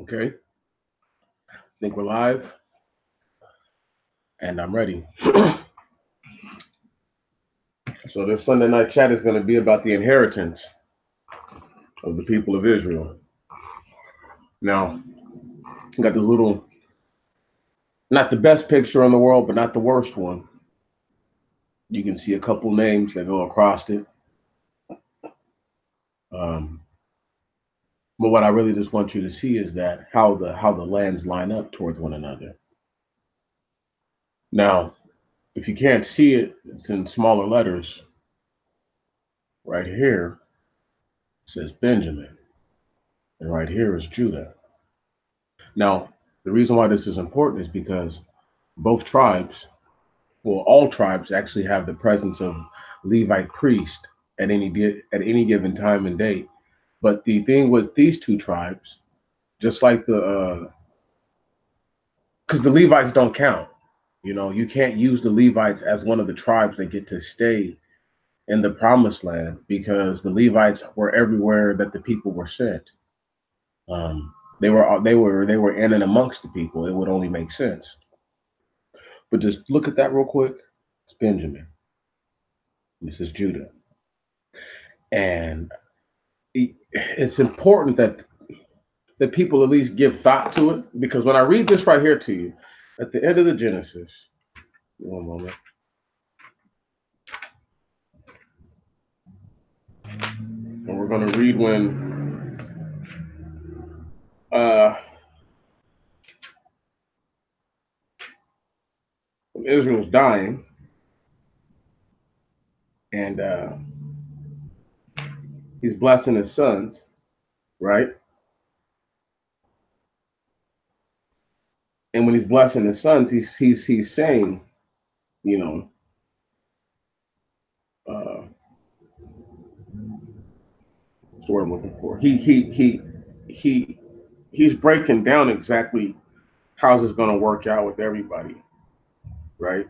Okay, I think we're live and I'm ready. So this Sunday night chat is going to be about the inheritance of the people of Israel. Now, I got this little, not the best picture in the world, but not the worst one. You can see a couple names that go across it. But what I really just want you to see is that how the lands line up towards one another. Now, if you can't see it, it's in smaller letters. Right here it says Benjamin, and right here is Judah. Now, the reason why this is important is because both tribes, well, all tribes actually have the presence of Levite priest at any given time and date. But the thing with these two tribes, just like because the Levites don't count, you can't use the Levites as one of the tribes that get to stay in the promised land because the Levites were everywhere that the people were sent. They were in and amongst the people. It would only make sense. But just look at that real quick. It's Benjamin. This is Judah. And it's important that people at least give thought to it, because when I read this right here to you, at the end of the Genesis, one moment. And we're going to read when Israel's dying, and he's blessing his sons, right? And when he's blessing his sons, he's saying, what's the word I'm looking for? He's breaking down exactly how's this going to work out with everybody, right?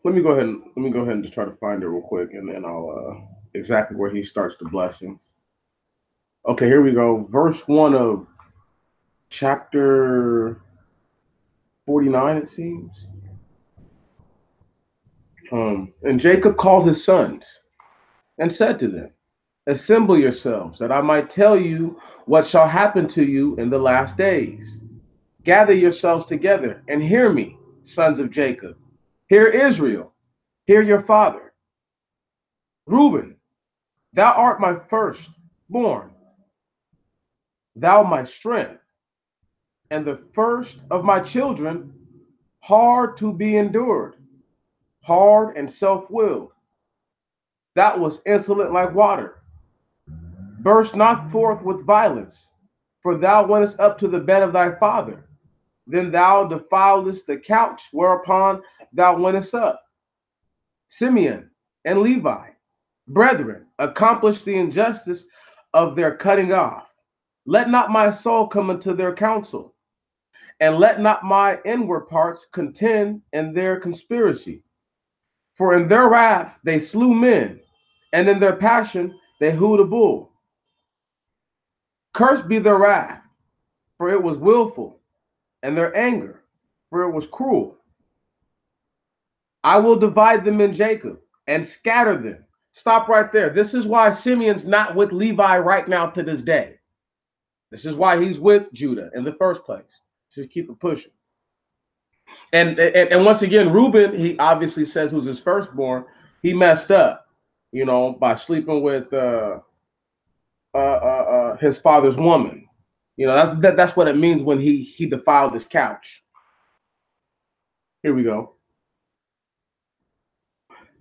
Let me go ahead and just try to find it real quick, and then I'll exactly where he starts the blessings. Okay, here we go. Verse 1 of chapter 49, it seems. And Jacob called his sons and said to them, "Assemble yourselves, that I might tell you what shall happen to you in the last days. Gather yourselves together and hear me, sons of Jacob. Hear Israel, hear your father. Reuben, thou art my firstborn, thou my strength, and the first of my children, hard to be endured, hard and self-willed. That was insolent like water. Burst not forth with violence, for thou wentest up to the bed of thy father. Then thou defiledst the couch whereupon thou wentest up. Simeon and Levi, brethren, accomplish the injustice of their cutting off. Let not my soul come into their counsel, and let not my inward parts contend in their conspiracy. For in their wrath they slew men, and in their passion they hewed a bull. Cursed be their wrath, for it was willful, and their anger, for it was cruel. I will divide them in Jacob and scatter them." Stop right there. This is why Simeon's not with Levi right now to this day. This is why he's with Judah in the first place. Just keep it pushing. And once again, Reuben, he obviously says who's his firstborn, he messed up, by sleeping with his father's woman. That's what it means when he defiled his couch. Here we go.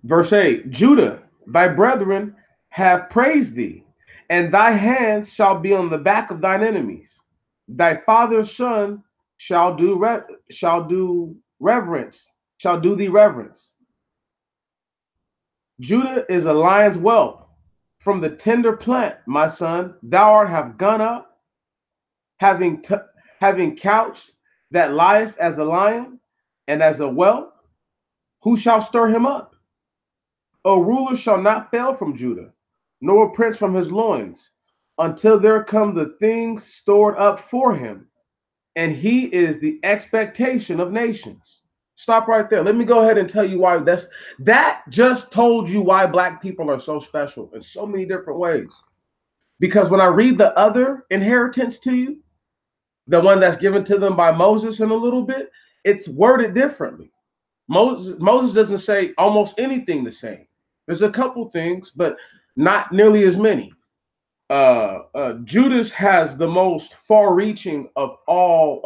Verse 8, Judah, thy brethren have praised thee, and thy hands shall be on the back of thine enemies. Thy father's son shall do thee reverence. Judah is a lion's whelp. From the tender plant, my son, thou art have gone up, having couched that liest as a lion and as a whelp, who shall stir him up? A ruler shall not fail from Judah, nor a prince from his loins, until there come the things stored up for him, and he is the expectation of nations. Stop right there. Let me go ahead and tell you why that just told you why black people are so special in so many different ways. Because when I read the other inheritance to you, the one that's given to them by Moses in a little bit, it's worded differently. Moses doesn't say almost anything the same. There's a couple things, but not nearly as many. Judas has the most far-reaching of all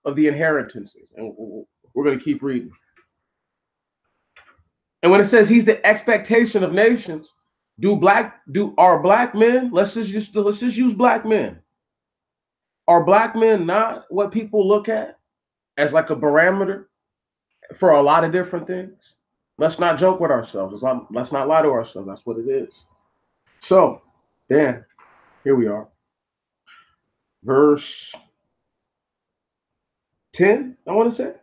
of the inheritances, and we're going to keep reading. And when it says he's the expectation of nations, are black men? Let's just use black men. Are black men not what people look at as like a barometer for a lot of different things? Let's not joke with ourselves. Let's not lie to ourselves. That's what it is. So, then, here we are. Verse 10, I want to say.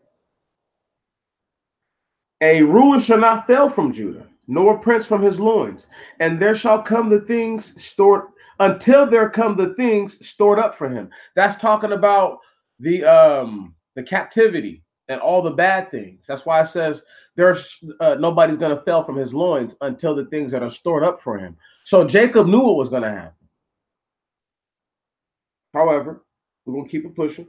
A ruler shall not fail from Judah, nor a prince from his loins, and there shall come the things stored, until there come the things stored up for him. That's talking about the captivity and all the bad things. That's why it says there's nobody's going to fail from his loins until the things that are stored up for him. So Jacob knew what was going to happen. However, we're going to keep it pushing.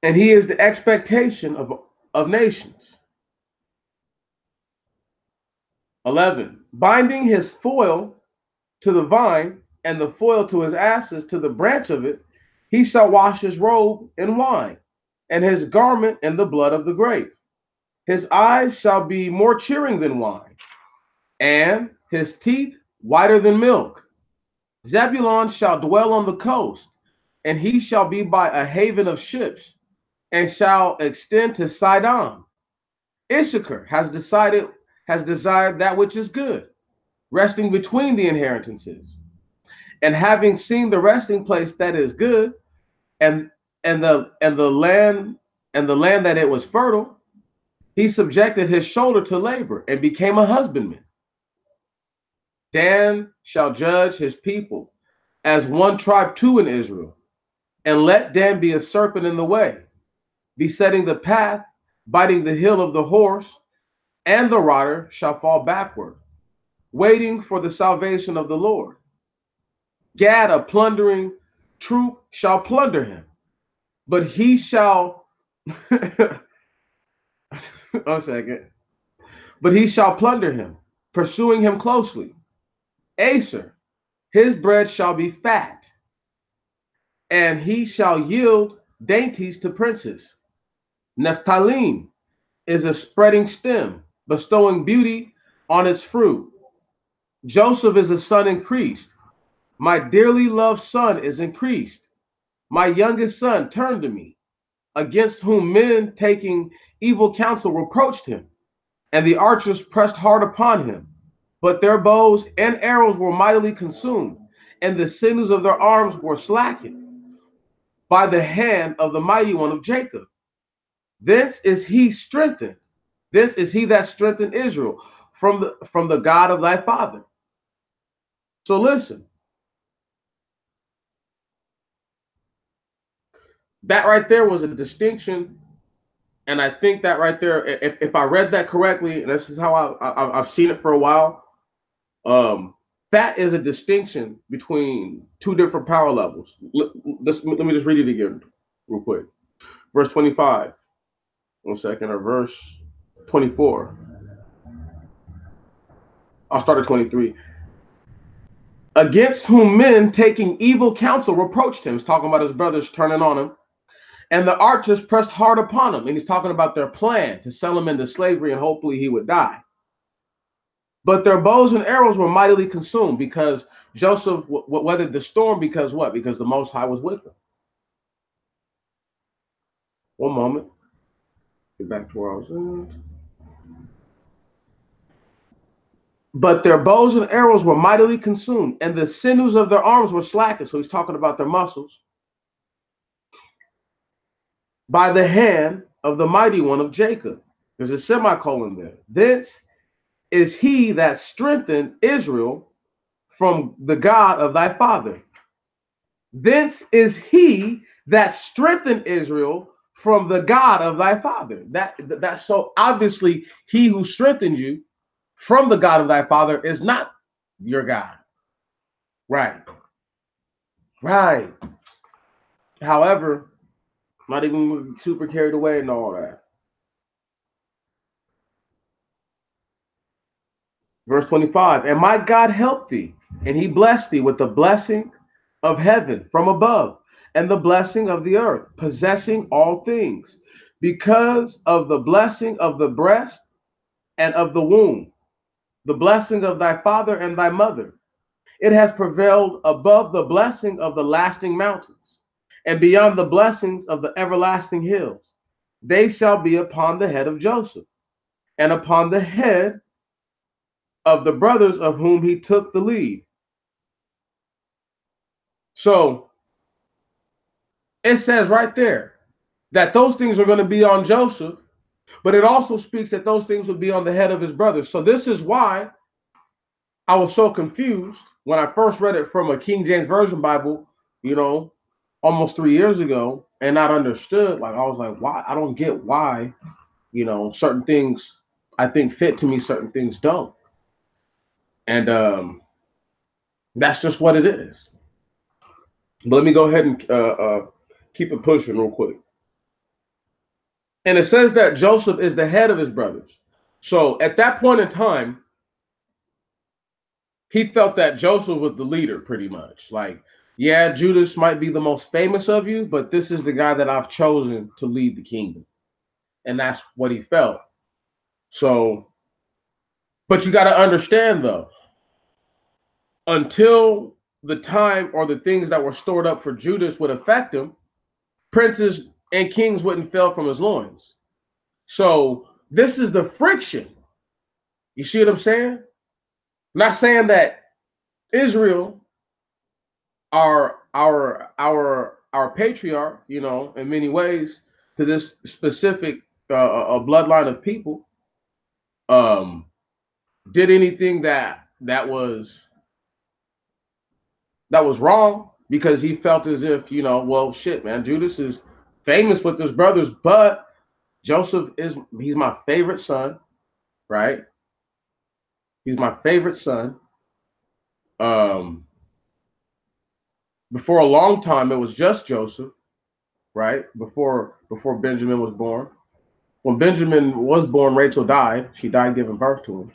And he is the expectation of nations. 11, binding his foil to the vine and the foil to his asses to the branch of it, he shall wash his robe in wine and his garment in the blood of the grape. His eyes shall be more cheering than wine, and his teeth whiter than milk. Zebulun shall dwell on the coast, and he shall be by a haven of ships, and shall extend to Sidon. Issachar has desired that which is good, resting between the inheritances. And having seen the resting place that is good, and the land that it was fertile, he subjected his shoulder to labor and became a husbandman. Dan shall judge his people as one tribe two in Israel, and let Dan be a serpent in the way, besetting the path, biting the heel of the horse, and the rider shall fall backward, waiting for the salvation of the Lord. Gad, a plundering troop, shall plunder him, but he shall one second. But he shall plunder him, pursuing him closely. Aser, his bread shall be fat, and he shall yield dainties to princes. Naphtali is a spreading stem, bestowing beauty on its fruit. Joseph is a son increased. My dearly loved son is increased. My youngest son turned to me, against whom men taking evil counsel reproached him, and the archers pressed hard upon him. But their bows and arrows were mightily consumed, and the sinews of their arms were slackened by the hand of the mighty one of Jacob. Thence is he strengthened. Thence is he that strengthened Israel from the God of thy father. So listen. That right there was a distinction. And I think that right there, if I read that correctly, and this is how I've seen it for a while, that is a distinction between two different power levels. Let me just read it again real quick. Verse 25. 1 second, or verse 24. I'll start at 23. Against whom men taking evil counsel reproached him. He's talking about his brothers turning on him. And the archers pressed hard upon him. And he's talking about their plan to sell him into slavery and hopefully he would die. But their bows and arrows were mightily consumed, because Joseph weathered the storm. Because what? Because the Most High was with him. One moment. Get back to where I was at. But their bows and arrows were mightily consumed, and the sinews of their arms were slackened. So he's talking about their muscles. by the hand of the mighty one of Jacob. There's a semicolon there. Thence is he that strengthened Israel from the God of thy father. Thence is he that strengthened Israel from the God of thy father. That's so obviously he who strengthened you from the God of thy father is not your God. Right. Right. However, not even super carried away and all that. Verse 25, and my God helped thee, and he blessed thee with the blessing of heaven from above, and the blessing of the earth, possessing all things, because of the blessing of the breast and of the womb, the blessing of thy father and thy mother. It has prevailed above the blessing of the lasting mountains, and beyond the blessings of the everlasting hills. They shall be upon the head of Joseph, and upon the head of the brothers of whom he took the lead. So it says right there that those things are going to be on Joseph, but it also speaks that those things would be on the head of his brothers. So this is why I was so confused when I first read it from a King James Version Bible, almost 3 years ago, and not understood. Like, I was like, why? I don't get why, certain things I think fit to me, certain things don't. And that's just what it is. But let me go ahead and keep it pushing real quick. And it says that Joseph is the head of his brothers. So at that point in time, he felt that Joseph was the leader pretty much. Like, yeah, Judas might be the most famous of you, but this is the guy that I've chosen to lead the kingdom. And that's what he felt. So, but you got to understand though, until the time or the things that were stored up for Judas would affect him, princes and kings wouldn't fail from his loins. So this is the friction. You see what I'm saying? I'm not saying that Israel, our patriarch, in many ways, to this specific a bloodline of people, did anything that was wrong, because he felt as if, well, shit, man, Judas is famous with his brothers, but Joseph he's my favorite son, right? He's my favorite son. Before a long time, it was just Joseph, right? Before Benjamin was born. When Benjamin was born, Rachel died. She died giving birth to him.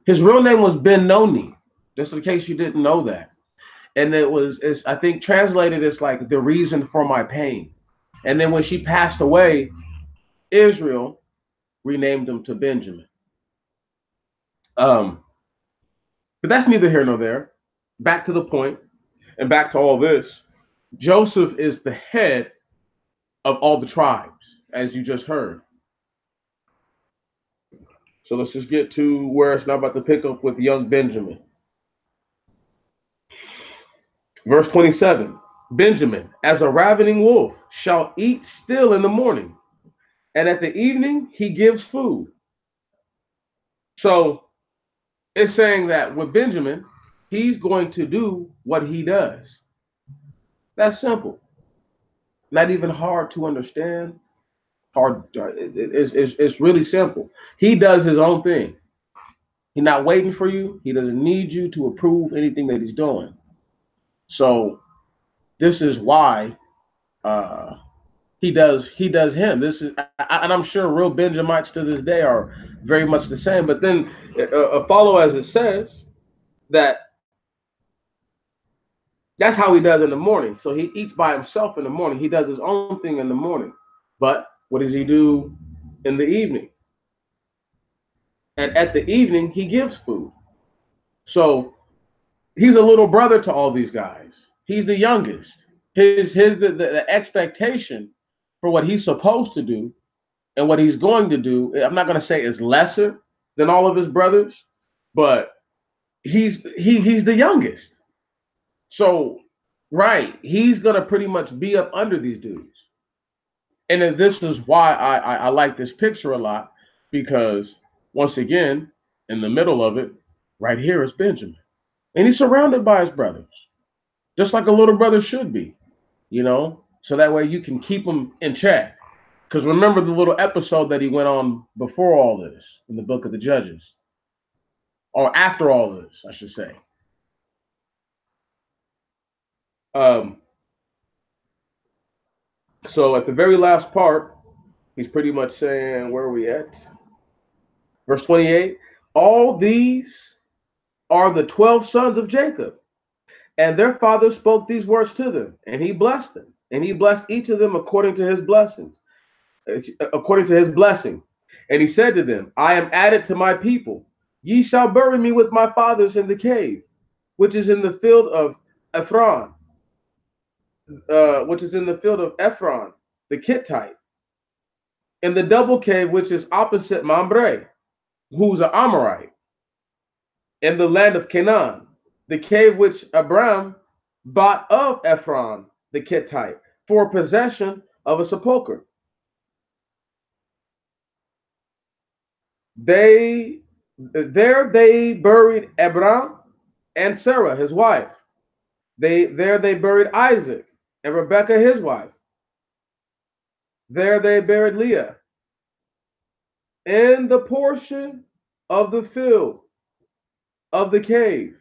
His real name was Ben-Noni, just in case you didn't know that. And it's I think translated as like the reason for my pain. And then when she passed away, Israel renamed him to Benjamin. But that's neither here nor there. Back to the point, and back to all this. Joseph is the head of all the tribes, as you just heard. So let's just get to where it's now about to pick up with young Benjamin. Verse 27, Benjamin, as a ravening wolf, shall eat still in the morning, and at the evening he gives food. So it's saying that with Benjamin, he's going to do what he does. That's simple. Not even hard to understand. It's really simple. He does his own thing. He's not waiting for you. He doesn't need you to approve anything that he's doing. So this is why he does him. This is, and I'm sure real Benjamites to this day are very much the same. But then follow as it says that that's how he does in the morning. So he eats by himself in the morning. He does his own thing in the morning. But what does he do in the evening? And at the evening, he gives food. So he's a little brother to all these guys. He's the youngest. The expectation for what he's supposed to do and what he's going to do, I'm not going to say is lesser than all of his brothers, but he's the youngest. So, right, he's going to pretty much be up under these dudes. And then this is why I like this picture a lot, because once again, in the middle of it, right here is Benjamin. And he's surrounded by his brothers, just like a little brother should be, you know? So that way you can keep him in check. Because remember the little episode that he went on before all this in the book of the Judges, or after all this, I should say. Um, so at the very last part, he's pretty much saying, where are we at? Verse 28, all these are the 12 sons of Jacob, and their father spoke these words to them, and he blessed them, and he blessed each of them according to his blessings, according to his blessing. And he said to them, I am added to my people. Ye shall bury me with my fathers in the cave, which is in the field of Ephron, the Kittite, in the double cave which is opposite Mamre, who's an Amorite, in the land of Canaan, the cave which Abram bought of Ephron the Kittite for possession of a sepulchre. There they buried Abram and Sarah, his wife. They buried Isaac and Rebekah, his wife. There they buried Leah. In the portion of the field of the cave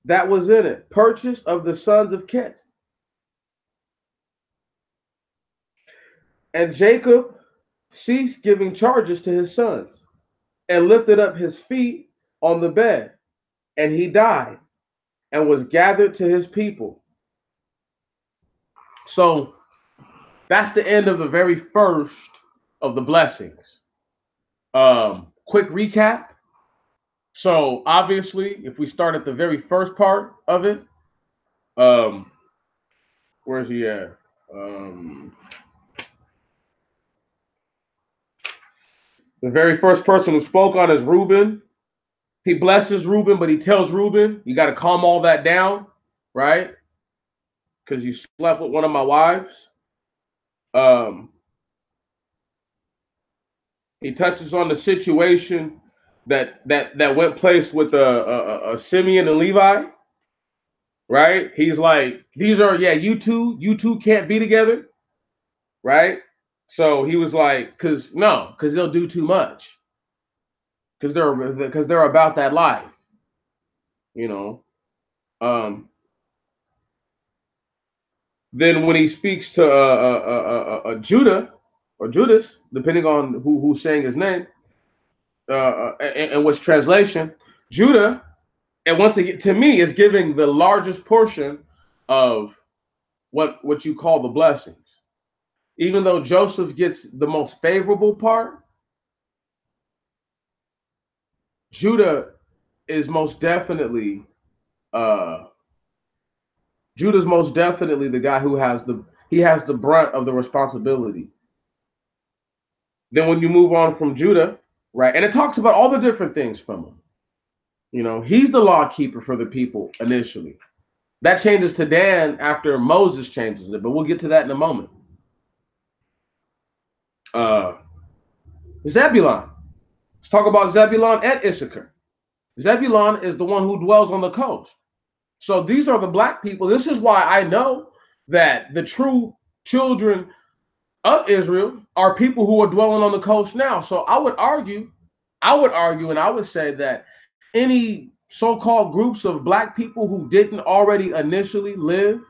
that was in it, purchased of the sons of Ket. And Jacob ceased giving charges to his sons, and lifted up his feet on the bed, and he died, and was gathered to his people. So that's the end of the very first of the blessings. Quick recap. So obviously, if we start at the very first part of it, where's he at? The very first person who spoke on is Reuben. He blesses Reuben, but he tells Reuben, you got to calm all that down, right? Because you slept with one of my wives. He touches on the situation that went place with a Simeon and Levi, right? He's like, these are, you two can't be together, right? So he was like, because they'll do too much, because they're about that life, you know. Then when he speaks to Judah or Judas, depending on who's saying his name, in which translation, Judah, and once again, to me, is giving the largest portion of what you call the blessings. Even though Joseph gets the most favorable part, Judah is most definitely Judah's most definitely the guy who has the brunt of the responsibility. Then when you move on from Judah, right, and it talks about all the different things from him. You know, he's the law keeper for the people initially. That changes to Dan after Moses changes it, but we'll get to that in a moment. Zebulon. Let's talk about Zebulon and Issachar. Zebulon is the one who dwells on the coast. So these are the black people. This is why I know that the true children of Israel are people who are dwelling on the coast now. So I would argue, and I would say that any so-called groups of black people who didn't already initially live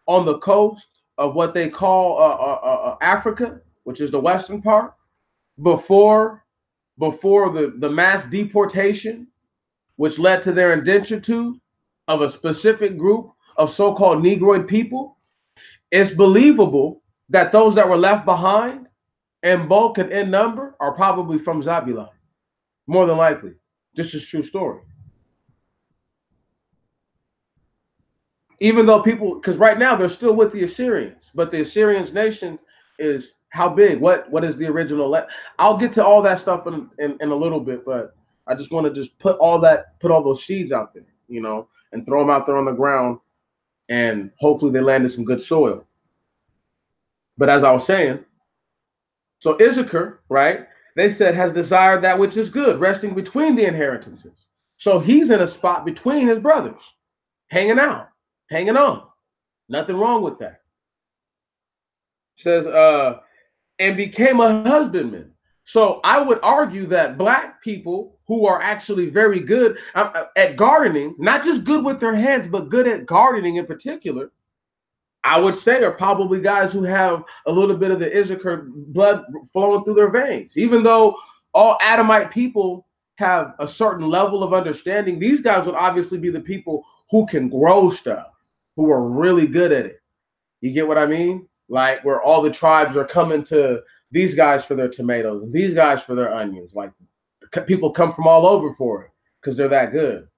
on the coast of what they call Africa, which is the western part, before the mass deportation, which led to their indentured of a specific group of so-called Negroid people, it's believable that those that were left behind in bulk and in number are probably from Zebulon, more than likely. This is a true story. Even though people, because right now they're still with the Assyrians, but the Assyrians nation is how big? What is the original? I'll get to all that stuff in a little bit, but I just want to just put all those seeds out there, you know, and throw them out there on the ground, and hopefully they land in some good soil. But as I was saying, So Issachar, right? They said has desired that which is good, resting between the inheritances. So he's in a spot between his brothers, hanging out, hanging on. Nothing wrong with that. Says, and became a husbandman. So I would argue that black people who are actually very good at gardening, not just good with their hands, but good at gardening in particular, I would say are probably guys who have a little bit of the Issachar blood flowing through their veins. Even though all Adamite people have a certain level of understanding, these guys would obviously be the people who can grow stuff, who are really good at it. You get what I mean? Like where all the tribes are coming to these guys for their tomatoes, and these guys for their onions. Like people come from all over for it because they're that good.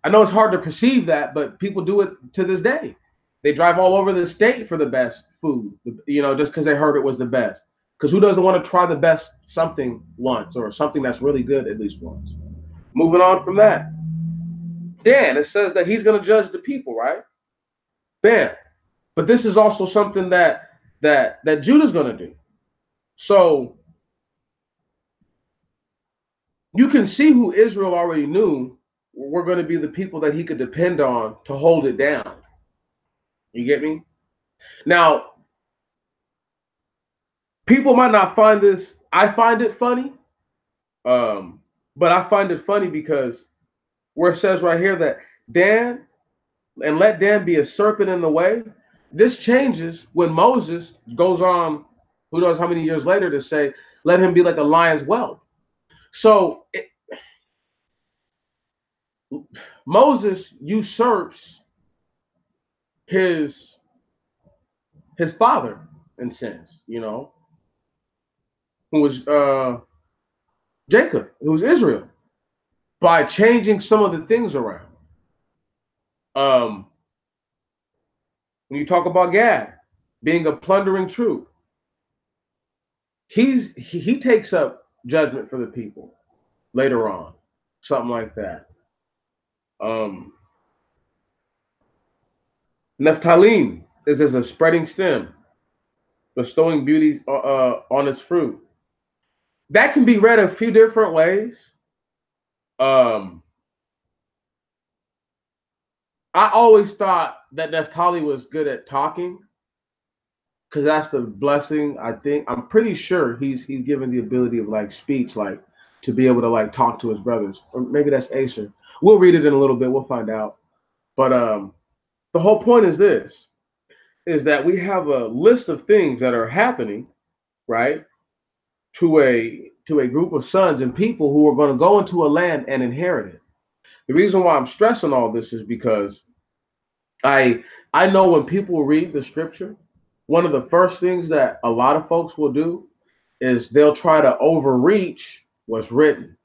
I know it's hard to perceive that, but people do it to this day. They drive all over the state for the best food, just because they heard it was the best. Because who doesn't want to try the best something once or something that's really good at least once? Moving on from that. Dan, it says that he's going to judge the people, right? Bam. But this is also something that Judah's going to do. So you can see who Israel already knew were going to be the people that he could depend on to hold it down. You get me? Now, people might not find this. I find it funny, but I find it funny because where it says right here that Dan and let Dan be a serpent in the way. This changes when Moses goes on, who knows how many years later, to say, let him be like a lion's whelp. So Moses usurps his father in sense, who was Jacob, who was Israel, by changing some of the things around. When you talk about Gad being a plundering troop, he takes up judgment for the people later on, something like that. Naphtali is as a spreading stem, bestowing beauty on its fruit. That can be read a few different ways. I always thought that Naphtali was good at talking because that's the blessing. I'm pretty sure he's given the ability of like speech, like to be able to like talk to his brothers, or maybe that's Acer. We'll read it in a little bit. We'll find out. But the whole point is this: is that we have a list of things that are happening, right, to a group of sons and people who are going to go into a land and inherit it. The reason why I'm stressing all this is because I know when people read the scripture, one of the first things that a lot of folks will do is they'll try to overreach what's written.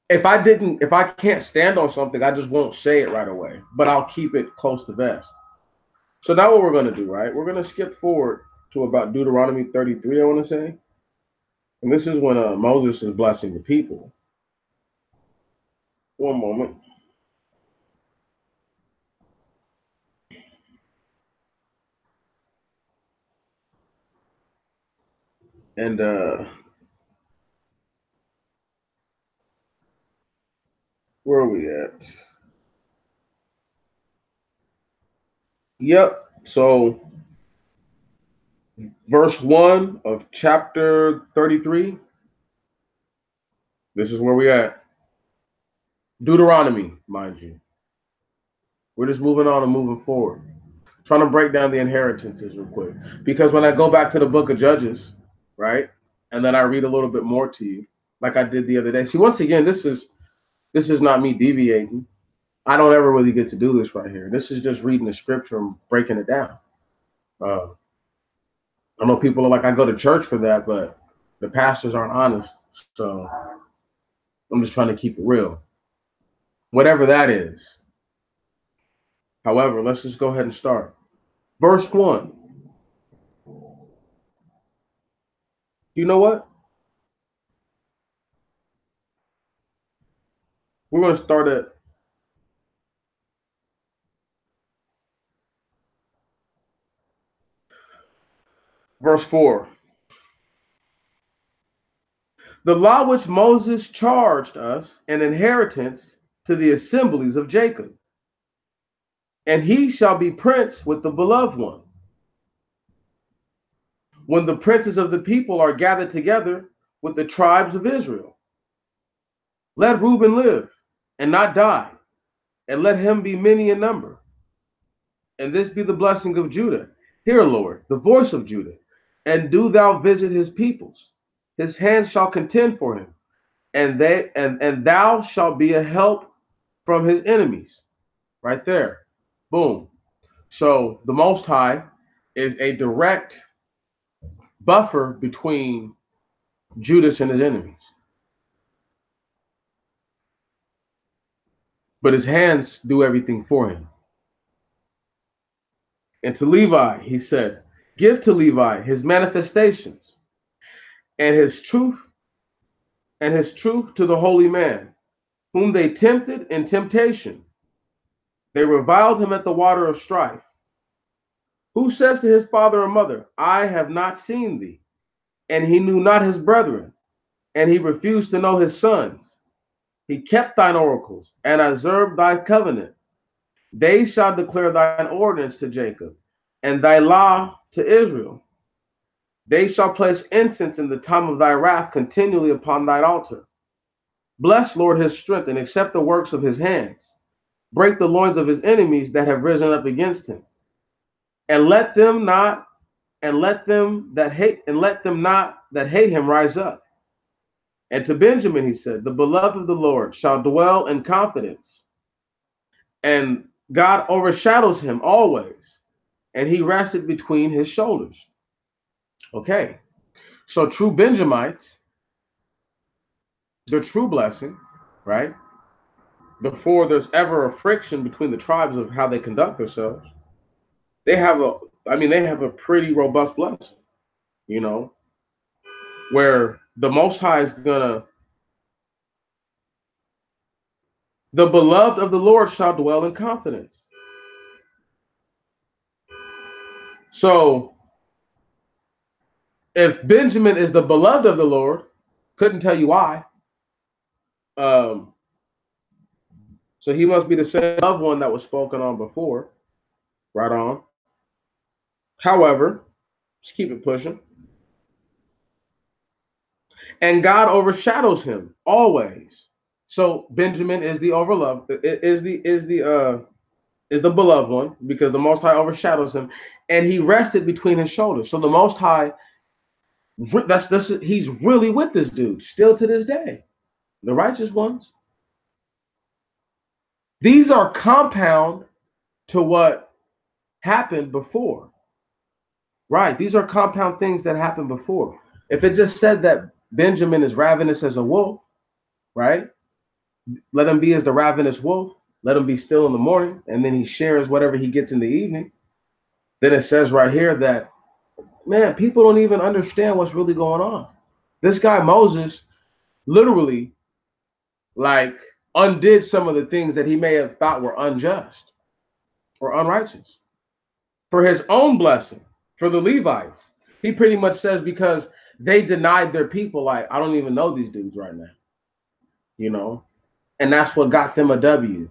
If I can't stand on something, I just won't say it right away, but I'll keep it close to vest. So now what we're going to do, right? We're going to skip forward to about Deuteronomy 33, I want to say. And this is when Moses is blessing the people. One moment. And where are we at? Yep. So verse 1 of chapter 33. This is where we at. Deuteronomy, mind you. We're just moving on and moving forward. Trying to break down the inheritances real quick. Because when I go back to the book of Judges, right? And then I read a little bit more to you, like I did the other day. See, once again, this is not me deviating. I don't ever really get to do this right here. This is just reading the scripture and breaking it down. I know people are like, I go to church for that, but the pastors aren't honest. So I'm just trying to keep it real. Whatever that is. However, let's just go ahead and start. Verse 1. You know what? We're going to start at Verse 4. The law which Moses charged us, an inheritance to the assemblies of Jacob. And he shall be prince with the beloved one. When the princes of the people are gathered together with the tribes of Israel. Let Reuben live and not die, and let him be many in number. And this be the blessing of Judah. Hear, Lord, the voice of Judah, and do thou visit his peoples. His hands shall contend for him, and thou shalt be a help from his enemies. Right there. Boom. So the Most High is a direct buffer between Judas and his enemies. But his hands do everything for him. And to Levi, he said, give to Levi his manifestations and his truth to the holy man, whom they tempted in temptation. They reviled him at the water of strife. Who says to his father or mother, I have not seen thee, and he knew not his brethren, and he refused to know his sons. He kept thine oracles and observed thy covenant. They shall declare thine ordinance to Jacob, and thy law to Israel. They shall place incense in the time of thy wrath continually upon thine altar. Bless, Lord, his strength, and accept the works of his hands. Break the loins of his enemies that have risen up against him. And let them not that hate him rise up. And to Benjamin he said, the beloved of the Lord shall dwell in confidence, and God overshadows him always, and he rested between his shoulders. Okay, so true Benjamites, their true blessing, right? Before there's ever a friction between the tribes of how they conduct themselves, they have a pretty robust blessing, you know, where the Most High is gonna, the beloved of the Lord shall dwell in confidence. So if Benjamin is the beloved of the Lord, couldn't tell you why. So he must be the same loved one that was spoken on before. Right on. However, just keep it pushing. And God overshadows him always. So Benjamin is the overloved, is the beloved one, because the Most High overshadows him, and he rested between his shoulders. So the Most High, he's really with this dude still to this day. The righteous ones. These are compound to what happened before. Right. These are compound things that happened before. If it just said that Benjamin is ravenous as a wolf, right? Let him be as the ravenous wolf. Let him be still in the morning, and then he shares whatever he gets in the evening. Then it says right here that, man, people don't even understand what's really going on. This guy Moses literally like undid some of the things that he may have thought were unjust or unrighteous for his own blessing, for the Levites. He pretty much says because they denied their people, like, I don't even know these dudes right now, you know, and that's what got them a W.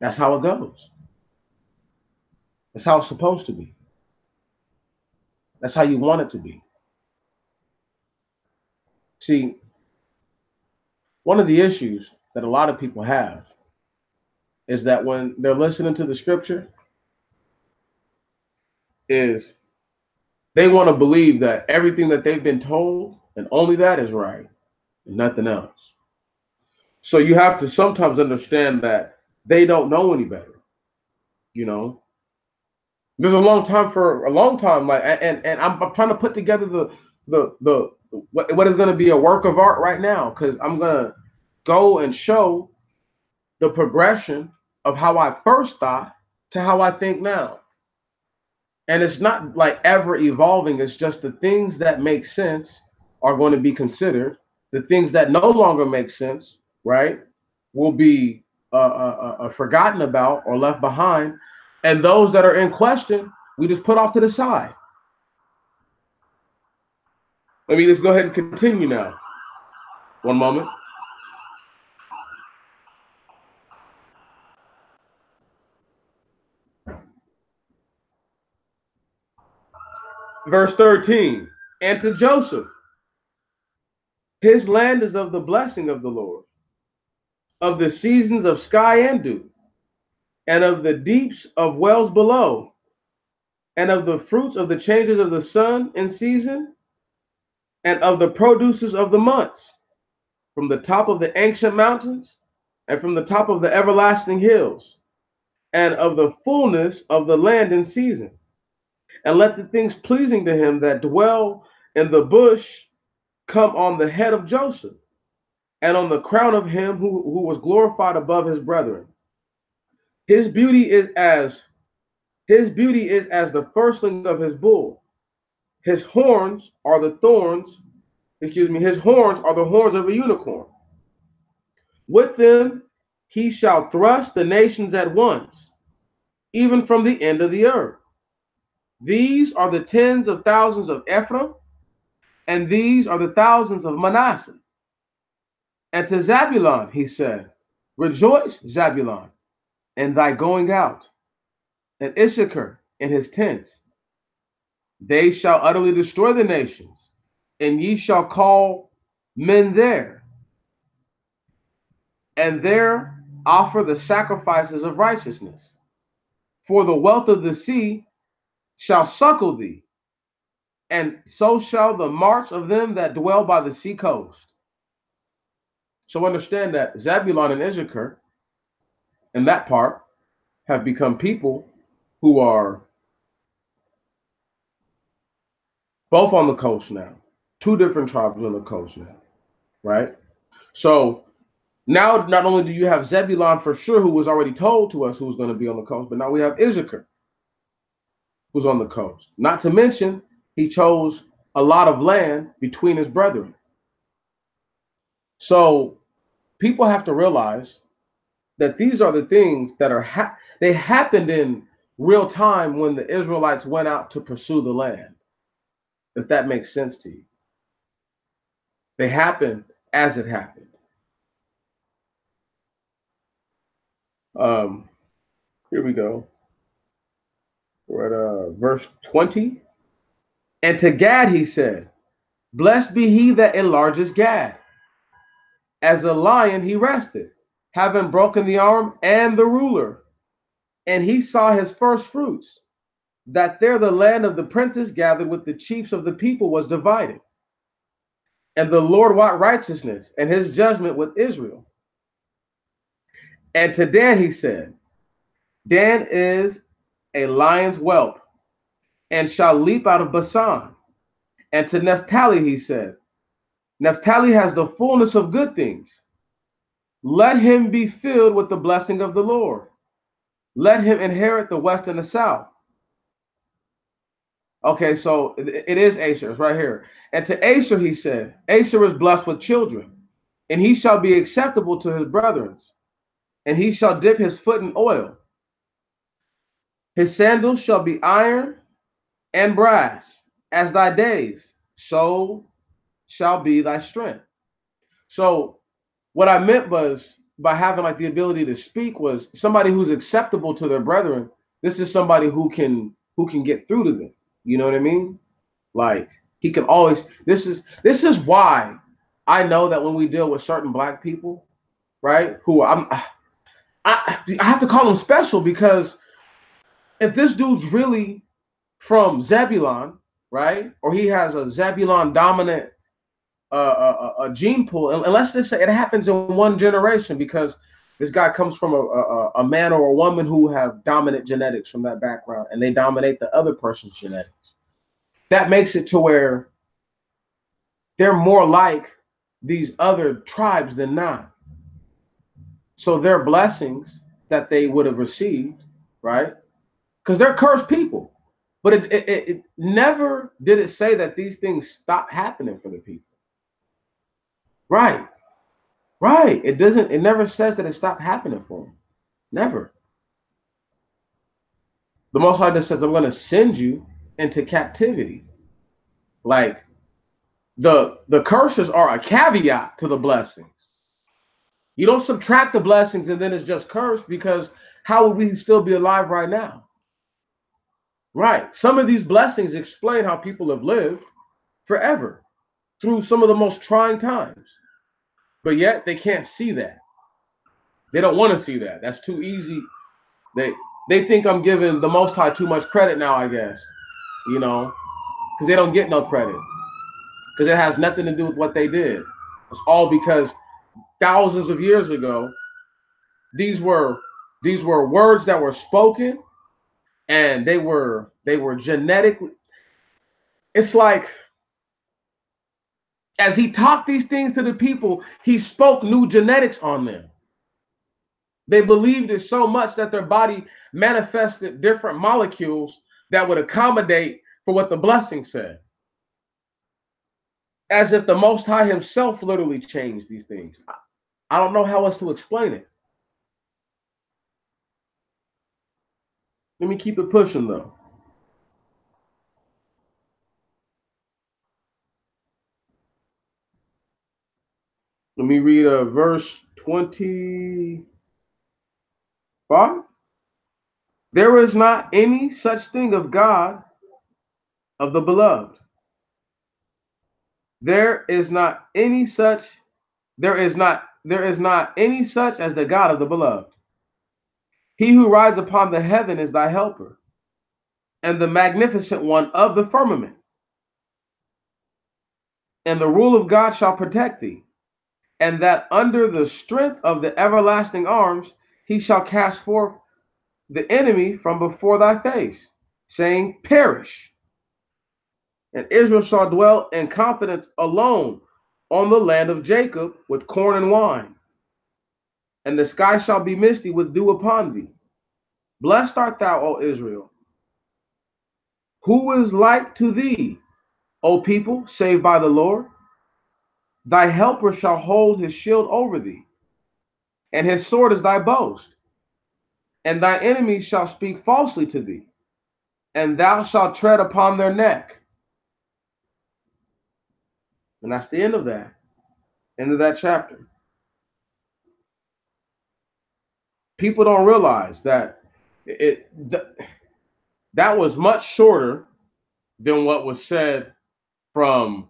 That's how it goes. That's how it's supposed to be. That's how you want it to be. See, one of the issues that a lot of people have is that when they're listening to the scripture, is they want to believe that everything that they've been told and only that is right and nothing else. So you have to sometimes understand that they don't know any better. You know, there's a long time, like, and I'm trying to put together what is going to be a work of art right now, because I'm going to go and show the progression of how I first thought to how I think now. And it's not like ever evolving. It's just the things that make sense are going to be considered. The things that no longer make sense, right, will be forgotten about or left behind. And those that are in question, we just put off to the side. Let me just go ahead and continue now. One moment. Verse 13. And to Joseph, his land is of the blessing of the Lord, of the seasons of sky and dew, and of the deeps of wells below, and of the fruits of the changes of the sun in season, and of the produces of the months, from the top of the ancient mountains, and from the top of the everlasting hills, and of the fullness of the land in season. And let the things pleasing to him that dwell in the bush come on the head of Joseph, and on the crown of him who was glorified above his brethren. His beauty is as the firstling of his bull. His horns are the thorns, his horns are the horns of a unicorn. With them he shall thrust the nations at once, even from the end of the earth. These are the tens of thousands of Ephraim, and these are the thousands of Manasseh. And to Zabulon he said, Rejoice, Zabulon, in thy going out, and Issachar in his tents. They shall utterly destroy the nations, and ye shall call men there, and there offer the sacrifices of righteousness. For the wealth of the sea shall suckle thee, and so shall the march of them that dwell by the sea coast. So understand that Zabulon and Issachar, in that part, have become people who are both on the coast now. Two different tribes on the coast now, right? So now not only do you have Zebulon for sure, who was already told to us who was going to be on the coast, but now we have Issachar, who's on the coast. Not to mention, he chose a lot of land between his brethren. So people have to realize that these are the things that are they happened in real time when the Israelites went out to pursue the land, if that makes sense to you. They happened as it happened. Here we go. We're at verse 20. And to Gad he said, Blessed be he that enlarges Gad. As a lion he rested, having broken the arm and the ruler. And he saw his first fruits, that there the land of the princes gathered with the chiefs of the people was divided. And the Lord wrought righteousness, and his judgment with Israel. And to Dan he said, Dan is a lion's whelp, and shall leap out of Basan. And to Naphtali he said, Naphtali has the fullness of good things. Let him be filled with the blessing of the Lord. Let him inherit the west and the south. Okay, so it is Asher, it's right here. And to Asher he said, Asher is blessed with children, and he shall be acceptable to his brethren, and he shall dip his foot in oil. His sandals shall be iron and brass, as thy days, so shall be thy strength. So what I meant was, by having like the ability to speak, was somebody who's acceptable to their brethren. This is somebody who can get through to them. You know what I mean? Like he can always. This is why I know that when we deal with certain black people, right, who I have to call them special, because if this dude's really from Zebulon, right, or he has a Zebulon dominant a gene pool, and let's just say it happens in one generation, because this guy comes from a man or a woman who have dominant genetics from that background, and they dominate the other person's genetics. That makes it to where they're more like these other tribes than not. So their blessings that they would have received, right? Because they're cursed people. But it never did it say that these things stop happening for the people. Right. Right. It doesn't, it never says that it stopped happening for them. Never. The Most High just says, I'm going to send you into captivity. Like, The curses are a caveat to the blessings. You don't subtract the blessings and then it's just cursed, because how would we still be alive right now? Right. Some of these blessings explain how people have lived forever through some of the most trying times. But yet they can't see that. They don't want to see that. That's too easy. They think I'm giving the Most High too much credit now, I guess. You know, because they don't get no credit. Because it has nothing to do with what they did. It's all because thousands of years ago, these were words that were spoken, and they were genetically. It's like, as he taught these things to the people, he spoke new genetics on them. They believed it so much that their body manifested different molecules that would accommodate for what the blessing said. As if the Most High himself literally changed these things. I don't know how else to explain it. Let me keep it pushing, though. Let me read verse 25. There is not any such thing of God, of the beloved. There is not any such as the God of the beloved. He who rides upon the heaven is thy helper, and the magnificent one of the firmament. And the rule of God shall protect thee, and that under the strength of the everlasting arms he shall cast forth the enemy from before thy face, saying, perish. And Israel shall dwell in confidence alone on the land of Jacob with corn and wine. And the sky shall be misty with dew upon thee. Blessed art thou, O Israel. Who is like to thee, O people, saved by the Lord? Thy helper shall hold his shield over thee, and his sword is thy boast. And thy enemies shall speak falsely to thee, and thou shalt tread upon their neck. And that's the end of that chapter. People don't realize that that was much shorter than what was said from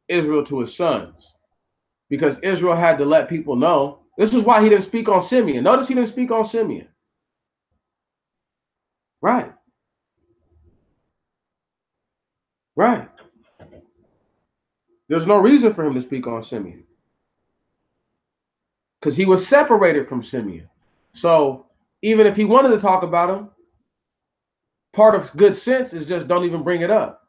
Israel to his sons, because Israel had to let people know. This is why he didn't speak on Simeon. Notice he didn't speak on Simeon. Right. Right. There's no reason for him to speak on Simeon, because he was separated from Simeon. So even if he wanted to talk about him, part of good sense is just don't even bring it up.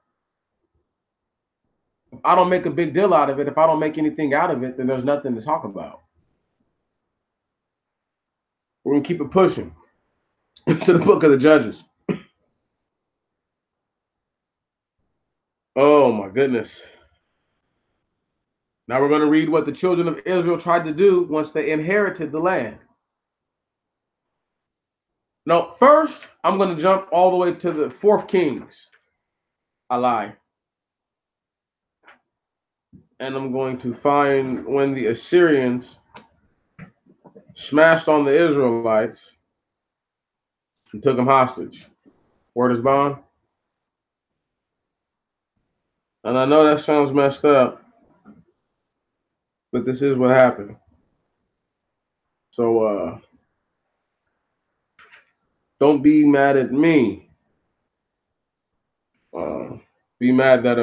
If I don't make a big deal out of it, if I don't make anything out of it, then there's nothing to talk about. We're going to keep it pushing to the book of the Judges. Oh, my goodness. Now we're going to read what the children of Israel tried to do once they inherited the land. No, first, I'm going to jump all the way to the 4th Kings. I lie. And I'm going to find when the Assyrians smashed on the Israelites and took them hostage. Word is bond. And I know that sounds messed up, but this is what happened. So don't be mad at me. Be mad that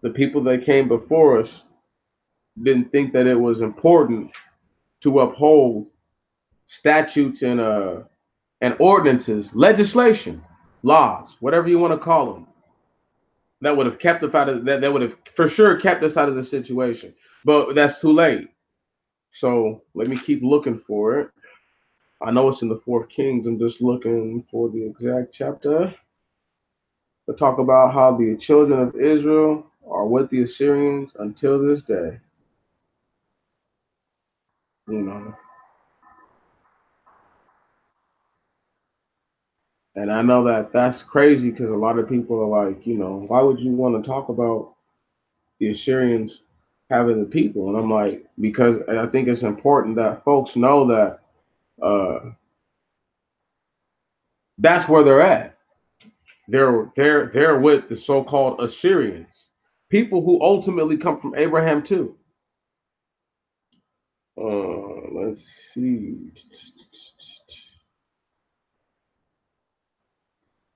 the people that came before us didn't think that it was important to uphold statutes and ordinances, legislation, laws, whatever you want to call them, that would have kept us out of that would have for sure kept us out of the situation. But that's too late. So let me keep looking for it. I know it's in the 4th Kings. I'm just looking for the exact chapter. To talk about how the children of Israel are with the Assyrians until this day. You know. And I know that that's crazy because a lot of people are like, you know, why would you want to talk about the Assyrians having the people? And I'm like, because I think it's important that folks know that that's where they're at. They're with the so-called Assyrians, people who ultimately come from Abraham too. Let's see.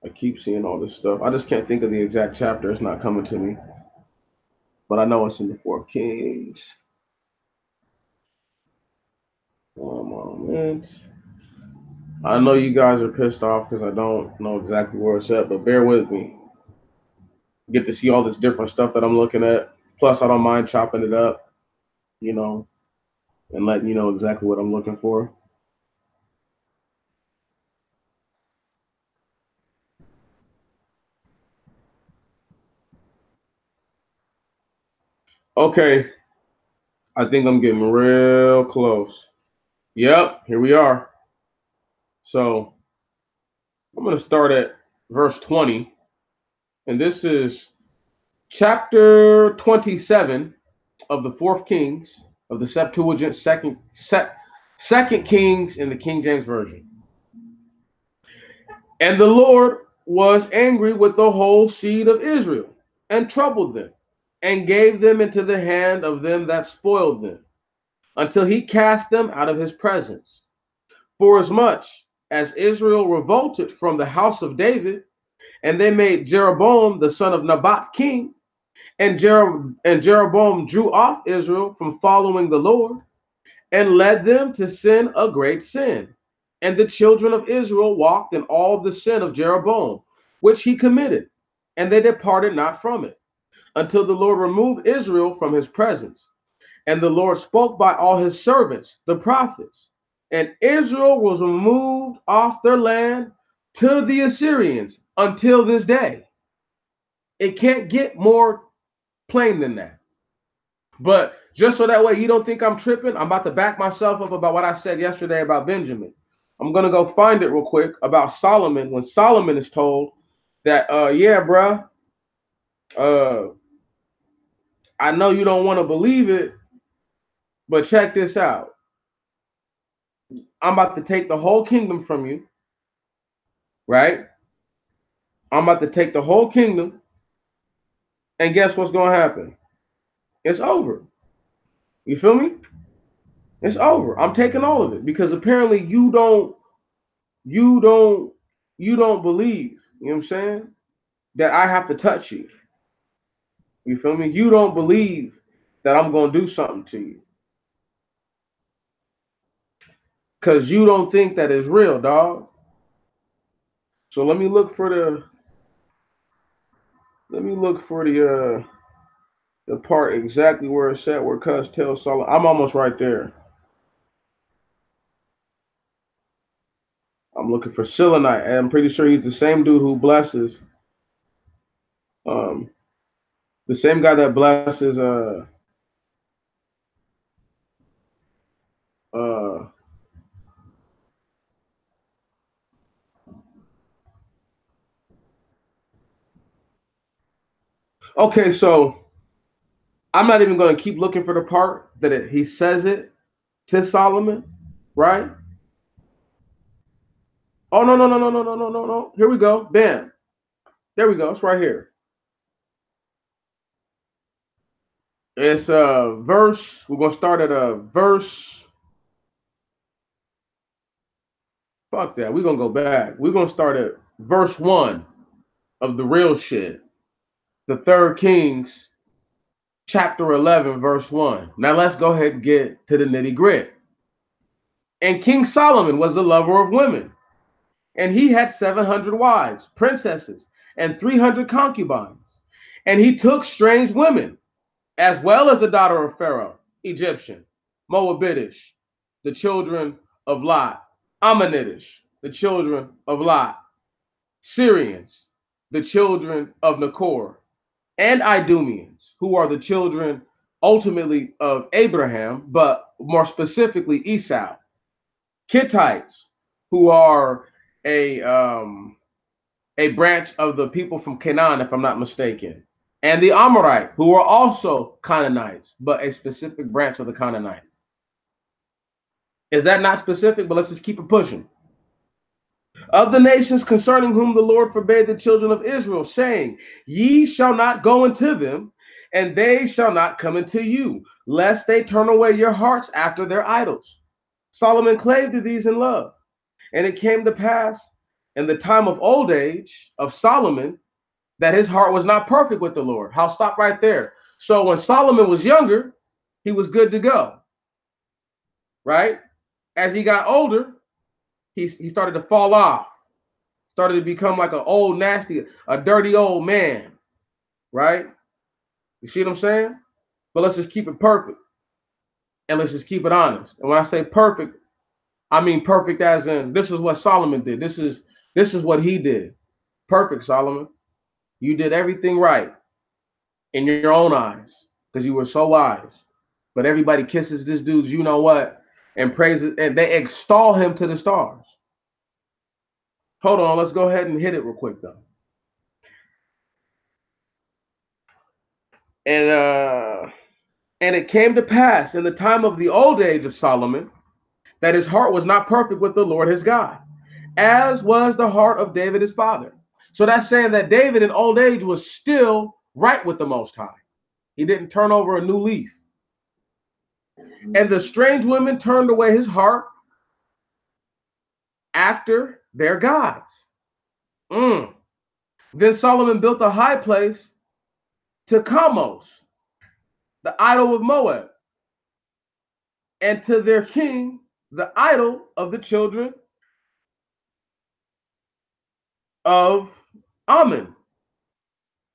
I keep seeing all this stuff. I just can't think of the exact chapter. It's not coming to me, but I know it's in the Four Kings. One moment. I know you guys are pissed off because I don't know exactly where it's at, but bear with me. Get to see all this different stuff that I'm looking at. Plus, I don't mind chopping it up, you know, and letting you know exactly what I'm looking for. Okay, I think I'm getting real close. Yep, here we are. So I'm going to start at verse 20, and this is chapter 27 of the Fourth Kings of the Septuagint, second Kings in the King James Version. And the Lord was angry with the whole seed of Israel, and troubled them, and gave them into the hand of them that spoiled them, until he cast them out of his presence. Forasmuch as Israel revolted from the house of David, and they made Jeroboam the son of Nebat king, and Jeroboam drew off Israel from following the Lord, and led them to sin a great sin. And the children of Israel walked in all the sin of Jeroboam, which he committed, and they departed not from it, until the Lord removed Israel from his presence. And the Lord spoke by all his servants, the prophets. And Israel was removed off their land to the Assyrians until this day. It can't get more plain than that. But just so that way you don't think I'm tripping, I'm about to back myself up about what I said yesterday about Benjamin. I'm going to go find it real quick about Solomon, when Solomon is told that, yeah, bruh, I know you don't want to believe it, but check this out. I'm about to take the whole kingdom from you, right? I'm about to take the whole kingdom, and guess what's going to happen? It's over. You feel me? It's over. I'm taking all of it because apparently you don't believe, you know what I'm saying, that I have to touch you. You feel me? You don't believe that I'm going to do something to you because you don't think that it's real, dog. So let me look for the part exactly where it's at, where Cuz tells Solomon. I'm almost right there. I'm looking for Selenite, and I'm pretty sure he's the same dude who blesses, um, the same guy that blesses, uh, okay, so I'm not even going to keep looking for the part that he says it to Solomon, right? Oh, no, no, no, no, no, no, no, no, no. Here we go. Bam. There we go. It's right here. It's verse. We're going to start at a verse. Fuck that. We're going to go back. We're going to start at verse 1 of the real shit. The Third Kings, chapter 11, verse 1. Now let's go ahead and get to the nitty gritty. And King Solomon was the lover of women, and he had 700 wives, princesses, and 300 concubines. And he took strange women, as well as the daughter of Pharaoh, Egyptian, Moabitish, the children of Lot, Ammonitish, the children of Lot, Syrians, the children of Nachor, and Idumeans, who are the children ultimately of Abraham, but more specifically Esau, Kittites, who are a a branch of the people from Canaan, if I'm not mistaken, and the Amorite, who were also Canaanites, but a specific branch of the Canaanite. Is that not specific? But let's just keep it pushing. Of the nations concerning whom the Lord forbade the children of Israel, saying, Ye shall not go into them, and they shall not come into you, lest they turn away your hearts after their idols. Solomon clave to these in love. And it came to pass in the time of old age of Solomon that his heart was not perfect with the Lord. I'll stop right there. So when Solomon was younger, he was good to go, right? As he got older, he started to fall off, started to become like an old, nasty, a dirty old man, right? You see what I'm saying? But let's just keep it perfect, and let's just keep it honest. And when I say perfect, I mean perfect as in this is what Solomon did. This is what he did. Perfect, Solomon. You did everything right in your own eyes because you were so wise. But everybody kisses this dude's you know what and praises, and they extol him to the stars. Hold on, let's go ahead and hit it real quick though. And it came to pass in the time of the old age of Solomon that his heart was not perfect with the Lord his God, as was the heart of David his father. So that's saying that David in old age was still right with the Most High. He didn't turn over a new leaf. And the strange women turned away his heart after their gods. Then Solomon built a high place to Chamos, the idol of Moab, and to their king, the idol of the children of Ammon,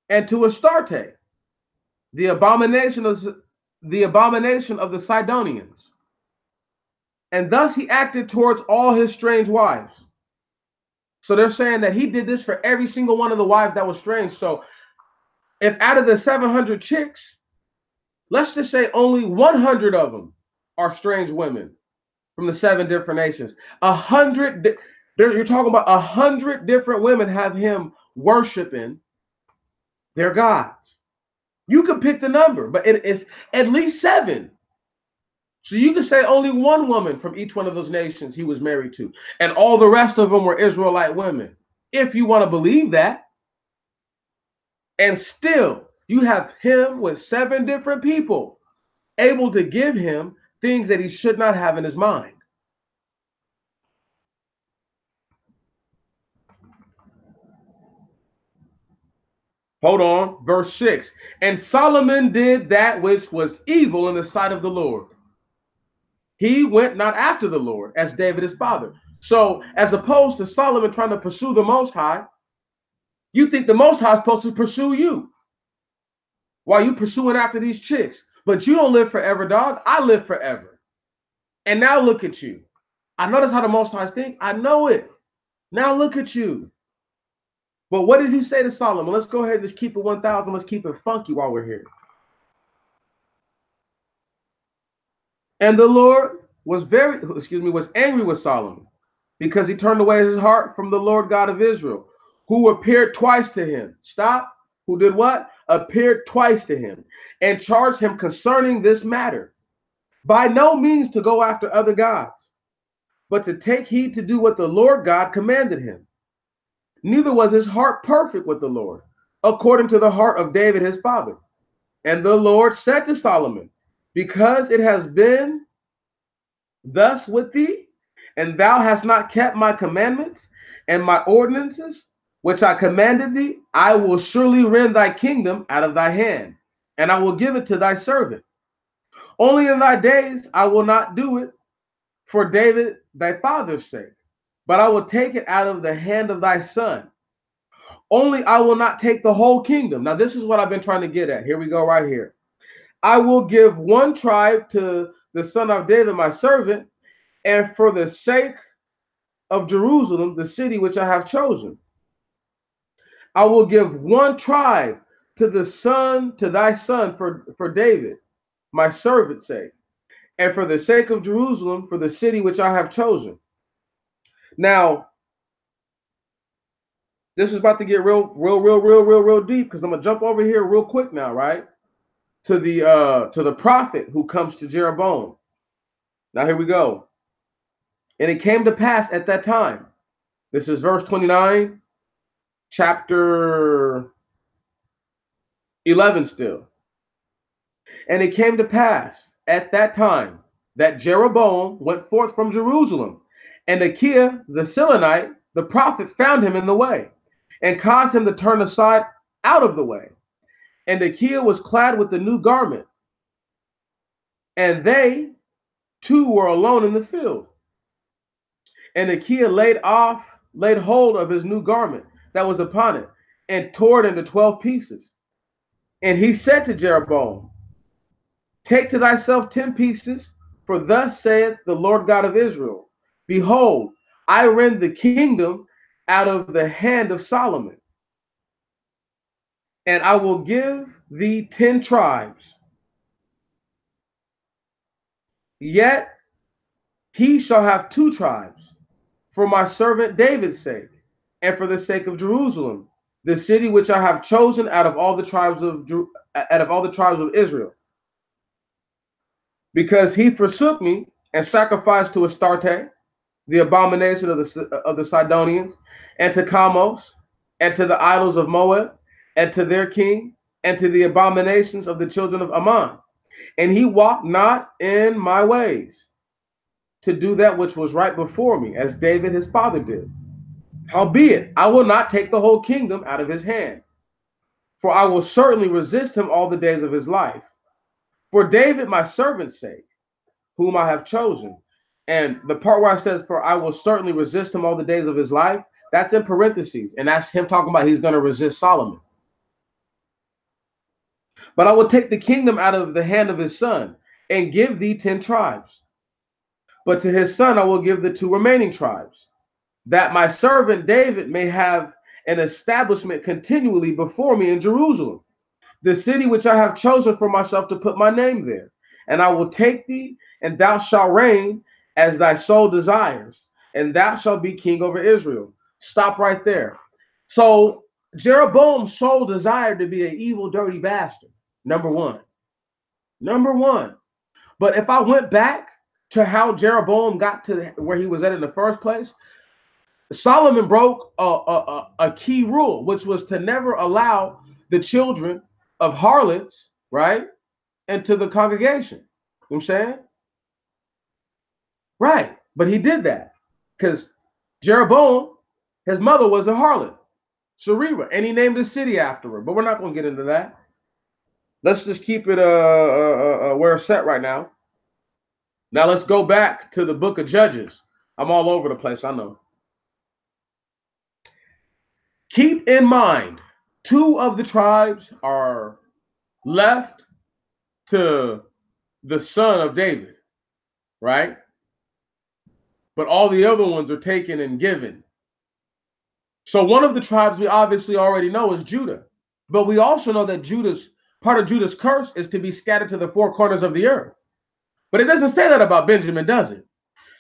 and to Astarte, the abomination of the Sidonians. And thus he acted towards all his strange wives. So they're saying that he did this for every single one of the wives that was strange. So if out of the 700 chicks, let's just say only 100 of them are strange women from the 7 different nations. 100, you're talking about 100 different women have him worshiping their gods. You can pick the number, but it is at least 7. So you can say only one woman from each one of those nations he was married to, and all the rest of them were Israelite women, if you want to believe that. And still, you have him with 7 different people able to give him things that he should not have in his mind. Hold on, verse 6. And Solomon did that which was evil in the sight of the Lord. He went not after the Lord as David his father. So as opposed to Solomon trying to pursue the Most High, you think the Most High is supposed to pursue you while you pursuing after these chicks. But you don't live forever, dog. I live forever. And now look at you. I know that's how the Most High think. I know it. Now look at you. But what does he say to Solomon? Let's go ahead and just keep it 1,000. Let's keep it funky while we're here. And the Lord was angry with Solomon because he turned away his heart from the Lord God of Israel, who appeared twice to him. Stop. Who did what? Appeared twice to him and charged him concerning this matter. By no means to go after other gods, but to take heed to do what the Lord God commanded him. Neither was his heart perfect with the Lord, according to the heart of David his father. And the Lord said to Solomon, because it has been thus with thee, and thou hast not kept my commandments and my ordinances, which I commanded thee, I will surely rend thy kingdom out of thy hand, and I will give it to thy servant. Only in thy days I will not do it for David thy father's sake, but I will take it out of the hand of thy son. Only I will not take the whole kingdom. Now, this is what I've been trying to get at. Here we go right here. I will give one tribe to the son of David, my servant, and for the sake of Jerusalem, the city which I have chosen. I will give one tribe to thy son for David, my servant's sake, and for the sake of Jerusalem, for the city which I have chosen. Now, This is about to get real deep, because I'm gonna jump over here real quick now, right? To the prophet who comes to Jeroboam. Now here we go. And it came to pass at that time. This is verse 29, chapter 11 still. And it came to pass at that time that Jeroboam went forth from Jerusalem, and Achiah the Silonite, the prophet, found him in the way, and caused him to turn aside out of the way. And Achiah was clad with a new garment, and they two were alone in the field. And Achiah laid hold of his new garment that was upon it, and tore it into 12 pieces. And he said to Jeroboam, take to thyself 10 pieces, for thus saith the Lord God of Israel, behold, I rend the kingdom out of the hand of Solomon, and I will give thee 10 tribes. Yet he shall have 2 tribes, for my servant David's sake, and for the sake of Jerusalem, the city which I have chosen out of all the tribes of Israel. Because he forsook me and sacrificed to Astarte, the abomination of the Sidonians, and to Chamos, and to the idols of Moab, and to their king, and to the abominations of the children of Ammon. And he walked not in my ways, to do that which was right before me, as David his father did. Howbeit, I will not take the whole kingdom out of his hand, for I will certainly resist him all the days of his life, for David my servant's sake, whom I have chosen. And the part where I says, for I will certainly resist him all the days of his life, that's in parentheses. And that's him talking about he's going to resist Solomon. But I will take the kingdom out of the hand of his son, and give thee 10 tribes. But to his son I will give the 2 remaining tribes, that my servant David may have an establishment continually before me in Jerusalem, the city which I have chosen for myself to put my name there. And I will take thee, and thou shalt reign as thy soul desires, and thou shalt be king over Israel. Stop right there. So Jeroboam's soul desired to be an evil, dirty bastard. Number one. But if I went back to how Jeroboam got to where he was at in the first place, Solomon broke a key rule, which was to never allow the children of harlots, right, into the congregation. You know what I'm saying? Right. But he did that because Jeroboam, his mother was a harlot, Sarira, and he named the city after her. But we're not going to get into that. Let's just keep it where it's set right now. Now let's go back to the book of Judges. I'm all over the place, I know. Keep in mind, 2 of the tribes are left to the son of David, right? But all the other ones are taken and given. So one of the tribes we obviously already know is Judah. But we also know that part of Judah's curse is to be scattered to the 4 corners of the earth. But it doesn't say that about Benjamin, does it?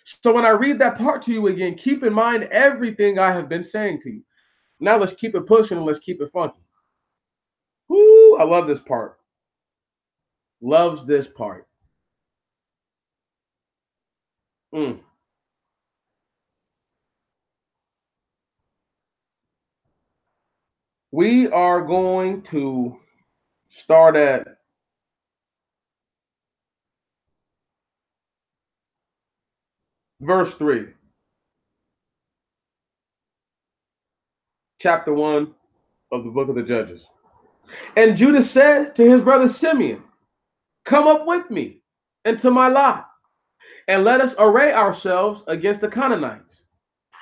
So when I read that part to you again, keep in mind everything I have been saying to you. Now let's keep it pushing and let's keep it funky. Woo, I love this part. Loves this part. We are going to start at verse 3. Chapter 1 of the book of the Judges. And Judah said to his brother Simeon, come up with me into my lot, and let us array ourselves against the Canaanites.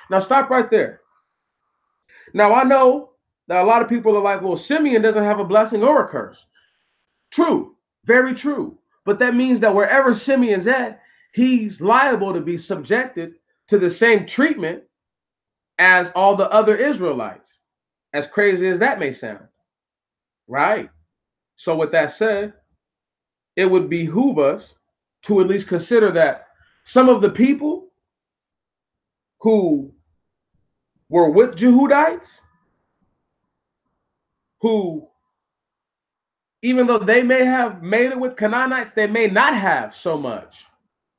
Now stop right there. Now I know that a lot of people are like, well, Simeon doesn't have a blessing or a curse. True, very true. But that means that wherever Simeon's at, he's liable to be subjected to the same treatment as all the other Israelites, as crazy as that may sound. Right? So with that said, it would behoove us to at least consider that some of the people who were with Jehudites who, even though they may have made it with Canaanites, they may not have so much.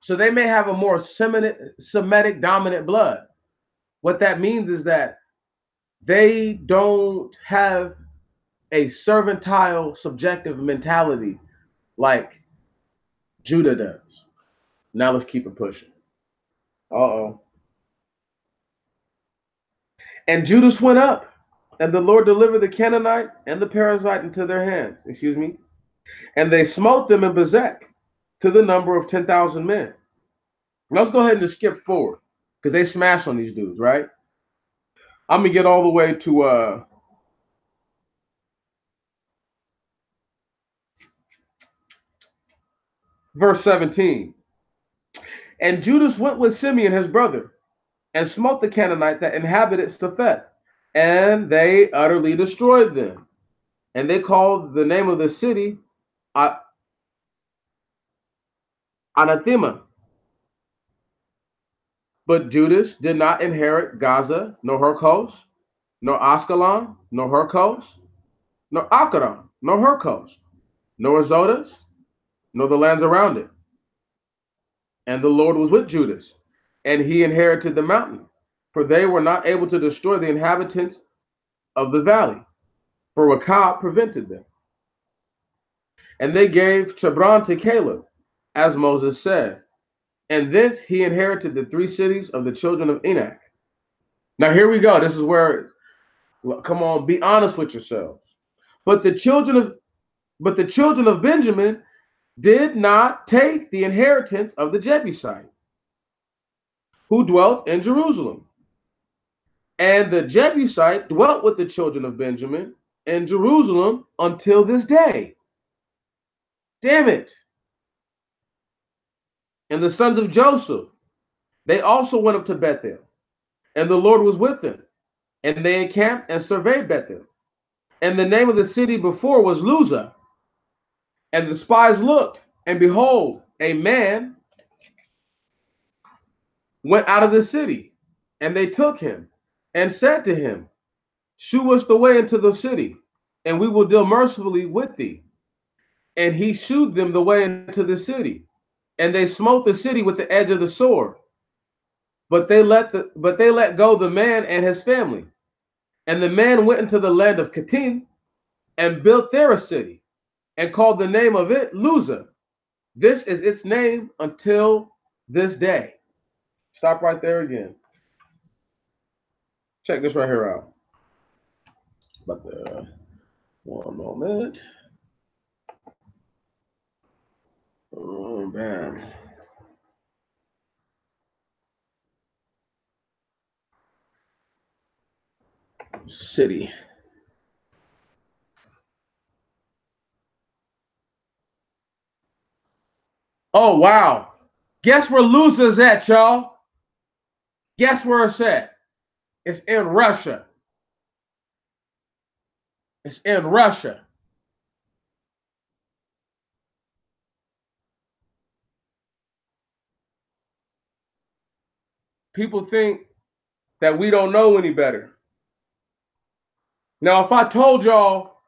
So they may have a more Semitic dominant blood. What that means is that they don't have a servile, subjective mentality like Judah does. Now let's keep it pushing. Uh-oh. And Judas went up, and the Lord delivered the Canaanite and the Perizzite into their hands. And they smote them in Bezek to the number of 10,000 men. Let's go ahead and just skip forward because they smashed on these dudes, right? I'm going to get all the way to verse 17. And Judas went with Simeon, his brother, and smote the Canaanite that inhabited Safeth, and they utterly destroyed them. And they called the name of the city Anathema. But Judas did not inherit Gaza, nor her coast, nor Ascalon, nor her coast, nor Akron, nor her coast, nor Azotus, nor the lands around it. And the Lord was with Judas, and he inherited the mountain, for they were not able to destroy the inhabitants of the valley, for Rechab prevented them. And they gave Chebron to Caleb, as Moses said, and thence he inherited the 3 cities of the children of Anak. Now here we go. This is where, come on, be honest with yourselves. But the children of Benjamin did not take the inheritance of the Jebusite, who dwelt in Jerusalem. And the Jebusite dwelt with the children of Benjamin in Jerusalem until this day. Damn it. And the sons of Joseph, they also went up to Bethel, and the Lord was with them. And they encamped and surveyed Bethel. And the name of the city before was Luzah. And the spies looked, and behold, a man went out of the city, and they took him, and said to him, shew us the way into the city, and we will deal mercifully with thee. And he shewed them the way into the city, and they smote the city with the edge of the sword. But they let go the man and his family. And the man went into the land of Kittim, and built there a city, and called the name of it Luzah. This is its name until this day. Stop right there again. Check this right here out. But one moment. Oh, man. City. Oh, wow. Guess where Luzah's at, y'all? Guess where it's at? It's in Russia. It's in Russia. People think that we don't know any better. Now, if I told y'all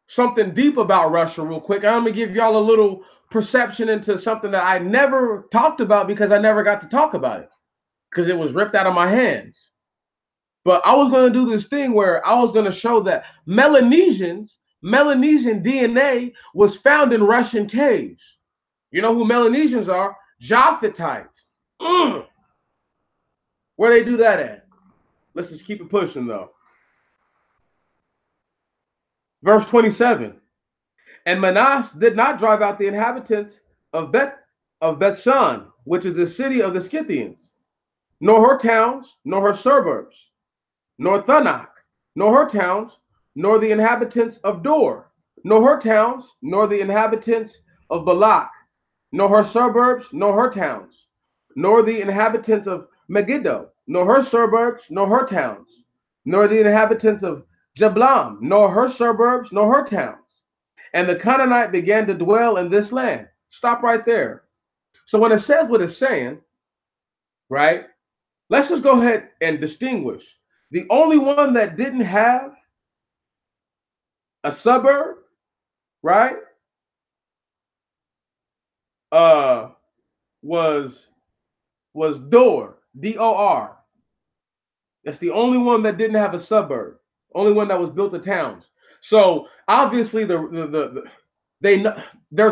something deep about Russia real quick, I'm going to give y'all a little perception into something that I never talked about because I never got to talk about it because it was ripped out of my hands. But I was going to do this thing where I was going to show that Melanesian DNA was found in Russian caves. You know who Melanesians are? Japhetites. Where they do that at? Let's just keep it pushing though. Verse 27. And Manasseh did not drive out the inhabitants of Bethshan, which is the city of the Scythians, nor her towns, nor her suburbs, nor Thanach, nor her towns, nor the inhabitants of Dor, nor her towns, nor the inhabitants of Balak, nor her suburbs, nor her towns, nor the inhabitants of Megiddo, nor her suburbs, nor her towns, nor the inhabitants of Jablam, nor her suburbs, nor her towns. And the Canaanite began to dwell in this land. Stop right there. So when it says what it's saying, right, let's just go ahead and distinguish. The only one that didn't have a suburb, right? Was Dor, D-O-R. That's the only one that didn't have a suburb. Only one that was built of towns. So obviously there's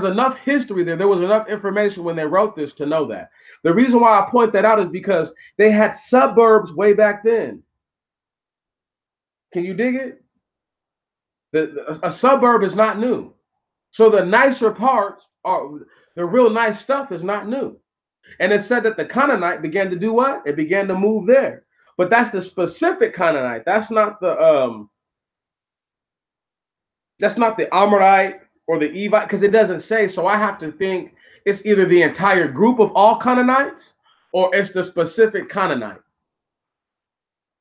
enough history there. There was enough information when they wrote this to know that. The reason why I point that out is because they had suburbs way back then. Can you dig it? A suburb is not new. So the nicer parts are the real nice stuff is not new. And it said that the Canaanite began to do what? It began to move there. But that's the specific Canaanite. That's not the Amorite or the Evite, because it doesn't say. So I have to think it's either the entire group of all Canaanites or it's the specific Canaanite.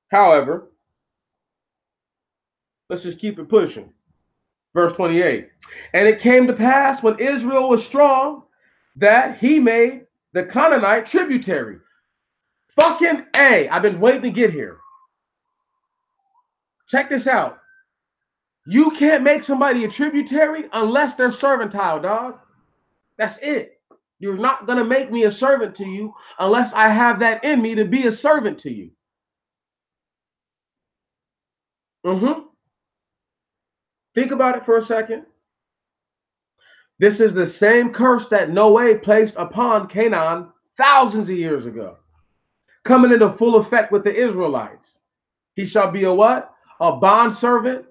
However, let's just keep it pushing. Verse 28. And it came to pass when Israel was strong that he made the Canaanite tributary. Fucking A. I've been waiting to get here. Check this out. You can't make somebody a tributary unless they're servitile, dog. That's it. You're not going to make me a servant to you unless I have that in me to be a servant to you. Think about it for a second. This is the same curse that Noah placed upon Canaan thousands of years ago, coming into full effect with the Israelites. He shall be a what? A bondservant,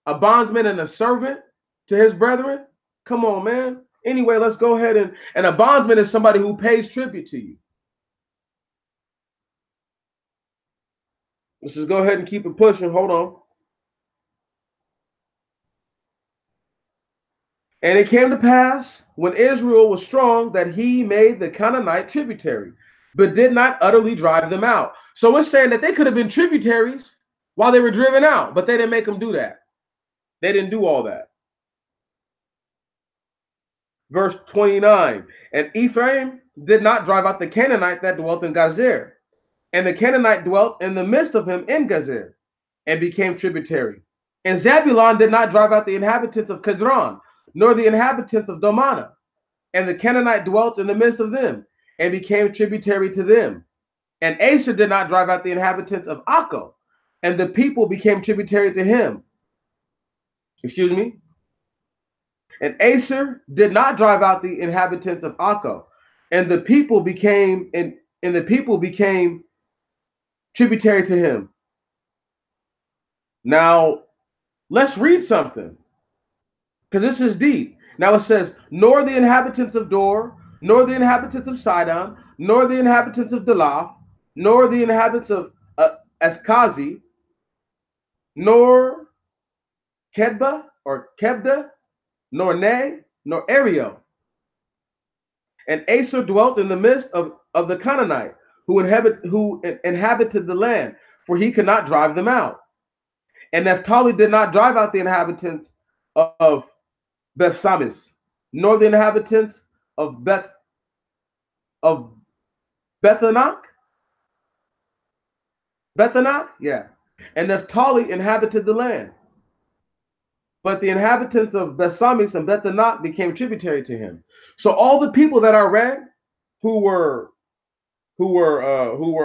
a bondsman and a servant to his brethren. Come on, man. Anyway, let's go ahead and a bondsman is somebody who pays tribute to you. Let's just go ahead and keep it pushing. Hold on. And it came to pass when Israel was strong that he made the Canaanite tributary, but did not utterly drive them out. So it's saying that they could have been tributaries while they were driven out, but they didn't make them do that. They didn't do all that. Verse 29, and Ephraim did not drive out the Canaanite that dwelt in Gazer. And the Canaanite dwelt in the midst of him in Gazer and became tributary. And Zebulun did not drive out the inhabitants of Kedron, nor the inhabitants of Domana. And the Canaanite dwelt in the midst of them and became tributary to them. And Asher did not drive out the inhabitants of Akko, and the people became tributary to him. Excuse me. And Asher did not drive out the inhabitants of Akko, and the people became tributary to him. Now, let's read something, because this is deep. Now it says, nor the inhabitants of Dor, nor the inhabitants of Sidon, nor the inhabitants of Delath, nor the inhabitants of Eskazi, nor Kedba or Kebda, nor Ne, nor Ario. And Asher dwelt in the midst of the Canaanite, who inhabited the land, for he could not drive them out. And Naphtali did not drive out the inhabitants of Bethsamis, nor the inhabitants of Bethanak. Bethanak, yeah. And Naphtali inhabited the land. But the inhabitants of Bethsamis and Bethanak became tributary to him. So all the people that I read who were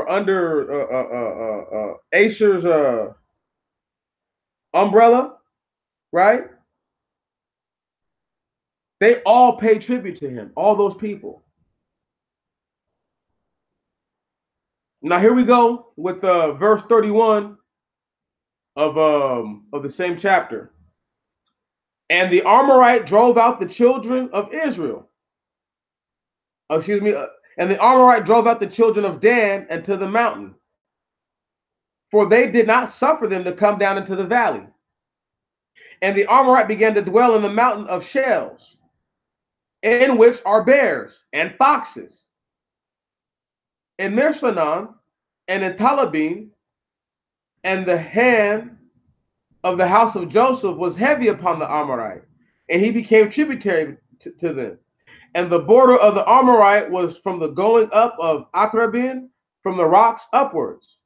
under Asher's umbrella, right? They all pay tribute to him, all those people. Now here we go with verse 31 of the same chapter. And the Amorite drove out the children of Israel. And the Amorite drove out the children of Dan into the mountain, for they did not suffer them to come down into the valley. And the Amorite began to dwell in the mountain of shells, in which are bears and foxes. In Mirsanon and in Talabim, and the hand of the house of Joseph was heavy upon the Amorite, and he became tributary to them. And the border of the Amorite was from the going up of Akrabim, from the rocks upwards.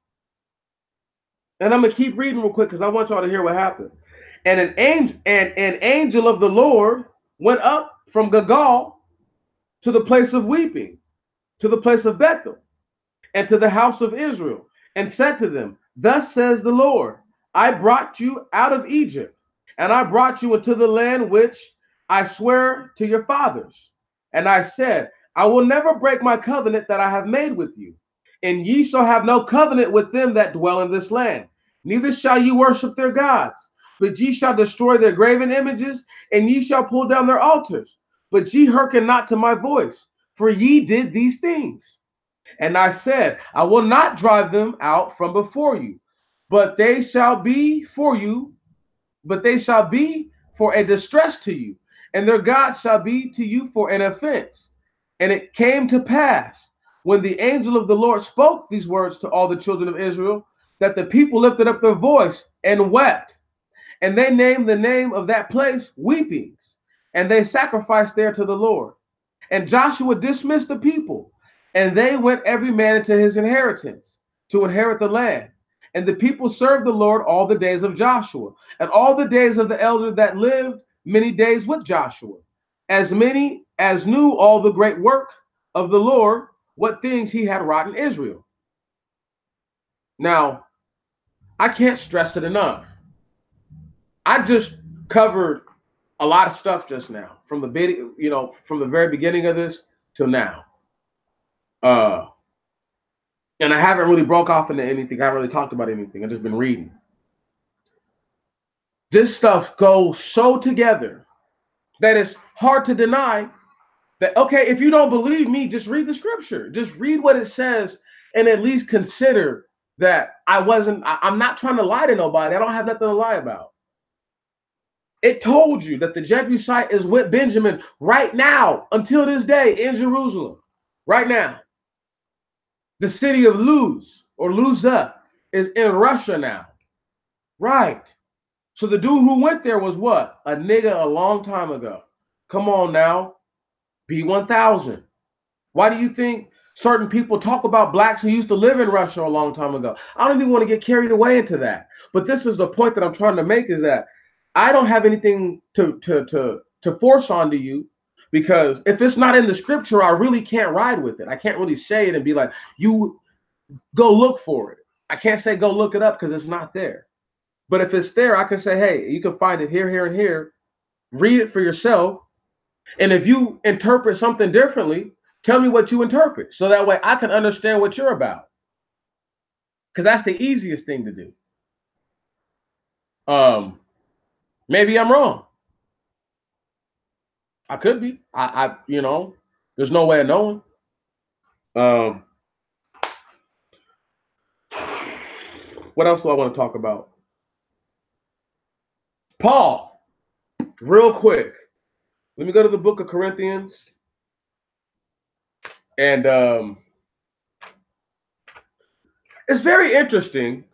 And I'm going to keep reading real quick because I want y'all to hear what happened. And an angel of the Lord went up from Gilgal to the place of weeping, to the place of Bethel, and to the house of Israel, and said to them, Thus says the Lord, I brought you out of Egypt, and I brought you into the land which I swear to your fathers. And I said, I will never break my covenant that I have made with you, and ye shall have no covenant with them that dwell in this land. Neither shall ye worship their gods, but ye shall destroy their graven images, and ye shall pull down their altars. But ye hearken not to my voice, for ye did these things. And I said, I will not drive them out from before you, but they shall be for you, but they shall be for a distress to you, and their gods shall be to you for an offense. And it came to pass, when the angel of the Lord spoke these words to all the children of Israel, that the people lifted up their voice and wept. And they named the name of that place Weepings, and they sacrificed there to the Lord. And Joshua dismissed the people, and they went every man into his inheritance to inherit the land. And the people served the Lord all the days of Joshua, and all the days of the elder that lived many days with Joshua, as many as knew all the great work of the Lord, what things he had wrought in Israel. Now, I can't stress it enough. I just covered a lot of stuff just now, from the video, from the very beginning of this till now. And I haven't really broke off into anything. I haven't really talked about anything. I've just been reading. This stuff goes so together that it's hard to deny that, okay, if you don't believe me, just read the scripture. Just read what it says and at least consider that I'm not trying to lie to nobody. I don't have nothing to lie about. It told you that the Jebusite is with Benjamin right now, until this day, in Jerusalem, right now. The city of Luz, or Luza, is in Russia now. Right. So the dude who went there was what? A nigga a long time ago. Come on now. B1000. Why do you think certain people talk about blacks who used to live in Russia a long time ago? I don't even want to get carried away into that. But this is the point that I'm trying to make, is that I don't have anything to force onto you, because if it's not in the scripture, I really can't ride with it. I can't really say it and be like, you go look for it. I can't say go look it up because it's not there. But if it's there, I can say, hey, you can find it here, here, and here. Read it for yourself. And if you interpret something differently, tell me what you interpret, so that way I can understand what you're about. Because that's the easiest thing to do. Maybe I'm wrong. I could be. There's no way of knowing. What else do I want to talk about? Paul, real quick. Let me go to the book of Corinthians. And it's very interesting.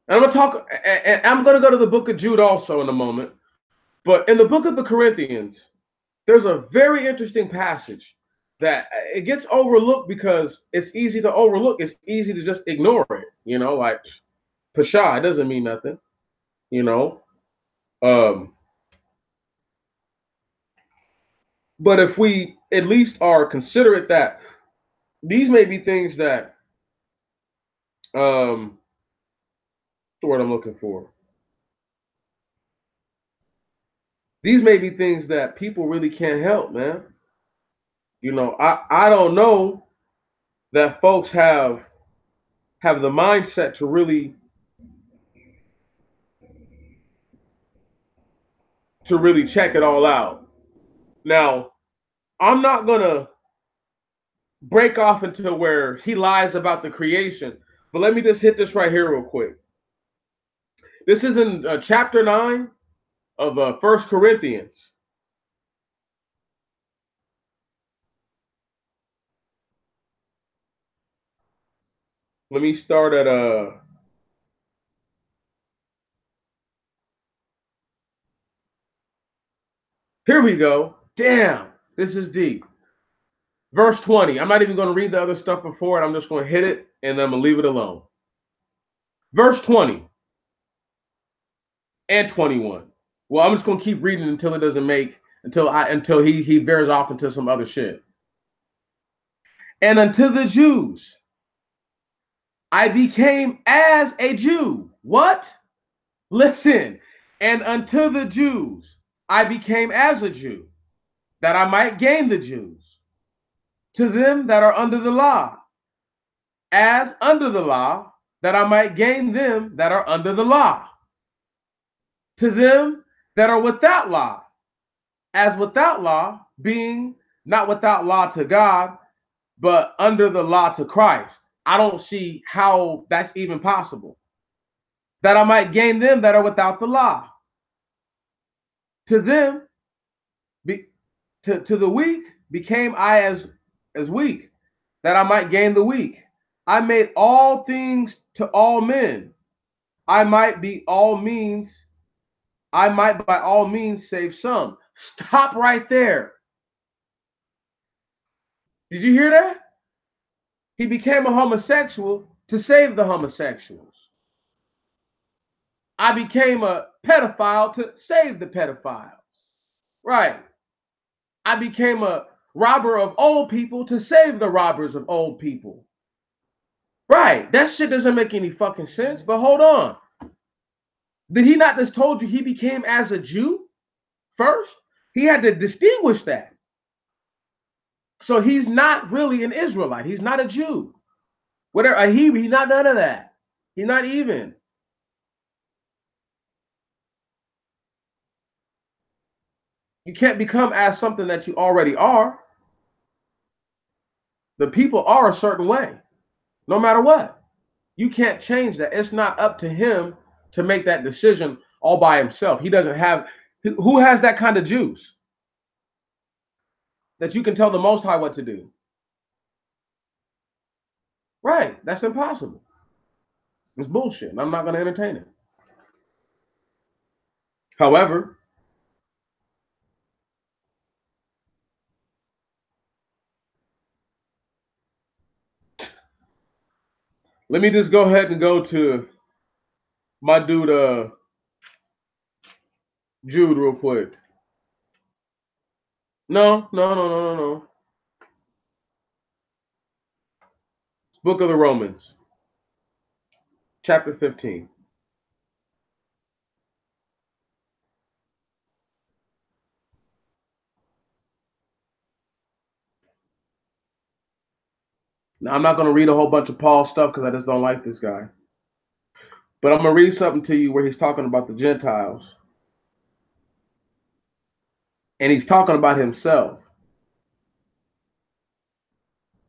And I'm going to go to the book of Jude also in a moment. But in the book of the Corinthians, there's a very interesting passage that it gets overlooked because it's easy to overlook. It's easy to just ignore it. Like Pasha, it doesn't mean nothing. But if we at least are considerate that these may be things that, what's the word I'm looking for? These may be things that people really can't help, man. I don't know that folks have the mindset to really check it all out. Now, I'm not gonna break off into where he lies about the creation, but let me just hit this right here real quick. This is in chapter 9 of 1 Corinthians. Let me start at here we go. Damn, this is deep. Verse 20. I'm not even going to read the other stuff before it. I'm just going to hit it and then I'm going to leave it alone. Verse 20. and 21. Well, I'm just gonna keep reading until it doesn't make until he veers off into some other shit. And unto the Jews, I became as a Jew. What? Listen. And unto the Jews, I became as a Jew, that I might gain the Jews. To them that are under the law, as under the law, that I might gain them that are under the law. To them that are without law, as without law, being not without law to God, but under the law to Christ. I don't see how that's even possible. That I might gain them that are without the law. To them, to the weak became I as weak, that I might gain the weak. I made all things to all men. I might by all means save some. Stop right there. Did you hear that? He became a homosexual to save the homosexuals. I became a pedophile to save the pedophiles. Right. I became a robber of old people to save the robbers of old people. Right. That shit doesn't make any fucking sense. But hold on. Did he not just told you he became as a Jew first? He had to distinguish that. So he's not really an Israelite. He's not a Jew. Whatever a Hebrew, he's not none of that. He's not even. You can't become as something that you already are. The people are a certain way, no matter what. You can't change that. It's not up to him to make that decision all by himself. He doesn't have, who has that kind of juice that you can tell the Most High what to do? Right. That's impossible. It's bullshit. I'm not going to entertain it. However, let me just go ahead and go to my dude, Jude, real quick. No. Book of the Romans, chapter 15. Now, I'm not going to read a whole bunch of Paul stuff because I just don't like this guy. But I'm going to read something to you where he's talking about the Gentiles. And he's talking about himself.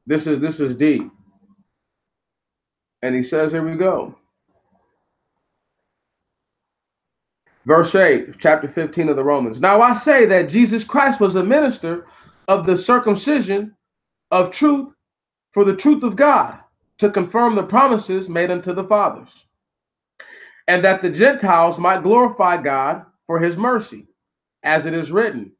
This is deep. And he says, here we go. Verse 8, chapter 15 of the Romans. Now I say that Jesus Christ was a minister of the circumcision of truth for the truth of God, to confirm the promises made unto the fathers, and that the Gentiles might glorify God for his mercy, as it is written,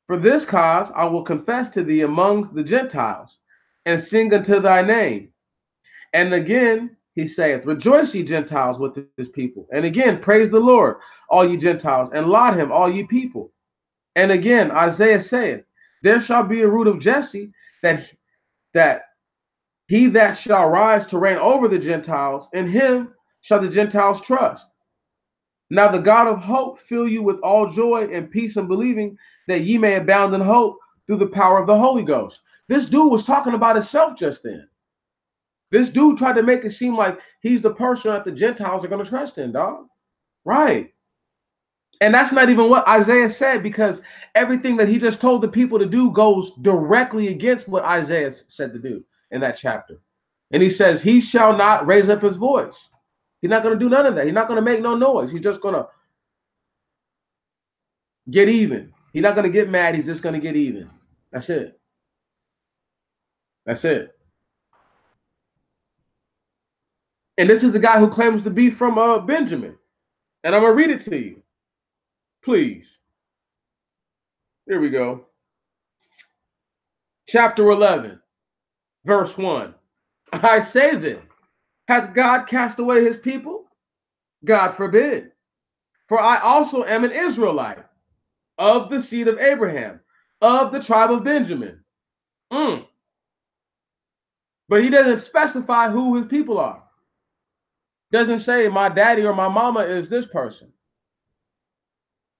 for this cause I will confess to thee among the Gentiles, and sing unto thy name. And again he saith, rejoice ye Gentiles with his people. And again, praise the Lord, all ye Gentiles, and laud him, all ye people. And again, Isaiah saith, there shall be a root of Jesse, that he that shall rise to reign over the Gentiles, in him shall the Gentiles trust. Now the God of hope fill you with all joy and peace in believing, that ye may abound in hope through the power of the Holy Ghost. This dude was talking about himself just then. This dude tried to make it seem like he's the person that the Gentiles are going to trust in, dog. Right. And that's not even what Isaiah said, because everything that he just told the people to do goes directly against what Isaiah said to do in that chapter. And he says, he shall not raise up his voice. He's not going to do none of that. He's not going to make no noise. He's just going to get even. He's not going to get mad. He's just going to get even. That's it. That's it. And this is the guy who claims to be from Benjamin. And I'm going to read it to you. Please. Here we go. Chapter 11, verse 1. I say then, hath God cast away his people? God forbid. For I also am an Israelite of the seed of Abraham, of the tribe of Benjamin. But he doesn't specify who his people are. Doesn't say my daddy or my mama is this person.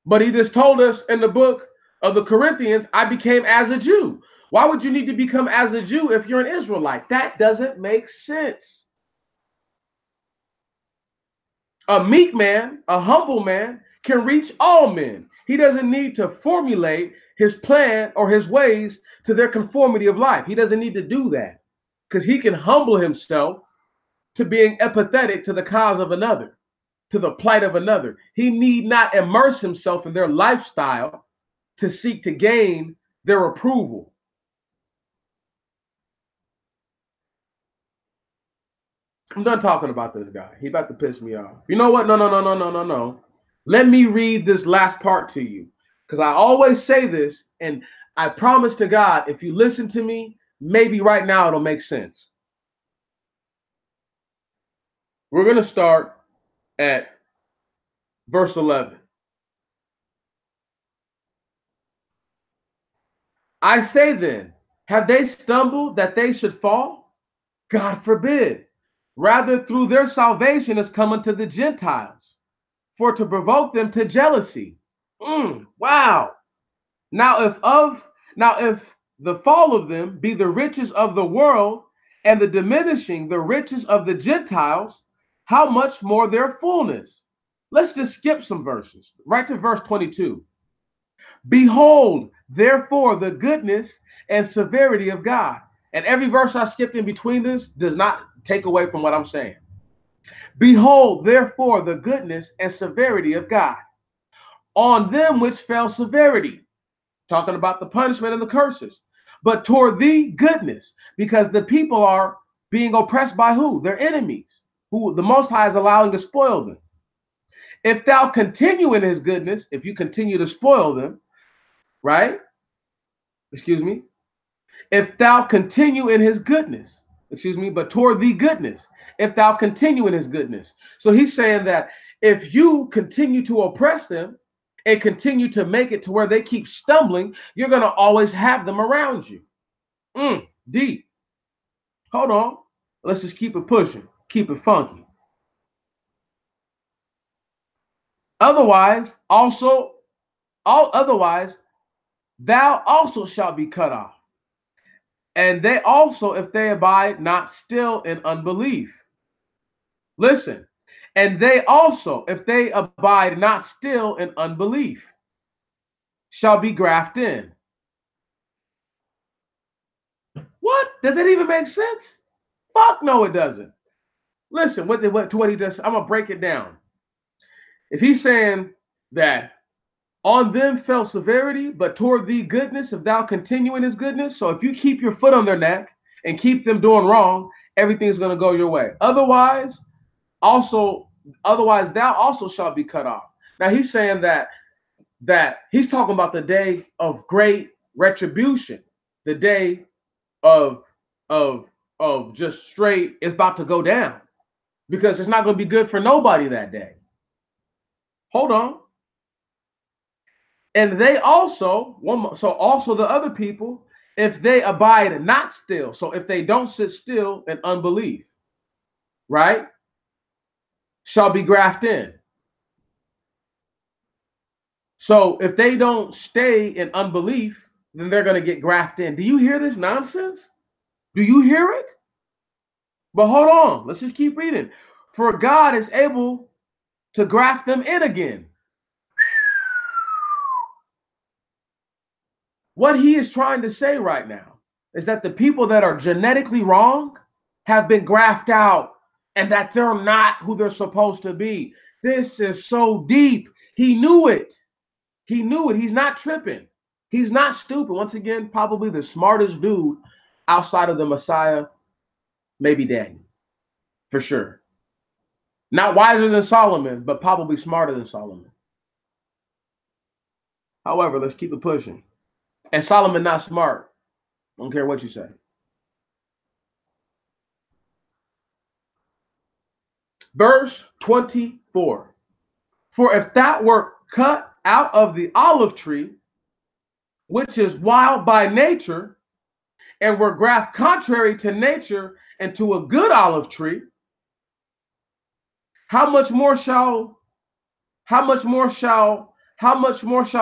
But he just told us in the book of the Corinthians, I became as a Jew. Why would you need to become as a Jew if you're an Israelite? That doesn't make sense. A meek man, a humble man, can reach all men. He doesn't need to formulate his plan or his ways to their conformity of life. He doesn't need to do that because he can humble himself to being empathetic to the cause of another, to the plight of another. He need not immerse himself in their lifestyle to seek to gain their approval. I'm done talking about this guy. He about to piss me off. You know what? No. Let me read this last part to you because I always say this, and I promise to God, if you listen to me, maybe right now it'll make sense. We're going to start at verse 11. I say then, have they stumbled that they should fall? God forbid. Rather, through their salvation is come unto the Gentiles, for to provoke them to jealousy. Wow. Now if the fall of them be the riches of the world, and the diminishing the riches of the Gentiles, how much more their fullness? Let's just skip some verses. Right to verse 22. Behold, therefore, the goodness and severity of God. And every verse I skipped in between this does not take away from what I'm saying. Behold, therefore, the goodness and severity of God on them which fell severity, talking about the punishment and the curses, but toward thee goodness, because the people are being oppressed by who? Their enemies, who the Most High is allowing to spoil them. If thou continue in his goodness, if you continue to spoil them, right? Excuse me. If thou continue in his goodness, but toward thee goodness, if thou continue in his goodness. So he's saying that if you continue to oppress them and continue to make it to where they keep stumbling, you're going to always have them around you. Deep. Hold on. Let's just keep it pushing. Keep it funky. Otherwise, thou also shalt be cut off. And they also, if they abide not still in unbelief. Listen. And they also, if they abide not still in unbelief, shall be grafted in. What? Does it even make sense? Fuck no, it doesn't. Listen, to what he does, I'm going to break it down. If he's saying that on them fell severity, but toward thee goodness, if thou continue in his goodness. So if you keep your foot on their neck and keep them doing wrong, everything's going to go your way. Otherwise, thou also shalt be cut off. Now he's saying that he's talking about the day of great retribution, the day of just straight, it's about to go down because it's not going to be good for nobody that day. Hold on. And they also, also the other people, if they abide not still, so if they don't sit still in unbelief, right, shall be grafted in. So if they don't stay in unbelief, then they're going to get grafted in. Do you hear this nonsense? Do you hear it? But hold on, let's just keep reading. For God is able to graft them in again. What he is trying to say right now is that the people that are genetically wrong have been grafted out and that they're not who they're supposed to be. This is so deep. He knew it. He knew it. He's not tripping. He's not stupid. Once again, probably the smartest dude outside of the Messiah, maybe Daniel, for sure. Not wiser than Solomon, but probably smarter than Solomon. However, let's keep it pushing. And Solomon not smart. I don't care what you say. Verse 24. For if that were cut out of the olive tree, which is wild by nature, and were grafted contrary to nature into a good olive tree, how much more shall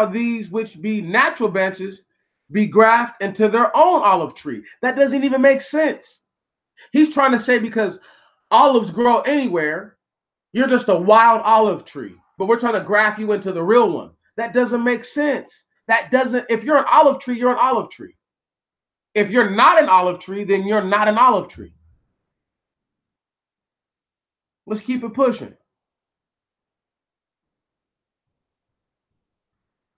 these which be natural branches be grafted into their own olive tree? That doesn't even make sense. He's trying to say because olives grow anywhere, you're just a wild olive tree, but we're trying to graft you into the real one. That doesn't make sense. If you're an olive tree, you're an olive tree. If you're not an olive tree, then you're not an olive tree. Let's keep it pushing.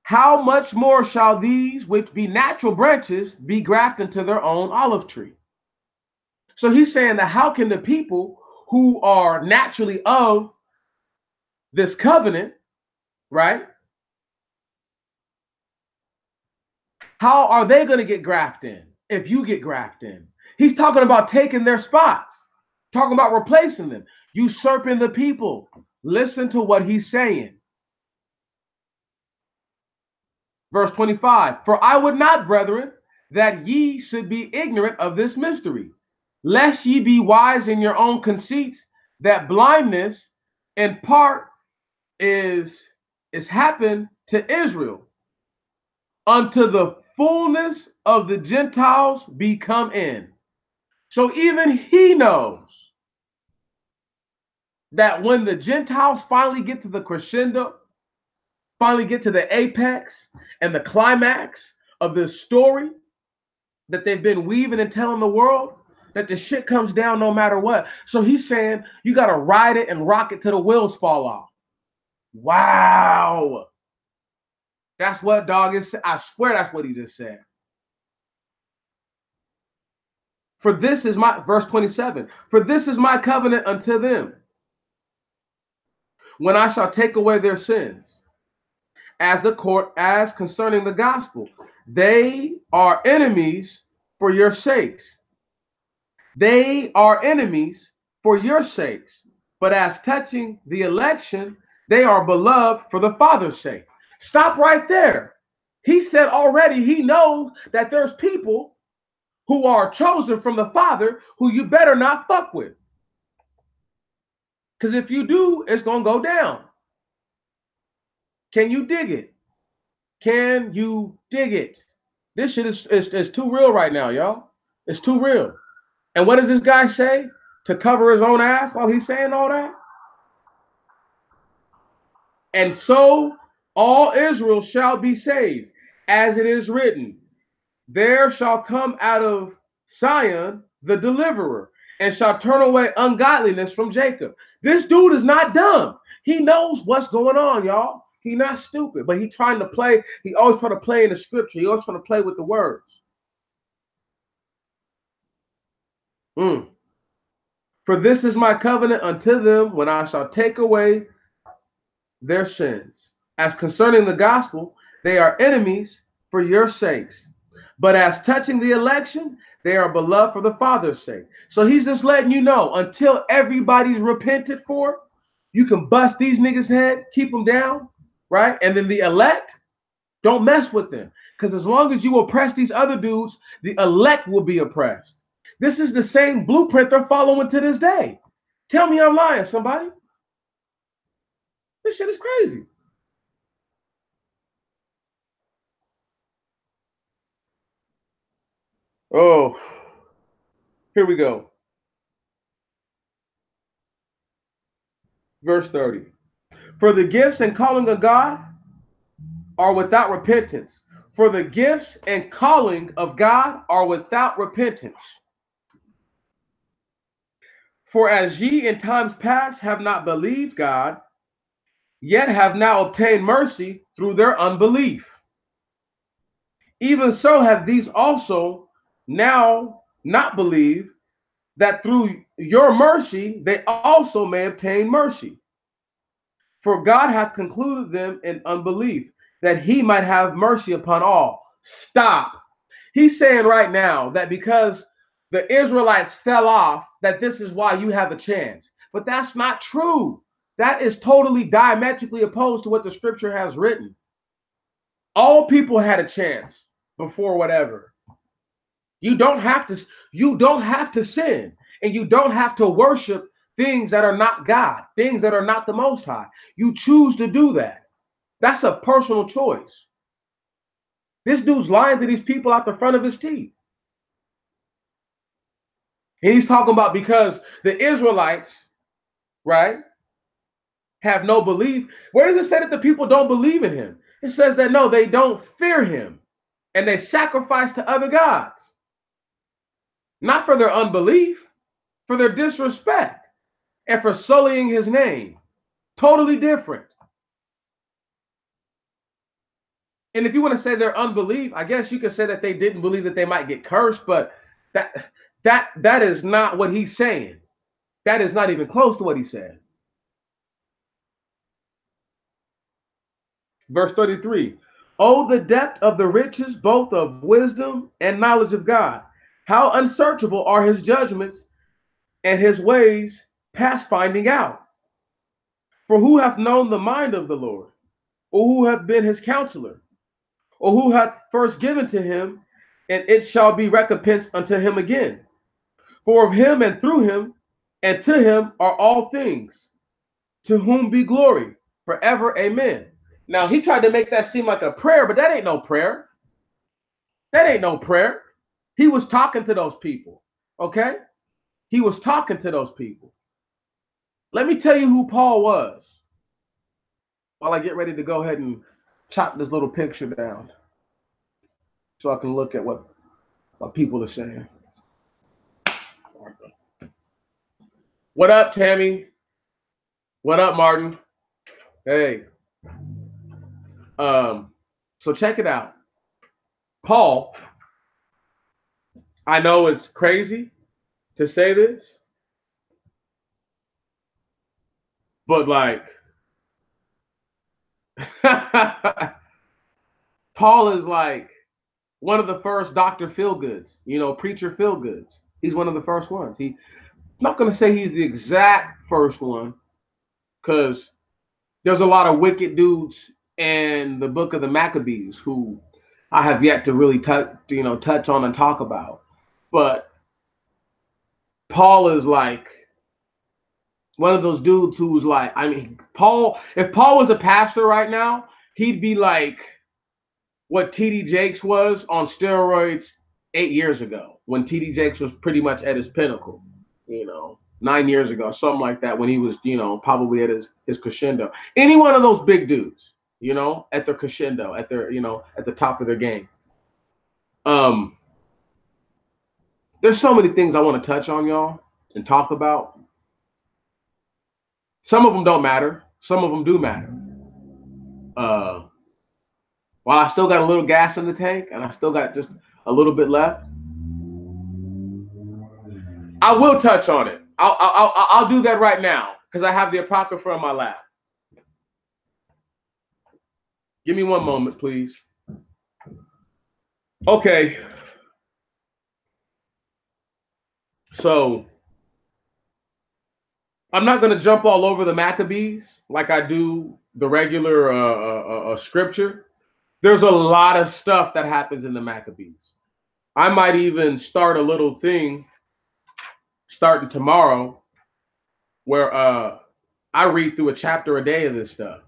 How much more shall these which be natural branches be grafted into their own olive tree? So he's saying that how can the people who are naturally of this covenant, right? How are they going to get grafted in if you get grafted in? He's talking about taking their spots, talking about replacing them, usurping the people. Listen to what he's saying. Verse 25, for I would not, brethren, that ye should be ignorant of this mystery, lest ye be wise in your own conceits, that blindness in part is happened to Israel, unto the fullness of the Gentiles be come in. So even he knows that when the Gentiles finally get to the crescendo, finally get to the apex and the climax of this story that they've been weaving and telling the world, that the shit comes down no matter what. So he's saying you got to ride it and rock it till the wheels fall off. Wow. That's what dog is. I swear that's what he just said. For this is my, verse 27, for this is my covenant unto them, when I shall take away their sins, as concerning the gospel. They are enemies for your sakes. They are enemies for your sakes. But as touching the election, they are beloved for the Father's sake. Stop right there. He said already he knows that there's people who are chosen from the Father who you better not fuck with. Because if you do, it's going to go down. Can you dig it? Can you dig it? This shit is too real right now, y'all. It's too real. And what does this guy say to cover his own ass while he's saying all that? And so all Israel shall be saved, as it is written, there shall come out of Zion the deliverer, and shall turn away ungodliness from Jacob. This dude is not dumb. He knows what's going on, y'all. He's not stupid, but he's trying to play. He always trying to play in the scripture. He always trying to play with the words. For this is my covenant unto them, when I shall take away their sins. As concerning the gospel, they are enemies for your sakes. But as touching the election, they are beloved for the Father's sake. So he's just letting you know, until everybody's repented for, you can bust these niggas' head, keep them down, right? And then the elect, don't mess with them. Because as long as you oppress these other dudes, the elect will be oppressed. This is the same blueprint they're following to this day. Tell me I'm lying, somebody. This shit is crazy. Oh, here we go. Verse 30. For the gifts and calling of God are without repentance. For the gifts and calling of God are without repentance. For as ye in times past have not believed God, yet have now obtained mercy through their unbelief, even so have these also now not believed, that through your mercy they also may obtain mercy. For God hath concluded them in unbelief, that he might have mercy upon all. Stop. He's saying right now that because the Israelites fell off, that this is why you have a chance. But that's not true. That is totally diametrically opposed to what the scripture has written. All people had a chance before whatever. You don't have to sin, and you don't have to worship things that are not God, things that are not the Most High. You choose to do that. That's a personal choice. This dude's lying to these people out the front of his teeth. And he's talking about because the Israelites, right, have no belief. Where does it say that the people don't believe in him? It says that no, they don't fear him and they sacrifice to other gods. Not for their unbelief, for their disrespect and for sullying his name. Totally different. And if you want to say their unbelief, I guess you could say that they didn't believe that they might get cursed, but that is not what he's saying. That is not even close to what he said. Verse 33. Oh, the depth of the riches, both of wisdom and knowledge of God. How unsearchable are his judgments and his ways past finding out. For who hath known the mind of the Lord? Or who hath been his counselor? Or who hath first given to him, and it shall be recompensed unto him again? For of him and through him and to him are all things, to whom be glory forever. Amen. Now, he tried to make that seem like a prayer, but that ain't no prayer. That ain't no prayer. He was talking to those people, okay? He was talking to those people. Let me tell you who Paul was while I get ready to go ahead and chop this little picture down so I can look at what people are saying. What up, Tammy? What up, Martin? Hey. So check it out. Paul, I know it's crazy to say this, but like, Paul is like one of the first Dr. Feelgoods, preacher Feelgoods. He's one of the first ones. I'm not going to say he's the exact first one, because there's a lot of wicked dudes in the book of the Maccabees who I have yet to really touch on and talk about. But Paul is like one of those dudes who's like, if Paul was a pastor right now, he'd be like what TD Jakes was on steroids 8 years ago, when TD Jakes was pretty much at his pinnacle, 9 years ago, something like that, when he was, probably at his crescendo. Any one of those big dudes, at their crescendo, at their, at the top of their game. There's so many things I want to touch on, y'all, and talk about. Some of them don't matter. Some of them do matter. While I still got a little gas in the tank and I still got just a little bit left, I will touch on it. I'll do that right now because I have the Apocrypha in my lap. Give me one moment, please. Okay. So I'm not going to jump all over the Maccabees like I do the regular scripture. There's a lot of stuff that happens in the Maccabees. I might even start a little thing starting tomorrow where I read through a chapter a day of this stuff.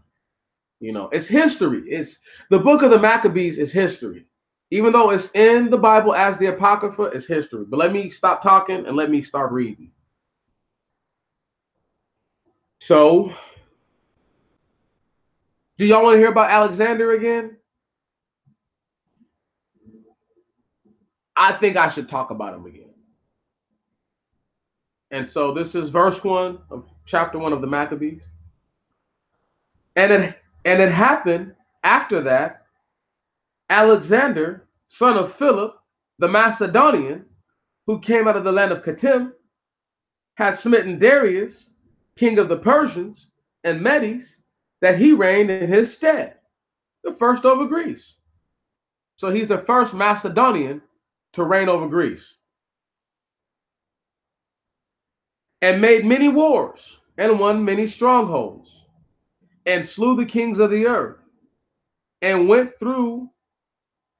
It's history. It's the book of the Maccabees is history. Even though it's in the Bible as the Apocrypha, it's history. But let me stop talking and let me start reading. So, do y'all want to hear about Alexander again? I think I should talk about him again. And so this is verse 1 of chapter 1 of the Maccabees. And it happened after that, Alexander, son of Philip, the Macedonian, who came out of the land of Kittim, had smitten Darius, king of the Persians, and Medes, that he reigned in his stead, the first over Greece. So he's the first Macedonian to reign over Greece. And made many wars and won many strongholds, and slew the kings of the earth, and went through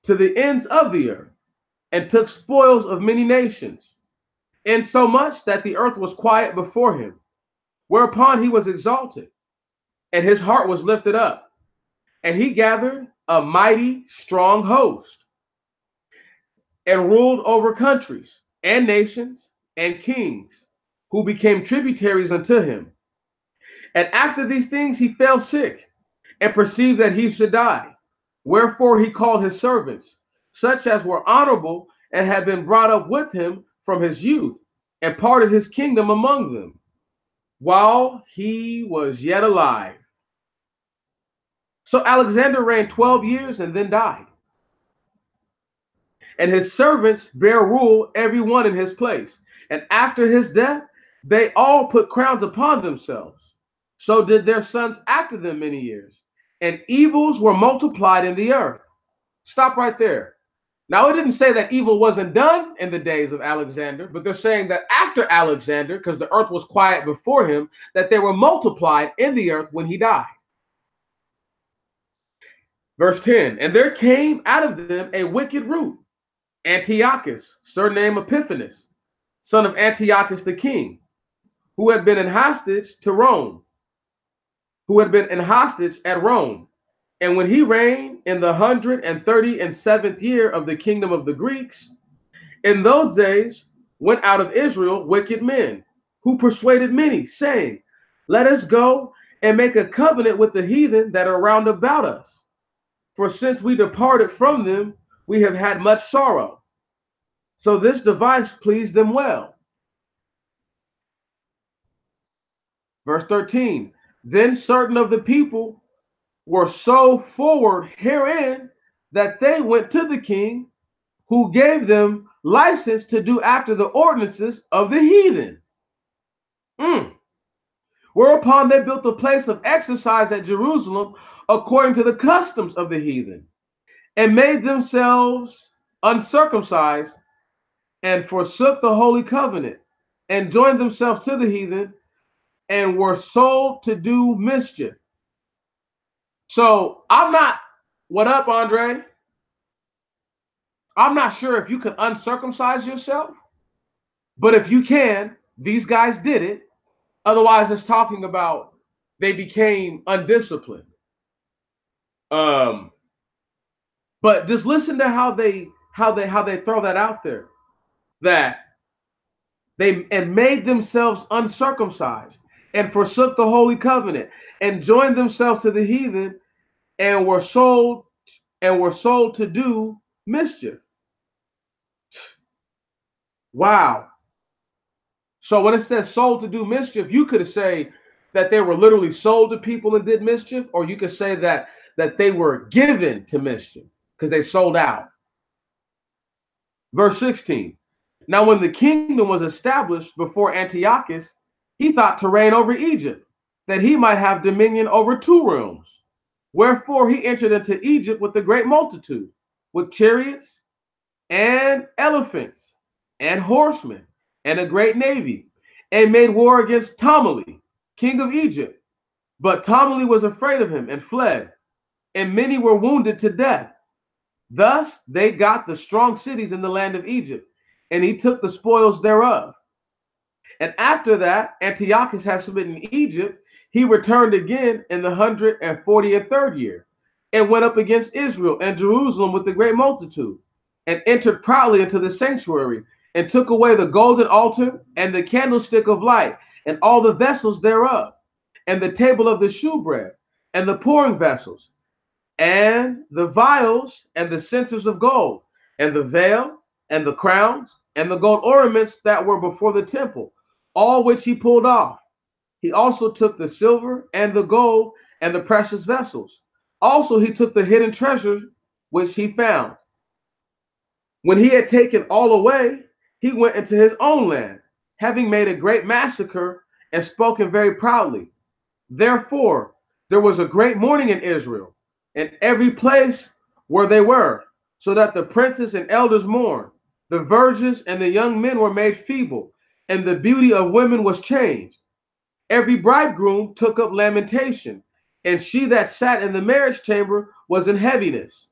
to the ends of the earth, and took spoils of many nations, insomuch that the earth was quiet before him. Whereupon he was exalted, and his heart was lifted up, and he gathered a mighty strong host, and ruled over countries and nations and kings, who became tributaries unto him. And after these things he fell sick, and perceived that he should die. Wherefore he called his servants, such as were honorable, and had been brought up with him from his youth, and parted his kingdom among them, while he was yet alive. So Alexander reigned 12 years and then died. And his servants bare rule, every one in his place. And after his death, they all put crowns upon themselves. So did their sons after them many years. And evils were multiplied in the earth. Stop right there. Now, it didn't say that evil wasn't done in the days of Alexander, but they're saying that after Alexander, because the earth was quiet before him, that they were multiplied in the earth when he died. Verse 10, and there came out of them a wicked root, Antiochus, surnamed Epiphanes, son of Antiochus the king, who had been in hostage to Rome, who had been in hostage at Rome. And when he reigned in the 137th year of the kingdom of the Greeks, in those days went out of Israel wicked men, who persuaded many, saying, let us go and make a covenant with the heathen that are round about us. For since we departed from them, we have had much sorrow. So this device pleased them well. Verse 13, then certain of the people were so forward herein that they went to the king, who gave them license to do after the ordinances of the heathen. Whereupon they built a place of exercise at Jerusalem according to the customs of the heathen, and made themselves uncircumcised, and forsook the holy covenant, and joined themselves to the heathen, and were sold to do mischief. So what up, Andre? I'm not sure if you can uncircumcise yourself, but if you can, these guys did it. Otherwise, it's talking about they became undisciplined. But just listen to how they throw that out there. That they made themselves uncircumcised, and forsook the holy covenant, and joined themselves to the heathen, and were sold to do mischief. Wow. So when it says sold to do mischief, you could say that they were literally sold to people and did mischief, or you could say that they were given to mischief because they sold out. Verse 16. Now when the kingdom was established before Antiochus, he thought to reign over Egypt, that he might have dominion over two realms. Wherefore he entered into Egypt with a great multitude, with chariots and elephants and horsemen, and a great navy, and made war against Ptolemy, king of Egypt. But Ptolemy was afraid of him and fled, and many were wounded to death. Thus they got the strong cities in the land of Egypt, and he took the spoils thereof. And after that, Antiochus had smitten Egypt, he returned again in the 143rd year, and went up against Israel and Jerusalem with a great multitude, and entered proudly into the sanctuary, and took away the golden altar and the candlestick of light, and all the vessels thereof, and the table of the shewbread, and the pouring vessels, and the vials, and the censers of gold, and the veil, and the crowns, and the gold ornaments that were before the temple, all which he pulled off. He also took the silver and the gold and the precious vessels. Also he took the hidden treasures which he found. When he had taken all away, he went into his own land, having made a great massacre and spoken very proudly. Therefore, there was a great mourning in Israel, in every place where they were, so that the princes and elders mourned. The virgins and the young men were made feeble, and the beauty of women was changed. Every bridegroom took up lamentation, and she that sat in the marriage chamber was in heaviness,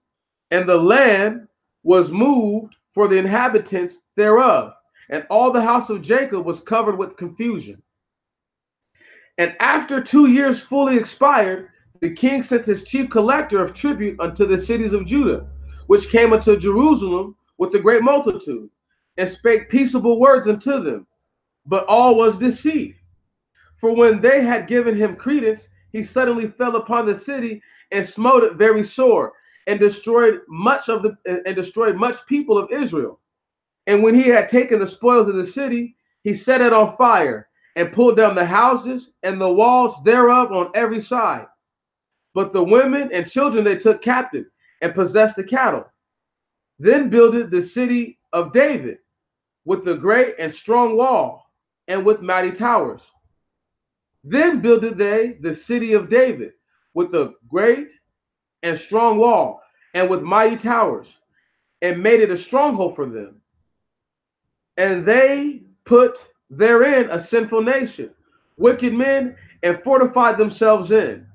and the land was moved for the inhabitants thereof, and all the house of Jacob was covered with confusion. And after 2 years fully expired, the king sent his chief collector of tribute unto the cities of Judah, which came unto Jerusalem with a great multitude, and spake peaceable words unto them. But all was deceit. For when they had given him credence, he suddenly fell upon the city and smote it very sore, and destroyed much people of Israel. And when he had taken the spoils of the city, he set it on fire, and pulled down the houses and the walls thereof on every side. But the women and children they took captive, and possessed the cattle. Then builded the city of David with the great and strong wall, and with mighty towers. Then builded they the city of David with a great and strong wall, and with mighty towers, and made it a stronghold for them. And they put therein a sinful nation, wicked men, and fortified themselves in.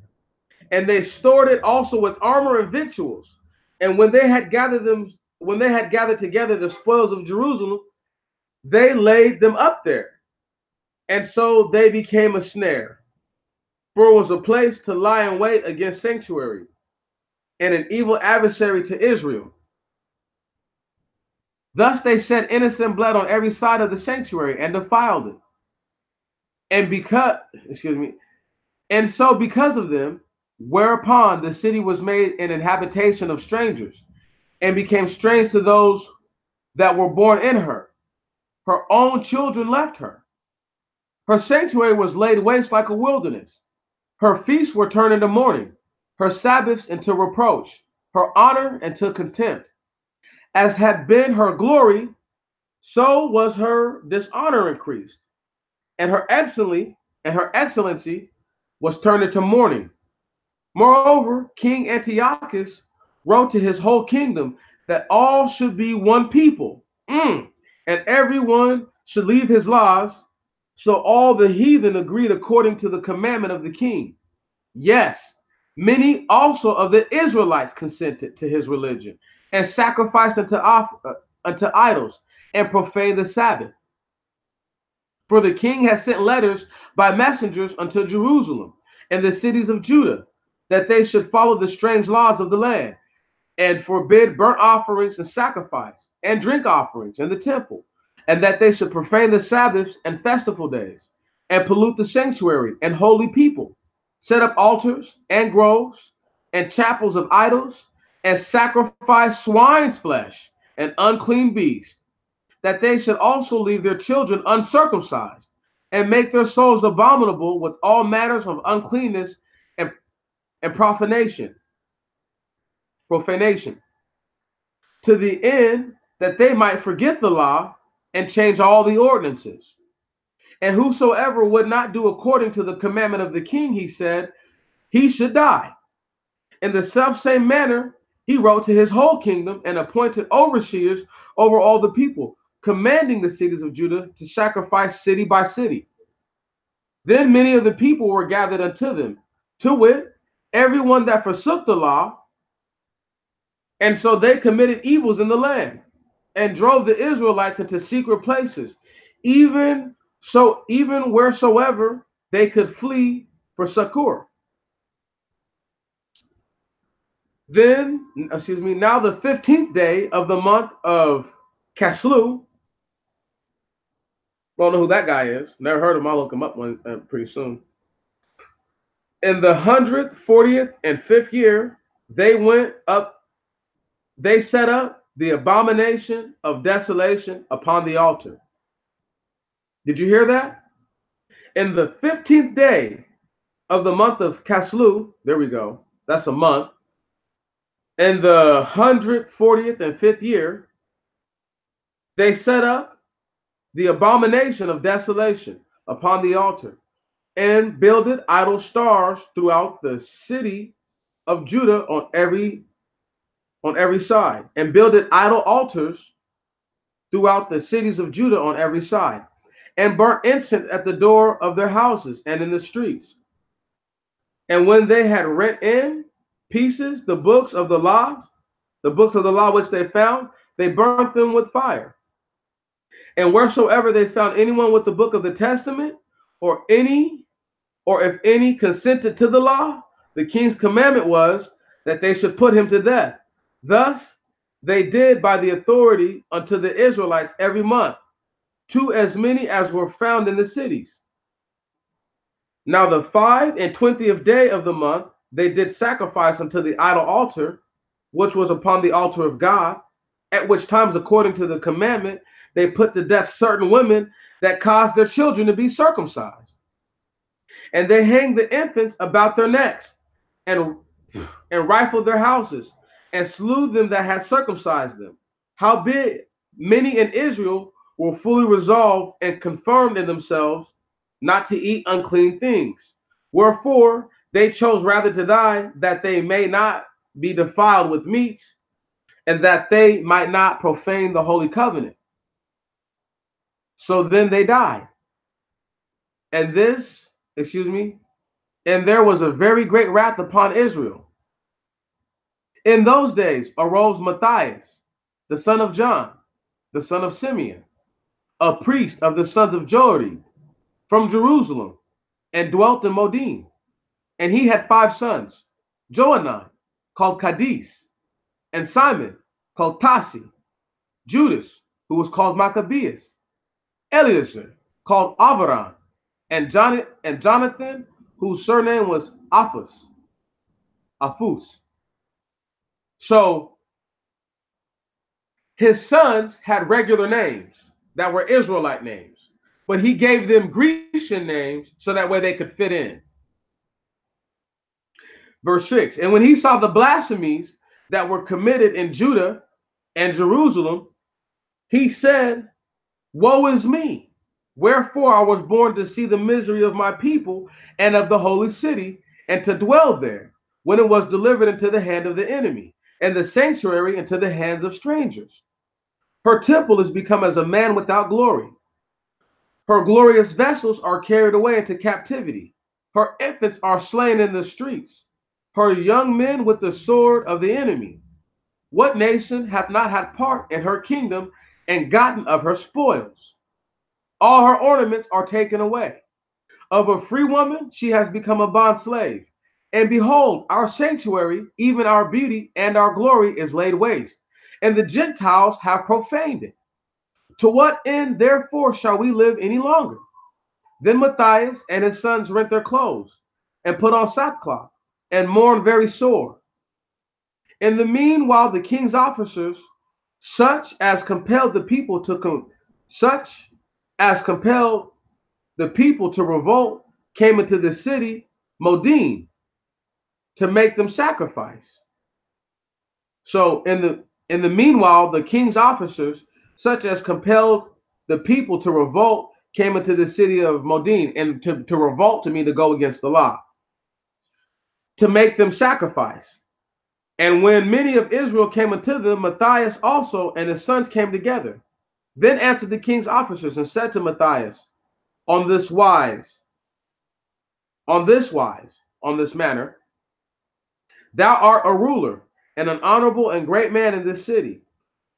And they stored it also with armor and victuals. And when they had gathered together the spoils of Jerusalem, they laid them up there. And so they became a snare, for it was a place to lie in wait against sanctuary, and an evil adversary to Israel. Thus they shed innocent blood on every side of the sanctuary, and defiled it. And so because of them, whereupon the city was made an habitation of strangers, and became strange to those that were born in her. Her own children left her. Her sanctuary was laid waste like a wilderness. Her feasts were turned into mourning, her Sabbaths into reproach, her honor into contempt. As had been her glory, so was her dishonor increased, and her excellency was turned into mourning. Moreover, King Antiochus wrote to his whole kingdom that all should be one people, and everyone should leave his laws. So all the heathen agreed according to the commandment of the king. Yes, many also of the Israelites consented to his religion, and sacrificed unto idols, and profaned the Sabbath. For the king had sent letters by messengers unto Jerusalem and the cities of Judah, that they should follow the strange laws of the land, and forbid burnt offerings and sacrifice, and drink offerings in the temple, and that they should profane the Sabbaths and festival days, and pollute the sanctuary and holy people, set up altars and groves and chapels of idols, and sacrifice swine's flesh and unclean beasts, that they should also leave their children uncircumcised, and make their souls abominable with all matters of uncleanness and profanation, to the end that they might forget the law and change all the ordinances. And whosoever would not do according to the commandment of the king, he said, he should die. In the selfsame manner, he wrote to his whole kingdom and appointed overseers over all the people, commanding the cities of Judah to sacrifice city by city. Then many of the people were gathered unto them, to wit, everyone that forsook the law, and so they committed evils in the land, and drove the Israelites into secret places, even wheresoever they could flee for succor. Now the 15th day of the month of Caslu. Don't know who that guy is. Never heard of him. I'll look him up pretty soon. In the 100th, 40th, and 5th year, they set up the abomination of desolation upon the altar. Did you hear that? In the 15th day of the month of Caslu, there we go, that's a month. In the 100th, 40th, and 5th year, they set up the abomination of desolation upon the altar, and builded idol stars throughout the city of Judah on every side, and builded idol altars throughout the cities of Judah on every side. and burnt incense at the door of their houses and in the streets. And when they had rent in pieces the books of the law which they found, they burnt them with fire. And wheresoever they found anyone with the book of the testament, or if any consented to the law, the king's commandment was that they should put him to death. Thus they did by the authority unto the Israelites every month, to as many as were found in the cities. Now the 25th day of the month they did sacrifice unto the idol altar, which was upon the altar of God, at which times, according to the commandment, they put to death certain women that caused their children to be circumcised. And they hanged the infants about their necks, and rifled their houses, and slew them that had circumcised them. Howbeit, many in Israel were fully resolved and confirmed in themselves not to eat unclean things. Wherefore they chose rather to die, that they may not be defiled with meats, and that they might not profane the holy covenant. So then they died. And there was a very great wrath upon Israel. In those days arose Matthias, the son of John, the son of Simeon, a priest of the sons of Joarib, from Jerusalem, and dwelt in Modin. And he had 5 sons, Johanan, called Cadiz, and Simon, called Tassi, Judas, who was called Maccabeus, Eleazar, called Avaran, and Jonathan, whose surname was Aphus. So his sons had regular names that were Israelite names, but he gave them Grecian names so that way they could fit in. Verse 6, and when he saw the blasphemies that were committed in Judah and Jerusalem, he said, woe is me! Wherefore I was born to see the misery of my people and of the holy city, and to dwell there, when it was delivered into the hand of the enemy, and the sanctuary into the hands of strangers. Her temple is become as a man without glory. Her glorious vessels are carried away into captivity. Her infants are slain in the streets. Her young men with the sword of the enemy. What nation hath not had part in her kingdom and gotten of her spoils? All her ornaments are taken away. Of a free woman she has become a bondslave. And behold, our sanctuary, even our beauty and our glory, is laid waste, and the Gentiles have profaned it. To what end, therefore, shall we live any longer? Then Matthias and his sons rent their clothes, and put on sackcloth, and mourn very sore. In the meanwhile, the king's officers, such as compelled the people to revolt, came into the city Modin to make them sacrifice. So in the meanwhile, the king's officers, such as compelled the people to revolt, came into the city of Modin, and to revolt to mean to go against the law, to make them sacrifice. And when many of Israel came unto them, Matthias also and his sons came together. Then answered the king's officers and said to Matthias, on this manner, thou art a ruler and an honorable and great man in this city,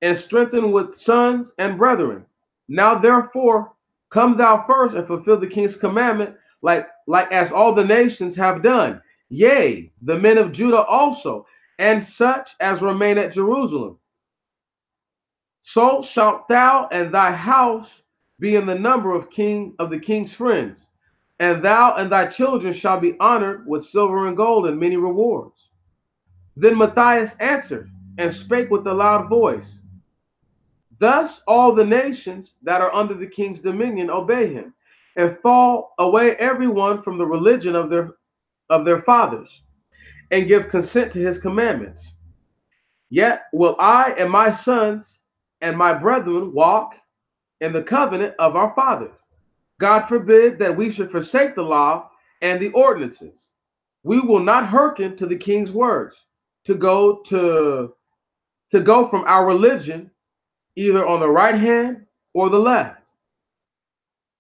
and strengthened with sons and brethren. Now therefore come thou first and fulfill the king's commandment, like as all the nations have done, yea, the men of Judah also, and such as remain at Jerusalem. So shalt thou and thy house be in the number of the king's friends, and thou and thy children shall be honored with silver and gold and many rewards. Then Matthias answered and spake with a loud voice, thus all the nations that are under the king's dominion obey him, and fall away every one from the religion of their fathers, and give consent to his commandments. Yet will I and my sons and my brethren walk in the covenant of our fathers. God forbid that we should forsake the law and the ordinances. We will not hearken to the king's words, to go from our religion either on the right hand or the left.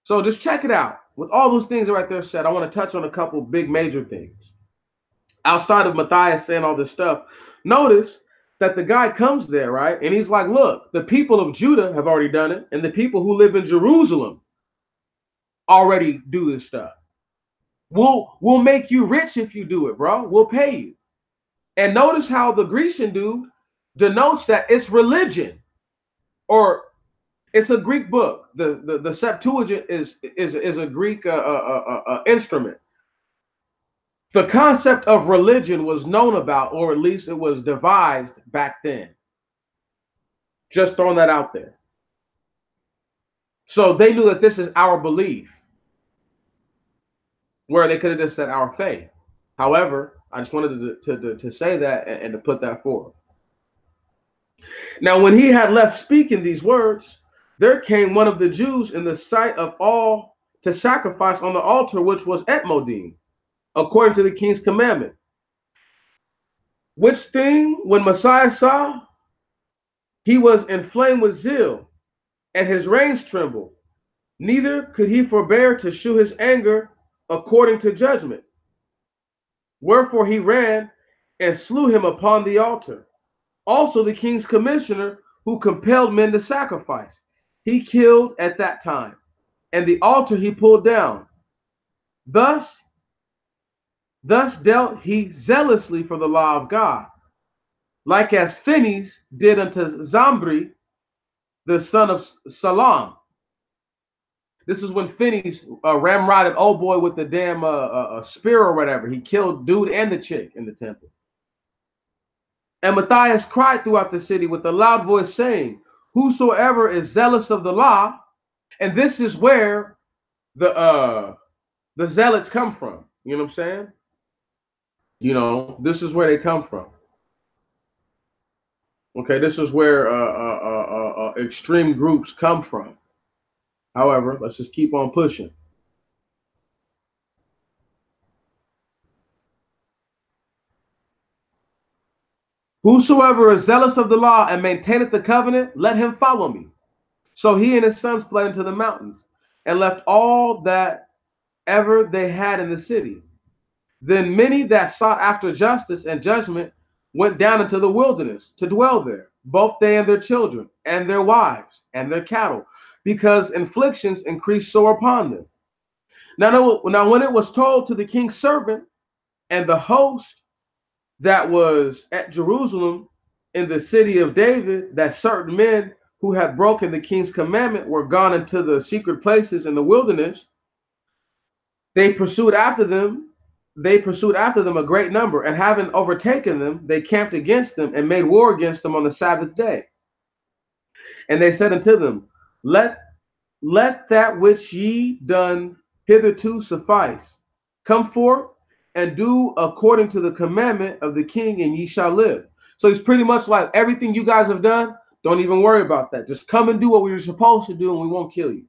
So just check it out. With all those things right there said, I want to touch on a couple big major things. Outside of Matthias saying all this stuff, notice that the guy comes there, right? And he's like, look, the people of Judah have already done it, and the people who live in Jerusalem already do this stuff. We'll make you rich if you do it, bro. We'll pay you. And notice how the Grecian dude denotes that it's religion, or it's a Greek book. The Septuagint is a Greek instrument. The concept of religion was known about, or at least it was devised back then. Just throwing that out there. So they knew that this is our belief, where they could have just said our faith. However, I just wanted to say that and to put that forward. Now, when he had left speaking these words, there came one of the Jews in the sight of all to sacrifice on the altar, which was at Modim, according to the king's commandment. Which thing, when Messiah saw, he was inflamed with zeal, and his reins trembled. Neither could he forbear to shew his anger according to judgment. Wherefore he ran and slew him upon the altar. Also the king's commissioner, who compelled men to sacrifice, he killed at that time, and the altar he pulled down. Thus dealt he zealously for the law of God, like as Phineas did unto Zambri, the son of Salam. This is when Phineas ramrodded old boy with the damn spear or whatever. He killed dude and the chick in the temple. And Matthias cried throughout the city with a loud voice, saying, whosoever is zealous of the law, and this is where the zealots come from. You know what I'm saying? You know, this is where they come from. Okay, this is where extreme groups come from. However, let's just keep on pushing. Whosoever is zealous of the law and maintaineth the covenant, let him follow me. So he and his sons fled into the mountains and left all that ever they had in the city. Then many that sought after justice and judgment went down into the wilderness to dwell there, both they and their children, and their wives, and their cattle, because afflictions increased sore upon them. Now when it was told to the king's servant and the host that was at Jerusalem in the city of David, that certain men who had broken the king's commandment were gone into the secret places in the wilderness, they pursued after them a great number, and having overtaken them, they camped against them and made war against them on the Sabbath day. And they said unto them, let that which ye done hitherto suffice. Come forth and do according to the commandment of the king, and ye shall live. So it's pretty much like, everything you guys have done, don't even worry about that. Just come and do what we were supposed to do, and we won't kill you.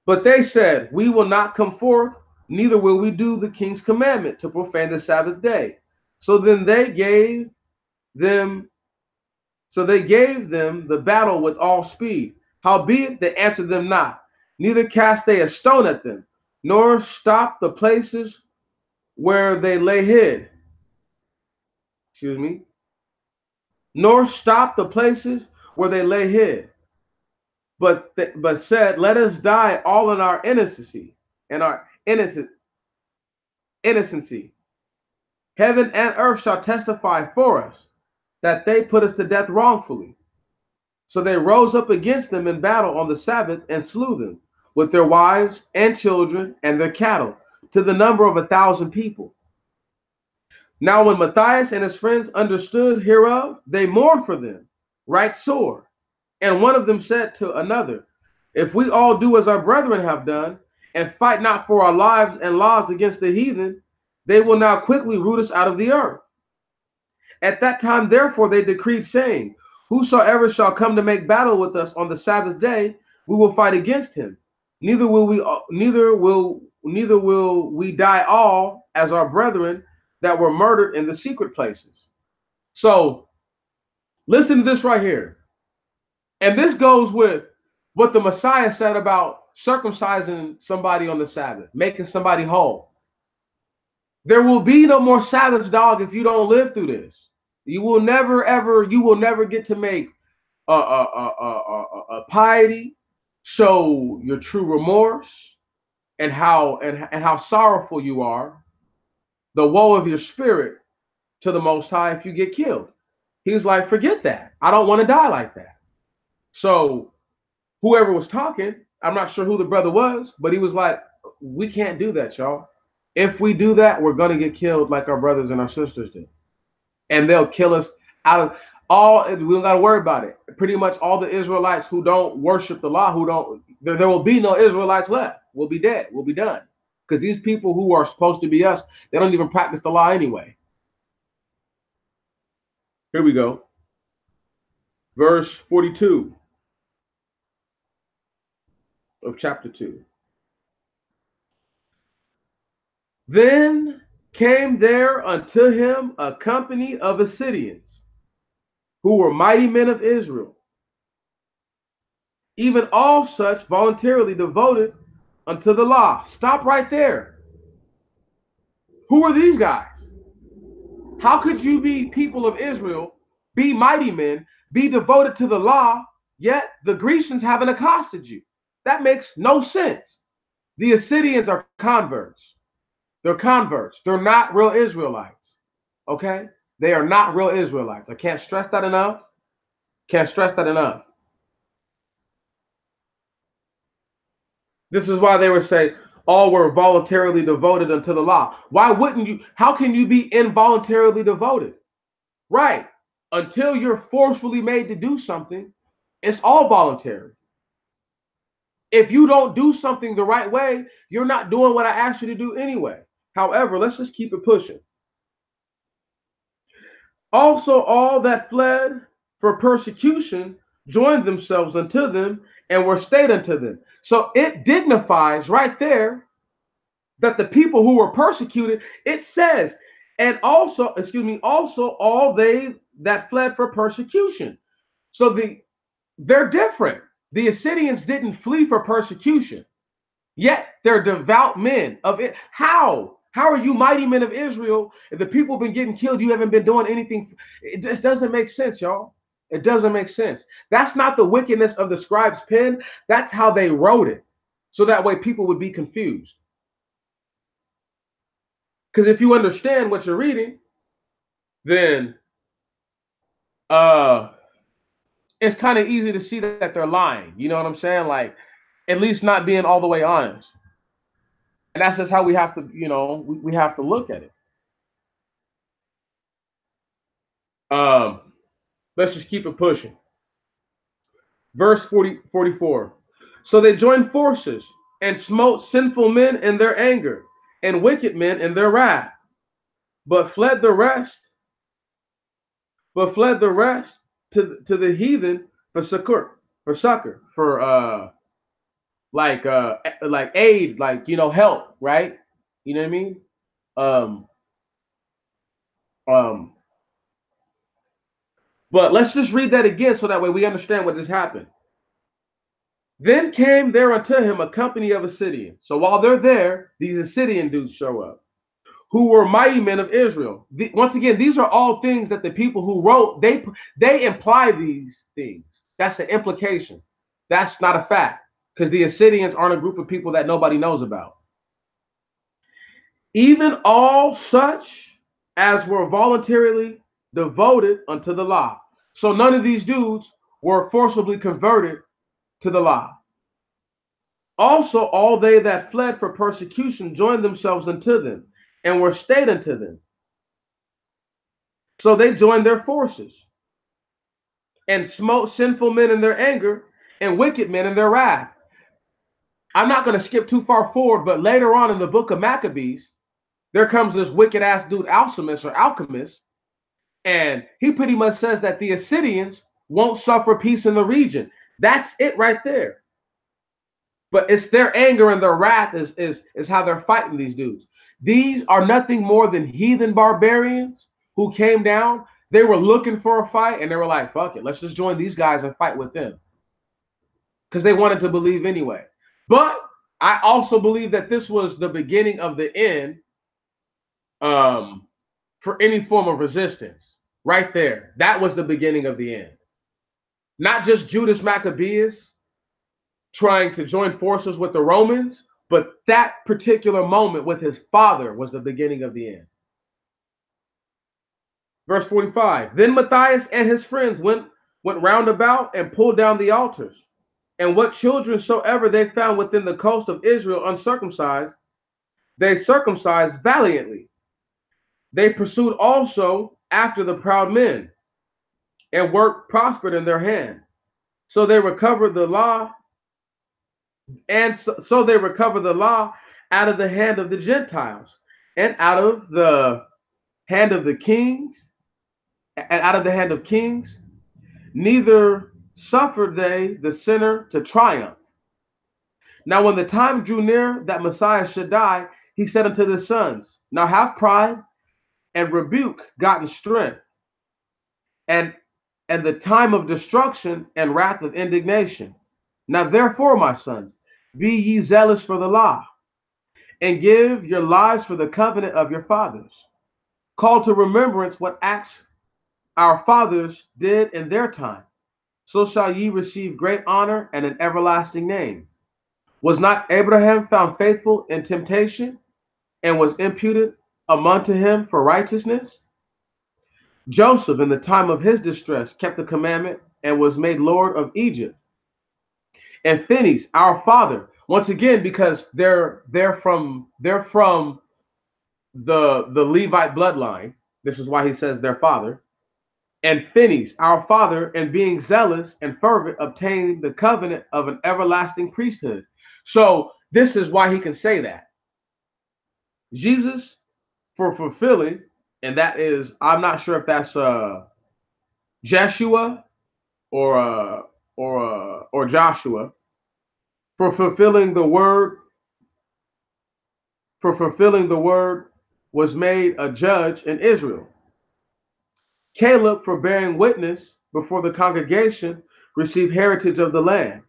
But they said, we will not come forth, neither will we do the king's commandment to profane the Sabbath day. So then they gave them the battle with all speed. Howbeit they answered them not, neither cast they a stone at them, nor stopped the places where they lay hid. Nor stopped the places where they lay hid. But said, let us die all in our innocency, innocency. Heaven and earth shall testify for us that they put us to death wrongfully. So they rose up against them in battle on the Sabbath and slew them, with their wives and children and their cattle, to the number of 1,000 people. Now when Matthias and his friends understood hereof, they mourned for them right sore. And one of them said to another, if we all do as our brethren have done, and fight not for our lives and laws against the heathen, they will now quickly root us out of the earth. At that time, therefore, they decreed, saying, whosoever shall come to make battle with us on the Sabbath day, we will fight against him. Neither will we die all as our brethren that were murdered in the secret places. So listen to this right here. And this goes with what the Messiah said about circumcising somebody on the Sabbath, making somebody whole. There will be no more Sabbath, dog, if you don't live through this. You will never get to make a piety, show your true remorse, and how sorrowful you are, the woe of your spirit to the Most High if you get killed. He's like, forget that. I don't want to die like that. So whoever was talking, I'm not sure who the brother was, but he was like, we can't do that, y'all. If we do that, we're going to get killed like our brothers and our sisters did. And they'll kill us out of all. We don't got to worry about it. Pretty much all the Israelites who don't worship the law, there will be no Israelites left. We'll be dead. We'll be done. Because these people who are supposed to be us, they don't even practice the law anyway. Here we go. Verse 42 of chapter 2. Then came there unto him a company of Assyrians, who were mighty men of Israel, even all such voluntarily devoted unto the law. Stop right there. Who are these guys? How could you be people of Israel, be mighty men, be devoted to the law, yet the Grecians haven't accosted you? That makes no sense. The Assyrians are converts. They're converts. They're not real Israelites. Okay? They are not real Israelites. I can't stress that enough. Can't stress that enough. This is why they would say all were voluntarily devoted unto the law. Why wouldn't you? How can you be involuntarily devoted? Right. Until you're forcefully made to do something, it's all voluntary. If you don't do something the right way, you're not doing what I asked you to do anyway. However, let's just keep it pushing. Also, all that fled for persecution joined themselves unto them and were stayed unto them. So it dignifies right there that the people who were persecuted, it says, and also, also all they that fled for persecution. So they're different. The Assyrians didn't flee for persecution, yet they're devout men of it. How? How are you mighty men of Israel? If the people have been getting killed, you haven't been doing anything. It just doesn't make sense, y'all. It doesn't make sense. That's not the wickedness of the scribe's pen. That's how they wrote it. So that way people would be confused. Because if you understand what you're reading, then it's kind of easy to see that they're lying. You know what I'm saying? Like, at least not being all the way honest. And that's just how we have to, we have to look at it. Let's just keep it pushing. Verse 44. So they joined forces and smote sinful men in their anger and wicked men in their wrath, but fled the rest to the heathen for succor, for like aid, like, help, right? You know what I mean? But let's just read that again so that way we understand what just happened. Then came there unto him a company of Assyrians. So while they're there, these Assyrian dudes show up, who were mighty men of Israel. Once again, these are all things that the people who wrote, they imply these things. That's an implication. That's not a fact, because the Assyrians aren't a group of people that nobody knows about. Even all such as were voluntarily devoted unto the law. So none of these dudes were forcibly converted to the law. Also, all they that fled for persecution joined themselves unto them and were stayed unto them. So they joined their forces and smote sinful men in their anger and wicked men in their wrath. I'm not going to skip too far forward, but later on in the book of Maccabees, there comes this wicked ass dude, Alchemist, and he pretty much says that the Assyrians won't suffer peace in the region. That's it right there. But it's their anger and their wrath is how they're fighting these dudes. These are nothing more than heathen barbarians who came down. They were looking for a fight, and they were like, fuck it, let's just join these guys and fight with them. Because they wanted to believe anyway. But I also believe that this was the beginning of the end for any form of resistance. Right there. That was the beginning of the end. Not just Judas Maccabeus trying to join forces with the Romans, but that particular moment with his father was the beginning of the end. Verse 45, then Matthias and his friends went round about and pulled down the altars. And what children soever they found within the coast of Israel uncircumcised, they circumcised valiantly. They pursued also after the proud men, and work prospered in their hand. So they recovered the law, and so they recovered the law out of the hand of the Gentiles, and out of the hand of the kings, and out of the hand of kings, neither suffered they the sinner to triumph. Now, when the time drew near that Messiah should die, he said unto his sons, now have pride and rebuke gotten strength, and the time of destruction and wrath of indignation. Now therefore, my sons, be ye zealous for the law, and give your lives for the covenant of your fathers. Call to remembrance what acts our fathers did in their time. So shall ye receive great honor and an everlasting name. Was not Abraham found faithful in temptation, and was imputed unto him for righteousness? Joseph, in the time of his distress, kept the commandment and was made Lord of Egypt. And Phinehas, our father, once again, because they're from the Levite bloodline. This is why he says their father. And Phinehas, our father, and being zealous and fervent, obtained the covenant of an everlasting priesthood. So this is why he can say that. Jesus, for fulfilling, and that is, I'm not sure if that's Jeshua or Joshua, for fulfilling the word, was made a judge in Israel. Caleb, for bearing witness before the congregation, received heritage of the land.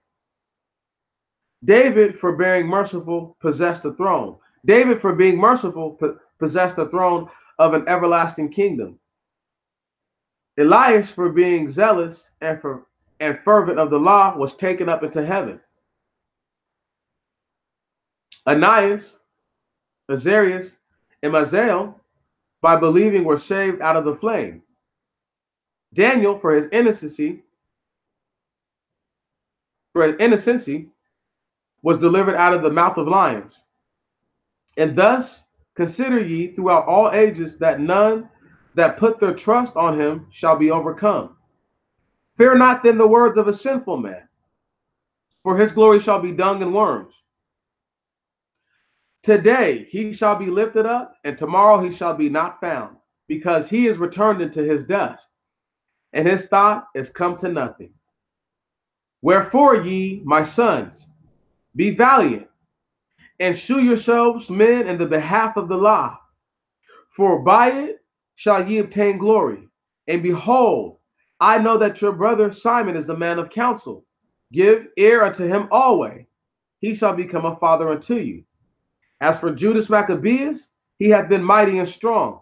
David, for being merciful, possessed the throne. David, for being merciful, possessed the throne of an everlasting kingdom. Elias, for being zealous and fervent of the law, was taken up into heaven. Ananias, Azarias, and Mazael, by believing, were saved out of the flame. Daniel, for his innocency, was delivered out of the mouth of lions. And thus consider ye throughout all ages that none that put their trust on him shall be overcome. Fear not then the words of a sinful man, for his glory shall be dung and worms. Today he shall be lifted up, and tomorrow he shall be not found, because he is returned into his dust, and his thought is come to nothing. Wherefore ye, my sons, be valiant, and shew yourselves men in the behalf of the law, for by it shall ye obtain glory. And behold, I know that your brother Simon is a man of counsel. Give ear unto him always. He shall become a father unto you. As for Judas Maccabeus, he hath been mighty and strong,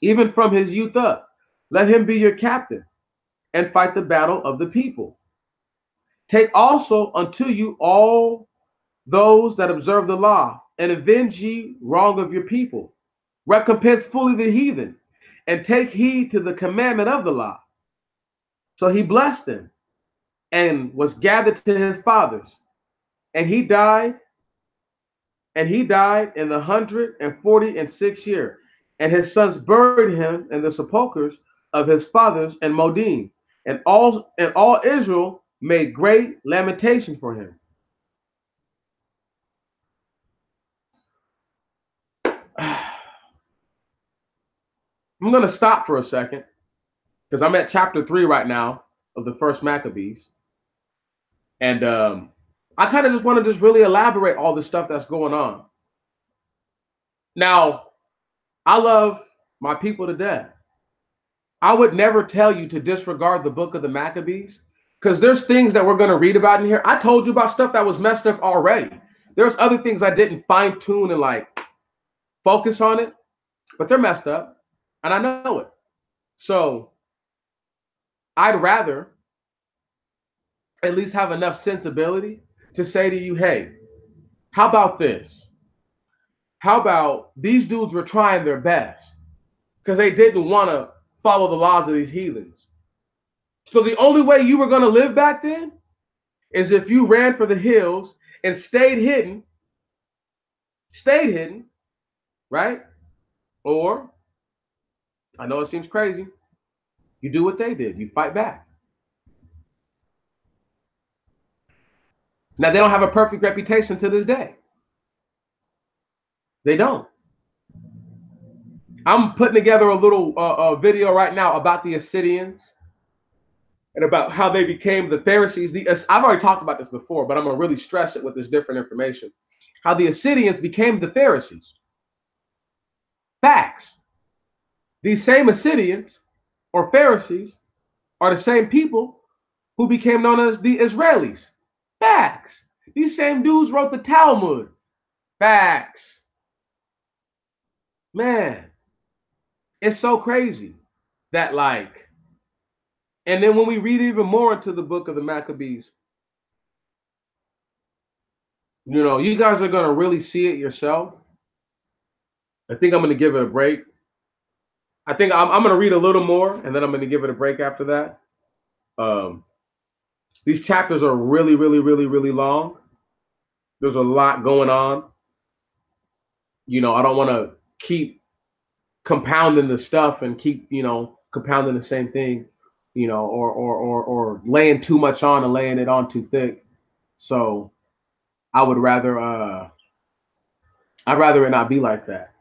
even from his youth up. Let him be your captain, and fight the battle of the people. Take also unto you all those that observe the law, and avenge ye wrong of your people. Recompense fully the heathen, and take heed to the commandment of the law. So he blessed them, and was gathered to his fathers. And he died in the 146th year. And his sons buried him in the sepulchres of his fathers in Modin. And all Israel made great lamentation for him. I'm going to stop for a second, because I'm at chapter 3 right now of the first Maccabees. And I kind of just want to just really elaborate all the stuff that's going on. Now, I love my people to death. I would never tell you to disregard the book of the Maccabees, Because there's things that we're going to read about in here. I told you about stuff that was messed up already. There's other things I didn't fine tune and like focus on it, but they're messed up and I know it. So I'd rather at least have enough sensibility to say to you, hey, how about this? How about these dudes were trying their best because they didn't want to follow the laws of these heathens. So the only way you were going to live back then is if you ran for the hills and stayed hidden, right? Or, I know it seems crazy, you do what they did. You fight back. Now, they don't have a perfect reputation to this day. They don't. I'm putting together a little video right now about the Assyrians and about how they became the Pharisees. I've already talked about this before, but I'm going to really stress it with this different information. How the Assyrians became the Pharisees. Facts. These same Assyrians or Pharisees are the same people who became known as the Israelis. Facts. These same dudes wrote the Talmud. Facts. Man, it's so crazy that like, and then when we read even more into the book of the Maccabees, you know, you guys are going to really see it yourself. I think I'm going to give it a break. I think I'm going to read a little more and then I'm going to give it a break after that. These chapters are really, really, really, really long. There's a lot going on. You know, I don't want to keep compounding the stuff and keep, you know, compounding the same thing, you know, or laying too much on and laying it on too thick. So I would rather I'd rather it not be like that.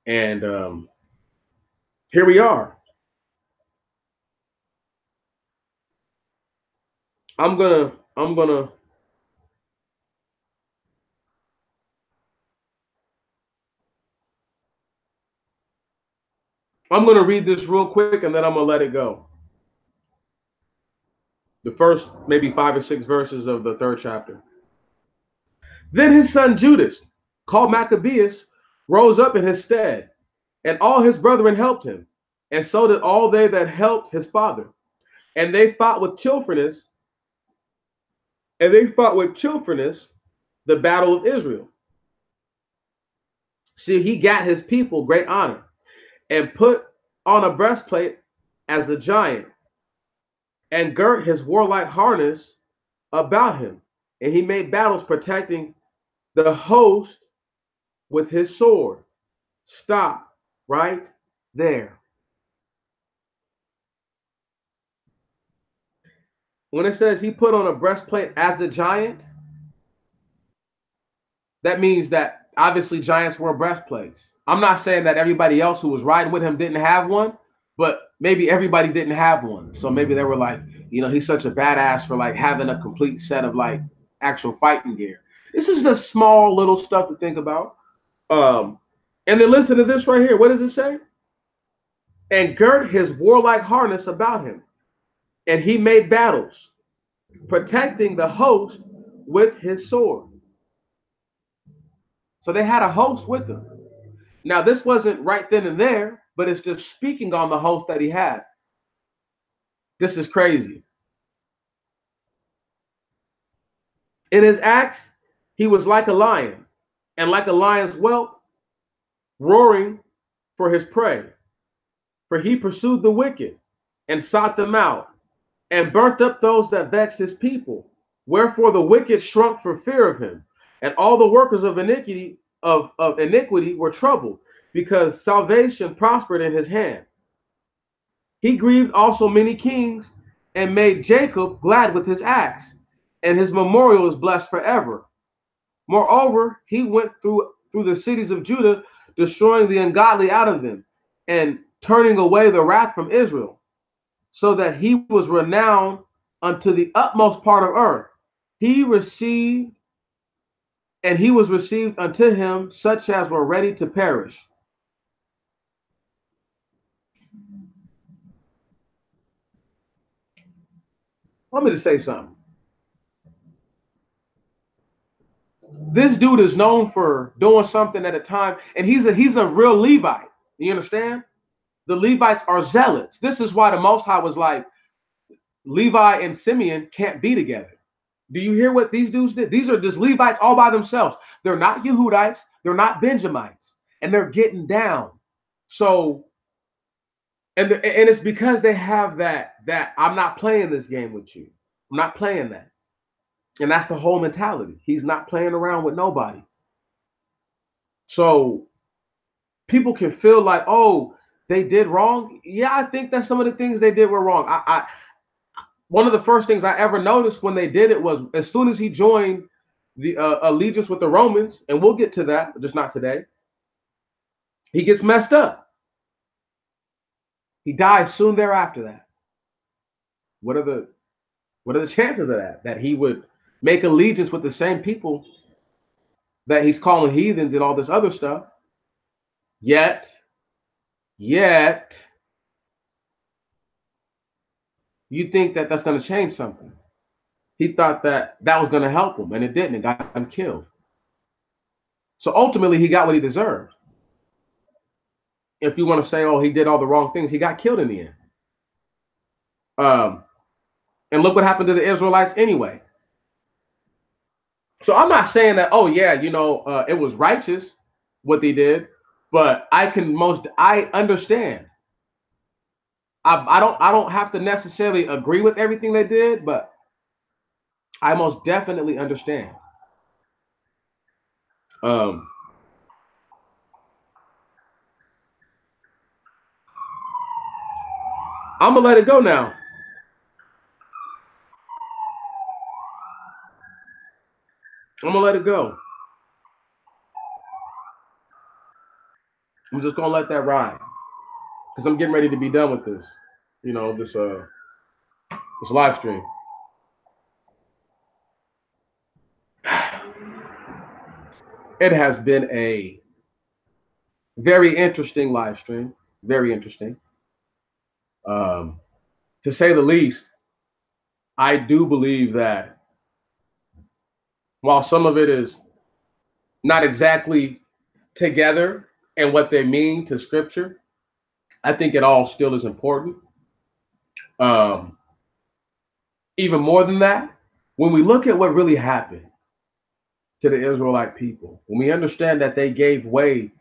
And here we are. I'm gonna read this real quick and then I'm gonna let it go. The first maybe 5 or 6 verses of the 3rd chapter. Then his son Judas, called Maccabeus, rose up in his stead, and all his brethren helped him, and so did all they that helped his father. And they fought with chilferness, the battle of Israel. See, he got his people great honor, and put on a breastplate as a giant, and girt his warlike harness about him, and he made battles protecting the host with his sword. Stop right there. When it says he put on a breastplate as a giant, that means that obviously giants wear breastplates. I'm not saying that everybody else who was riding with him didn't have one, but maybe everybody didn't have one. So maybe they were like, you know, he's such a badass for like having a complete set of like actual fighting gear. This is just small little stuff to think about. And then listen to this right here. What does it say? And girt his warlike harness about him, and he made battles, protecting the host with his sword. So they had a host with them. Now, this wasn't right then and there, but it's just speaking on the host that he had. This is crazy. In his acts, he was like a lion, and like a lion's whelp, roaring for his prey. For he pursued the wicked, and sought them out, and burnt up those that vexed his people. Wherefore the wicked shrunk for fear of him, and all the workers of iniquity were troubled, because salvation prospered in his hand. He grieved also many kings, and made Jacob glad with his acts, and his memorial is blessed forever. Moreover, he went through the cities of Judah, destroying the ungodly out of them, and turning away the wrath from Israel, so that he was renowned unto the utmost part of earth. He was received unto him such as were ready to perish. Let me just say something. This dude is known for doing something at a time, and he's a real Levite. You understand? The Levites are zealots. This is why the Most High was like, Levi and Simeon can't be together. Do you hear what these dudes did? These are just Levites all by themselves. They're not Yehudites. They're not Benjamites. And they're getting down. So, and it's because they have that I'm not playing this game with you. I'm not playing that. And that's the whole mentality. He's not playing around with nobody. So people can feel like, oh, they did wrong. Yeah, I think that some of the things they did were wrong. One of the first things I ever noticed when they did it was as soon as he joined the allegiance with the Romans, and we'll get to that, just not today, he gets messed up. He dies soon thereafter that. What are the chances of that? That he would make allegiance with the same people that he's calling heathens and all this other stuff. Yet, you think that that's going to change something. He thought that was going to help him, and it didn't. It got him killed. So ultimately, he got what he deserved. If you want to say, oh, he did all the wrong things, he got killed in the end. And look what happened to the Israelites anyway. So I'm not saying that, oh, yeah, it was righteous what they did, but I understand. I don't have to necessarily agree with everything they did, but I most definitely understand. I'm gonna let it go now. I'm gonna let it go. I'm just gonna let that ride because I'm getting ready to be done with this. This live stream. It has been a very interesting live stream. Very interesting. To say the least, I do believe that while some of it is not exactly together and what they mean to scripture, I think it all still is important. Even more than that, when we look at what really happened to the Israelite people, when we understand that they gave way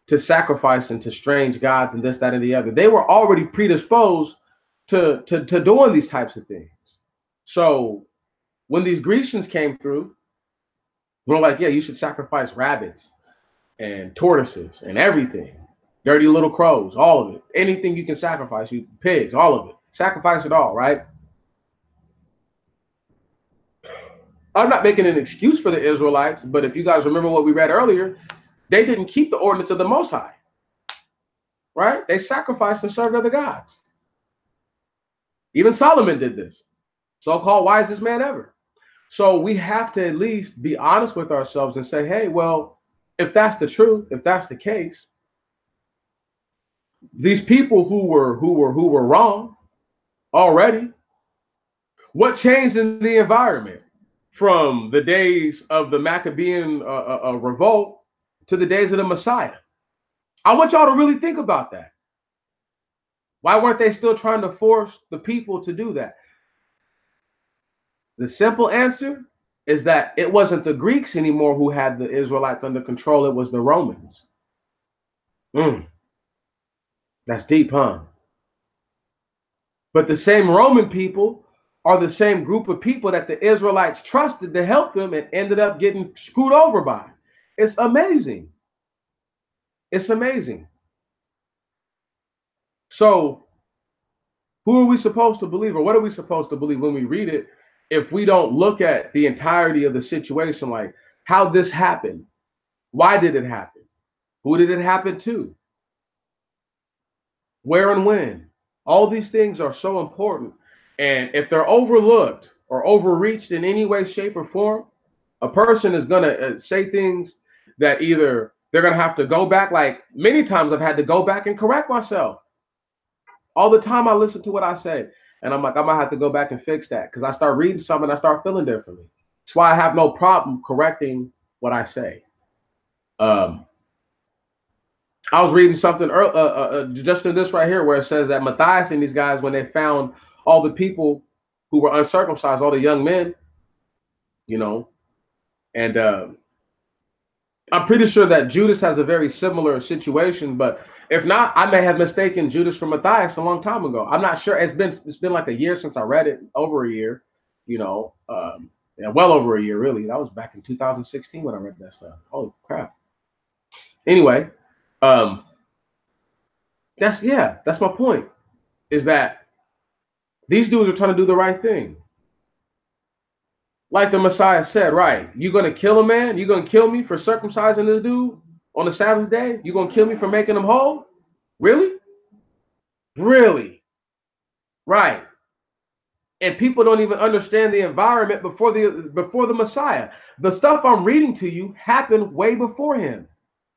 to sacrificing to strange gods and this, that, and the other, they were already predisposed to doing these types of things. So when these Grecians came through, we're like, yeah, you should sacrifice rabbits and tortoises and everything, dirty little crows, all of it, anything you can sacrifice, pigs, all of it, sacrifice it all, right? I'm not making an excuse for the Israelites, but if you guys remember what we read earlier, they didn't keep the ordinance of the Most High, right? They sacrificed and served other gods. Even Solomon did this, so-called wisest man ever. So we have to at least be honest with ourselves and say, hey, well, if that's the truth, if that's the case, these people who were wrong already, what changed in the environment from the days of the Maccabean revolt to the days of the Messiah? I want y'all to really think about that. Why weren't they still trying to force the people to do that? The simple answer is that it wasn't the Greeks anymore who had the Israelites under control. It was the Romans. That's deep, huh? But the same Roman people are the same group of people that the Israelites trusted to help them and ended up getting screwed over by. It's amazing. It's amazing. So who are we supposed to believe, or what are we supposed to believe when we read it if we don't look at the entirety of the situation, like how this happened? Why did it happen? Who did it happen to? Where and when? All these things are so important. And if they're overlooked or overreached in any way, shape, or form, a person is going to say things that either they're going to have to go back. Like many times I've had to go back and correct myself. All the time I listen to what I say. And I'm like, I might have to go back and fix that because I start reading something and I start feeling differently. That's why I have no problem correcting what I say. I was reading something just in this right here where it says that Matthias and these guys, when they found all the people who were uncircumcised, all the young men, you know, and I'm pretty sure that Judas has a very similar situation, but if not, I may have mistaken Judas for Matthias a long time ago. I'm not sure. It's been like a year since I read it, over a year, you know, yeah, well over a year, really. That was back in 2016 when I read that stuff. Holy crap. Anyway, that's my point. Is that these dudes are trying to do the right thing. Like the Messiah said, right? You're gonna kill a man? You're gonna kill me for circumcising this dude on the Sabbath day? You're gonna kill me for making him whole? Really? Really? Right. And people don't even understand the environment before the Messiah. The stuff I'm reading to you happened way before him.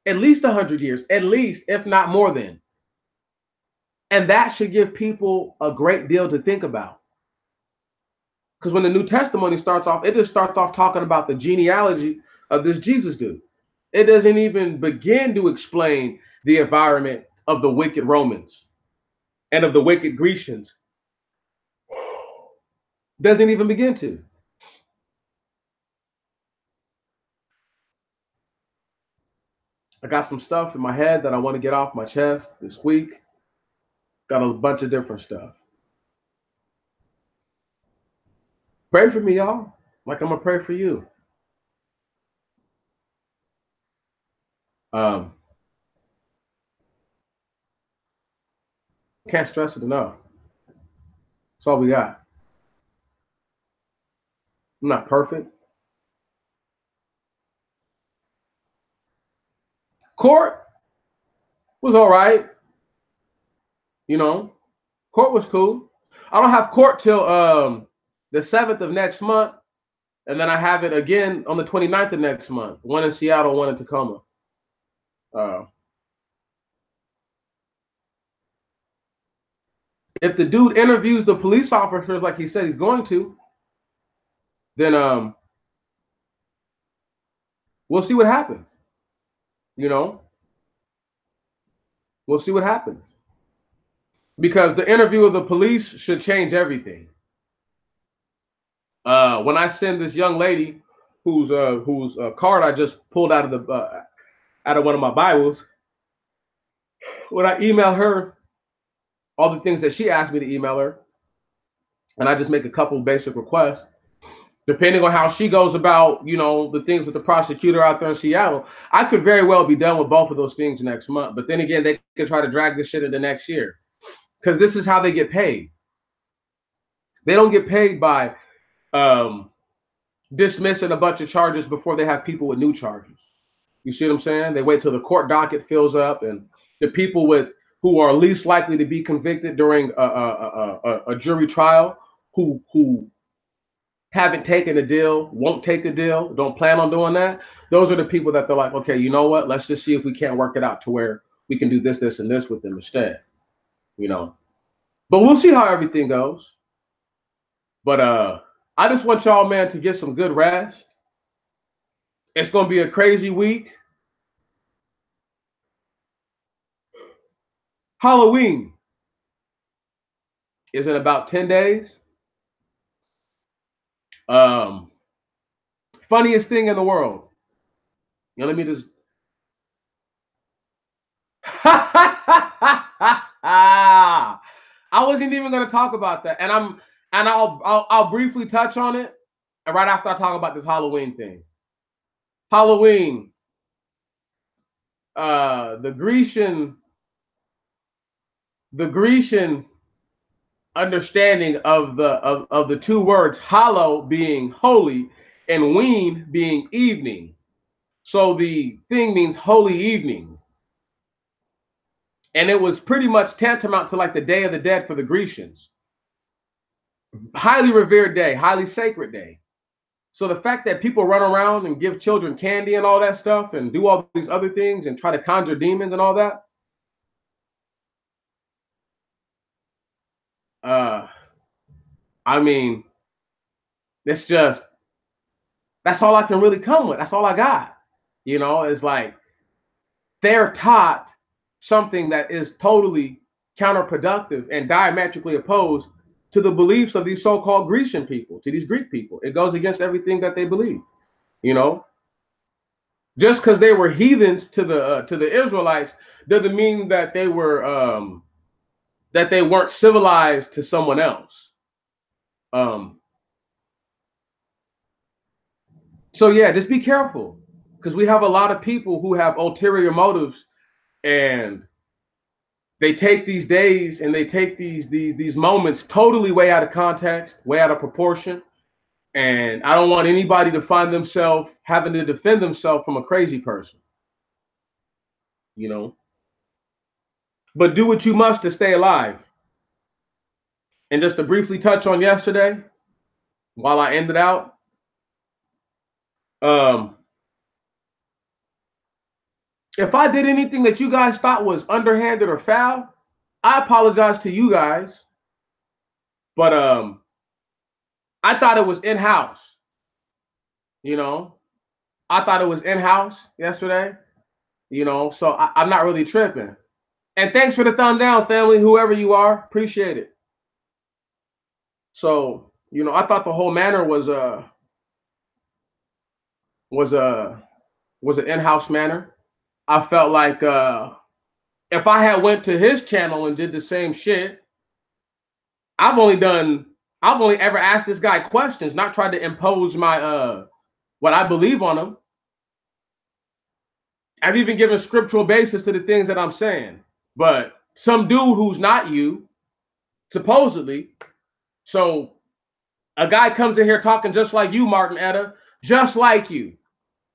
At least 100 years, at least, if not more than. And that should give people a great deal to think about. Because when the New Testimony starts off, it just starts off talking about the genealogy of this Jesus dude. It doesn't even begin to explain the environment of the wicked Romans and of the wicked Grecians. Doesn't even begin to. I got some stuff in my head that I want to get off my chest this week. Got a bunch of different stuff. Pray for me, y'all. Like I'm going to pray for you. Can't stress it enough. That's all we got. I'm not perfect. Court was all right. You know, court was cool. I don't have court till the 7th of next month. And then I have it again on the 29th of next month. One in Seattle, one in Tacoma. If the dude interviews the police officers like he said he's going to, then we'll see what happens. You know, we'll see what happens. Because the interview of the police should change everything. When I send this young lady whose card I just pulled out of one of my Bibles, when I email her all the things that she asked me to email her, and I just make a couple basic requests, depending on how she goes about, you know, the things with the prosecutor out there in Seattle, I could very well be done with both of those things next month. But then again, they could try to drag this shit into next year because this is how they get paid. They don't get paid by dismissing a bunch of charges before they have people with new charges. You see what I'm saying? They wait till the court docket fills up, and the people who are least likely to be convicted during a jury trial, who haven't taken a deal, won't take a deal, don't plan on doing that. Those are the people that they're like, okay, you know what? Let's just see if we can't work it out to where we can do this, this, and this with them instead. You know, but we'll see how everything goes. But I just want y'all, man, to get some good rest. It's going to be a crazy week. Halloween is in about 10 days. Funniest thing in the world. You know, let me just. I wasn't even going to talk about that, and I'll briefly touch on it, and right after I talk about this Halloween thing. Halloween, the Grecian understanding of the two words hallow being holy and ween being evening. So the thing means holy evening. And it was pretty much tantamount to like the Day of the Dead for the Grecians. Highly revered day, highly sacred day. So the fact that people run around and give children candy and all that stuff and do all these other things and try to conjure demons and all that, I mean, it's just, that's all I can really come with. That's all I got. You know, it's like they're taught something that is totally counterproductive and diametrically opposed to the beliefs of these so-called Grecian people, to these Greek people. It goes against everything that they believe, you know. Just because they were heathens to the Israelites doesn't mean that they were that they weren't civilized to someone else. So yeah, just be careful, because we have a lot of people who have ulterior motives, and they take these days and they take these moments totally way out of context, way out of proportion. And I don't want anybody to find themselves having to defend themselves from a crazy person, you know. But do what you must to stay alive. And just to briefly touch on yesterday, while I ended out, if I did anything that you guys thought was underhanded or foul, I apologize to you guys. But I thought it was in-house. You know, I thought it was in-house yesterday. You know, so I'm not really tripping. And thanks for the thumb down, family, whoever you are, appreciate it. So, you know, I thought the whole manner was an in-house manner. I felt like if I had went to his channel and did the same shit, I've only ever asked this guy questions, not tried to impose my what I believe on him. I've even given scriptural basis to the things that I'm saying. But some dude who's not you, supposedly, so a guy comes in here talking just like you, Martin Etta, just like you,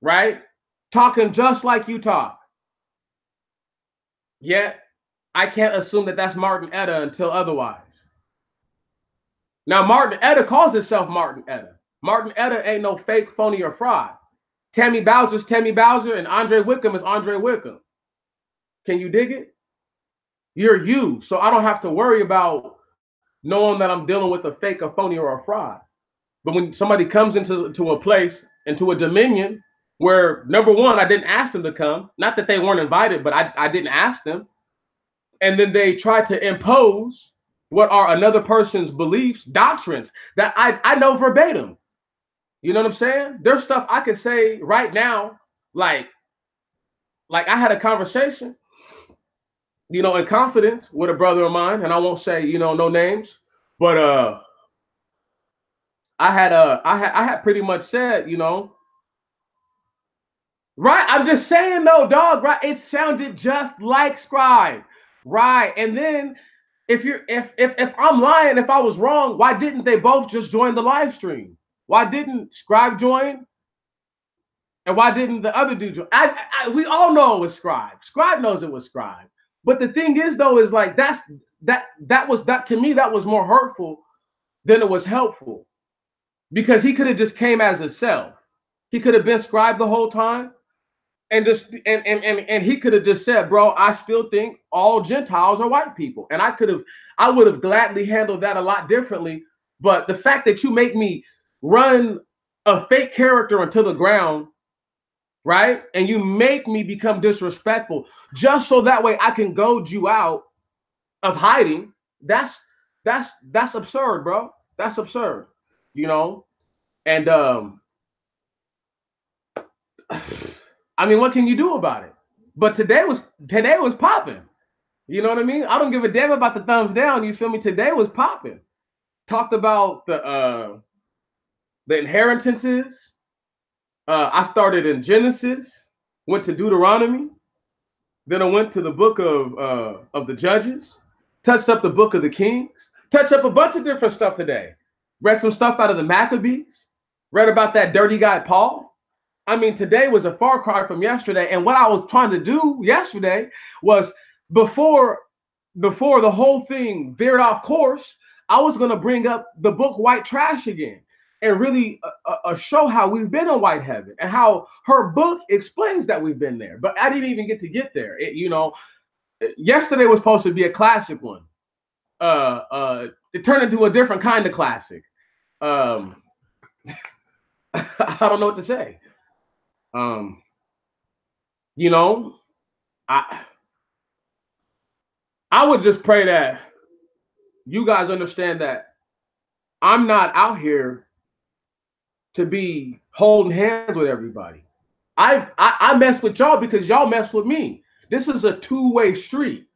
right? Talking just like you talk. Yet, I can't assume that that's Martin Etta until otherwise. Now, Martin Etta calls himself Martin Etta. Martin Etta ain't no fake, phony, or fraud. Tammy Bowser's Tammy Bowser, and Andre Wickham is Andre Wickham. Can you dig it? You're you, so I don't have to worry about knowing that I'm dealing with a fake, a phony, or a fraud. But when somebody comes into a place, into a dominion, where, number one, I didn't ask them to come, not that they weren't invited, but I didn't ask them, and then they try to impose what are another person's beliefs, doctrines, that I know verbatim. You know what I'm saying? There's stuff I could say right now, like I had a conversation, you know, in confidence with a brother of mine, and I won't say, you know, no names, but I had pretty much said, you know, right? I'm just saying, though, dog, right? It sounded just like Scribe, right? And then if I'm lying, if I was wrong, why didn't they both just join the live stream? Why didn't Scribe join? And why didn't the other dude join? We all know it was Scribe. Scribe knows it was Scribe. But the thing is, though, is like that to me, that was more hurtful than it was helpful. Because he could have just came as himself. He could have been Scribe the whole time. And just and he could have just said, bro, I still think all Gentiles are white people. And I would have gladly handled that a lot differently. But the fact that you make me run a fake character into the ground, right? And you make me become disrespectful just so that way I can goad you out of hiding. That's absurd, bro. That's absurd, you know? And I mean, what can you do about it? But today was popping. You know what I mean? I don't give a damn about the thumbs down. You feel me? Today was popping. Talked about the inheritances. I started in Genesis, went to Deuteronomy, then I went to the book of the Judges, touched up the book of the Kings, touched up a bunch of different stuff today. Read some stuff out of the Maccabees, read about that dirty guy Paul. I mean, today was a far cry from yesterday. And what I was trying to do yesterday was, before the whole thing veered off course, I was going to bring up the book White Trash again and really show how we've been in white heaven and how her book explains that we've been there. But I didn't even get there. You know, yesterday was supposed to be a classic one. it turned into a different kind of classic. I don't know what to say. You know, I would just pray that you guys understand that I'm not out here to be holding hands with everybody. I mess with y'all because y'all mess with me. This is a two-way street.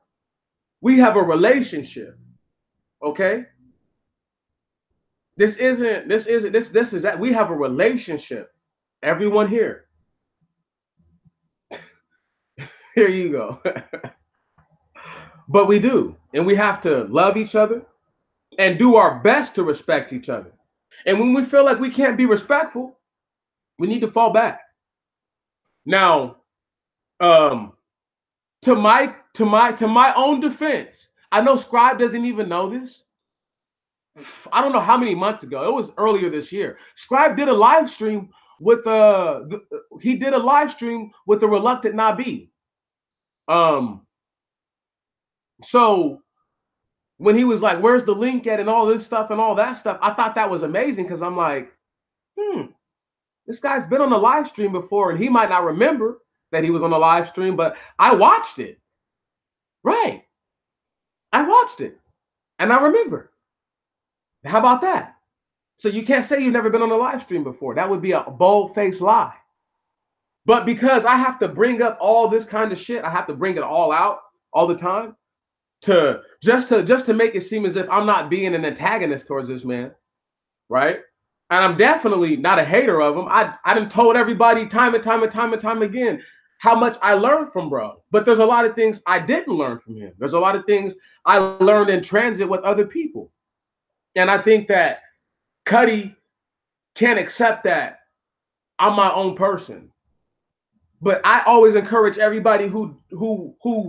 We have a relationship. Okay? This is that we have a relationship. Everyone here. Here you go. But we do. And we have to love each other and do our best to respect each other. And when we feel like we can't be respectful, we need to fall back. Now, to my own defense, I know Scribe doesn't even know this. I don't know how many months ago. It was earlier this year. Scribe did a live stream with the reluctant Nabi. So when he was like, "Where's the link at?" and all this stuff and all that stuff, I thought that was amazing because I'm like, this guy's been on a live stream before, and he might not remember that he was on a live stream, but I watched it. Right. I watched it, and I remember. How about that? So you can't say you've never been on a live stream before. That would be a bold-faced lie. But because I have to bring up all this kind of shit, I have to bring it all out all the time just to make it seem as if I'm not being an antagonist towards this man, right? And I'm definitely not a hater of him. I done told everybody time and time again how much I learned from bro. But there's a lot of things I didn't learn from him. There's a lot of things I learned in transit with other people. And I think that Cuddy can't accept that I'm my own person. But I always encourage everybody who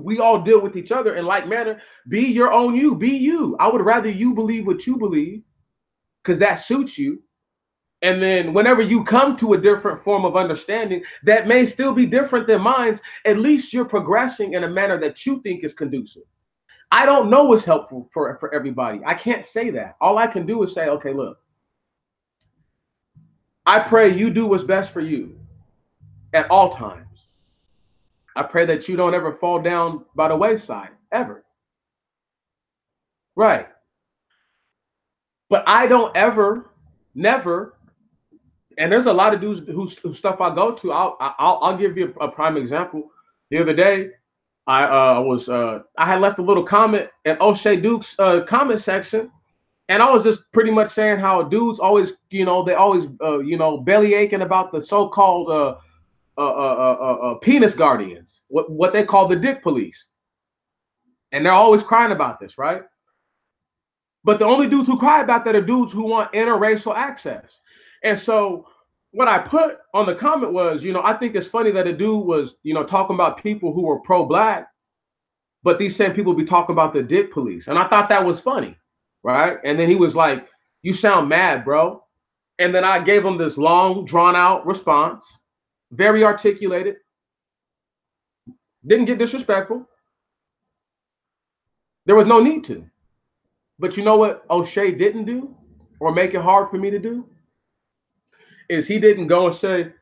we all deal with each other in like manner, be your own you, be you. I would rather you believe what you believe because that suits you. And then whenever you come to a different form of understanding that may still be different than mine, at least you're progressing in a manner that you think is conducive. I don't know what's helpful for everybody. I can't say that. All I can do is say, okay, look, I pray you do what's best for you at all times. I pray that you don't ever fall down by the wayside, ever. Right. But I don't ever, never, and there's a lot of dudes whose stuff I go to. I'll give you a prime example. The other day, I had left a little comment in O'Shea Duke's comment section, and I was just pretty much saying how dudes always, they always, belly aching about the so-called penis guardians, what they call the dick police, and they're always crying about this, right? But the only dudes who cry about that are dudes who want interracial access. And so what I put on the comment was, I think it's funny that a dude was, talking about people who were pro-black, but these same people be talking about the dick police. And I thought that was funny, right? And then he was like, "You sound mad, bro." And then I gave him this long, drawn-out response, very articulated, didn't get disrespectful. There was no need to. But you know what O'Shea didn't do or make it hard for me to do? Is he didn't go and say,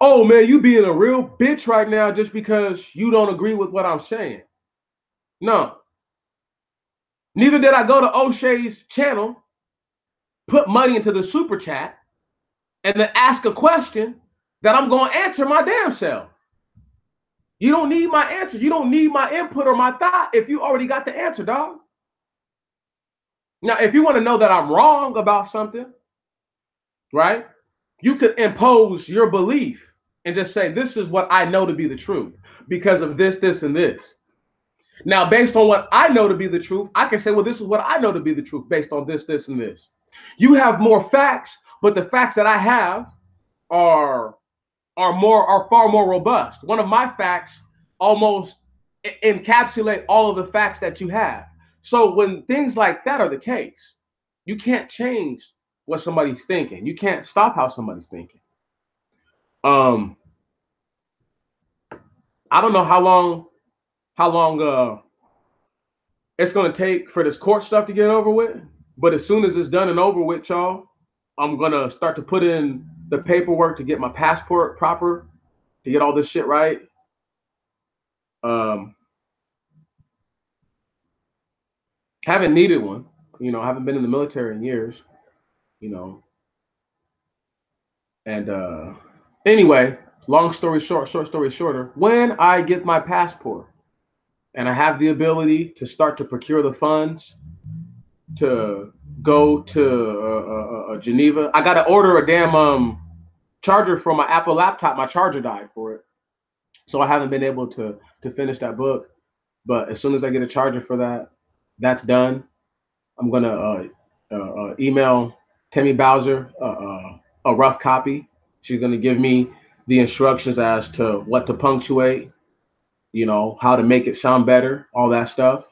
"Oh, man, you being a real bitch right now just because you don't agree with what I'm saying." No. Neither did I go to O'Shea's channel, put money into the super chat, and then ask a question that I'm going to answer my damn self. You don't need my answer. You don't need my input or my thought if you already got the answer, dog. Now, if you want to know that I'm wrong about something, right, you could impose your belief and just say, "This is what I know to be the truth because of this, this, and this." Now, based on what I know to be the truth, I can say, "Well, this is what I know to be the truth based on this, this, and this." You have more facts, but the facts that I have are far more robust. One of my facts almost encapsulate all of the facts that you have. So when things like that are the case, you can't change what somebody's thinking. You can't stop how somebody's thinking. I don't know how long it's gonna take for this court stuff to get over with. But as soon as it's done and over with, y'all, I'm gonna start to put in the paperwork to get my passport proper, to get all this shit right. Um, haven't needed one, haven't been in the military in years, you know. And anyway, long story short, short story shorter, when I get my passport and I have the ability to start to procure the funds to go to Geneva, I got to order a damn charger for my Apple laptop. My charger died for it, so I haven't been able to finish that book. But as soon as I get a charger for that, that's done. I'm gonna email Timmy Bowser a rough copy. She's gonna give me the instructions as to what to punctuate, how to make it sound better, all that stuff.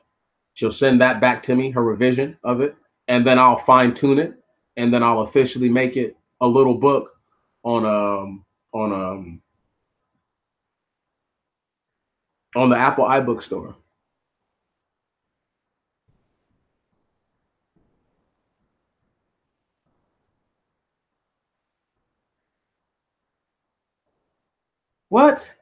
She'll send that back to me, her revision of it, and then I'll fine tune it, and then I'll officially make it a little book on on um on the Apple iBook store. What?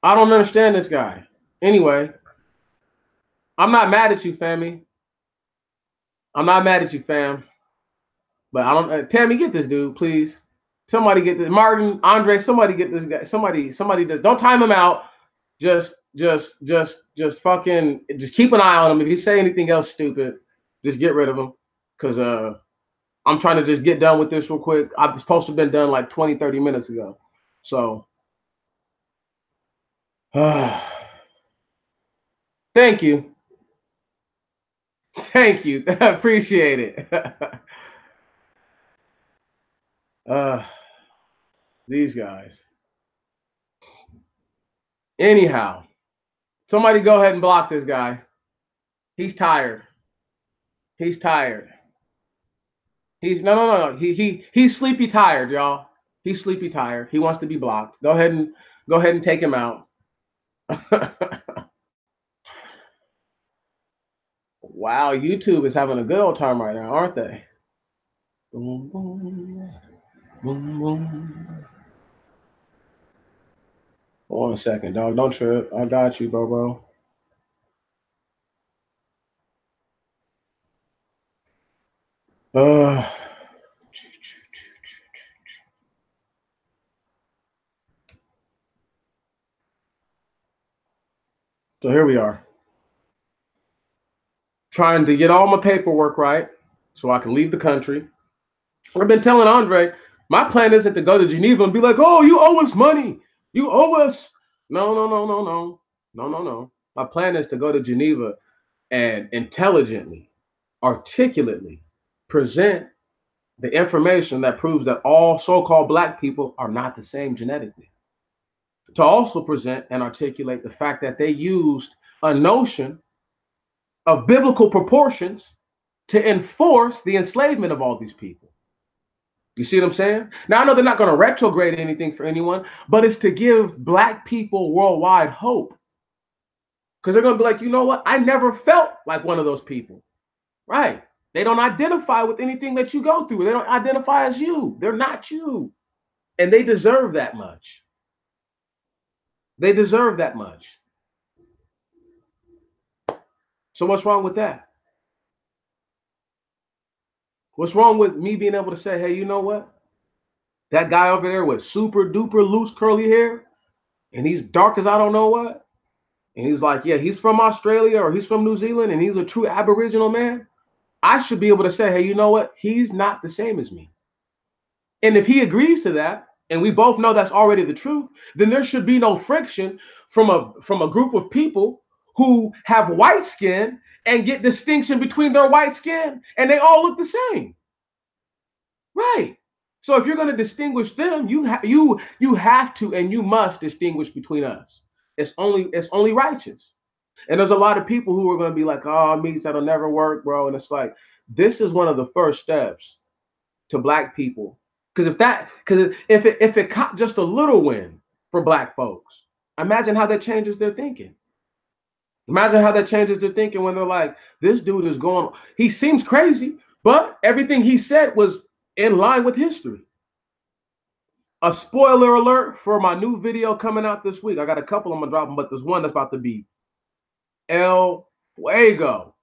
I don't understand this guy. Anyway, I'm not mad at you, fammy. I'm not mad at you, fam. But I don't. Tammy, get this dude, please. Somebody get this. Martin, Andre, somebody get this guy. Somebody does. Don't time him out. Just fucking. Just keep an eye on him. If he say anything else stupid, just get rid of him. Cause I'm trying to just get done with this real quick. I'm supposed to have been done like 20, 30 minutes ago. So, thank you. Thank you. Appreciate it. uh, these guys. Anyhow, somebody go ahead and block this guy. He's tired. He's tired. He's no. He's sleepy tired, y'all. He's sleepy tired. He wants to be blocked. Go ahead and take him out. Wow, YouTube is having a good old time right now, aren't they? Boom, boom, boom, boom. Hold on a second, dog. Don't trip. I got you, bro. Uh, so here we are. Trying to get all my paperwork right so I can leave the country. I've been telling Andre, my plan isn't to go to Geneva and be like, oh, you owe us money. You owe us. No. My plan is to go to Geneva and intelligently, articulately present the information that proves that all so-called Black people are not the same genetically. To also present and articulate the fact that they used a notion of biblical proportions to enforce the enslavement of all these people. You see what I'm saying? Now, I know they're not going to retrograde anything for anyone, but it's to give Black people worldwide hope. Because they're going to be like, you know what? I never felt like one of those people. Right. They don't identify with anything that you go through. They don't identify as you. They're not you. And they deserve that much. They deserve that much. So what's wrong with that? What's wrong with me being able to say, hey, you know what? That guy over there with super duper loose curly hair, and he's dark as I don't know what. And he's like, yeah, he's from Australia or he's from New Zealand and he's a true Aboriginal man. I should be able to say, hey, you know what? He's not the same as me. And if he agrees to that, and we both know that's already the truth, then there should be no friction from a group of people who have white skin and get distinction between their white skin, and they all look the same. Right. So if you're going to distinguish them, you have to and you must distinguish between us. It's only righteous. And there's a lot of people who are going to be like, oh, meats that'll never work, bro. And it's like, this is one of the first steps to Black people. Because if it caught just a little win for Black folks, imagine how that changes their thinking. Imagine how that changes their thinking when they're like, this dude is going, he seems crazy, but everything he said was in line with history. A spoiler alert for my new video coming out this week. I got a couple I'm gonna drop them, but there's one that's about to be El Fuego.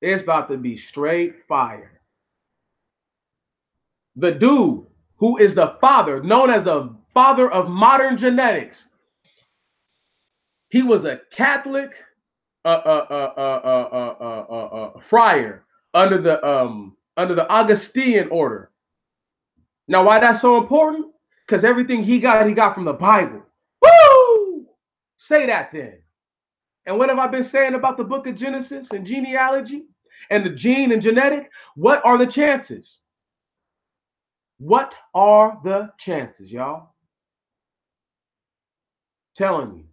It's about to be straight fire. The dude who is the father, known as the father of modern genetics, he was a Catholic friar under the Augustinian order. Now, why that's so important? Because everything he got from the Bible. Woo! Say that then. And what have I been saying about the book of Genesis and genealogy and the gene and genetic? What are the chances? What are the chances, y'all? Telling you.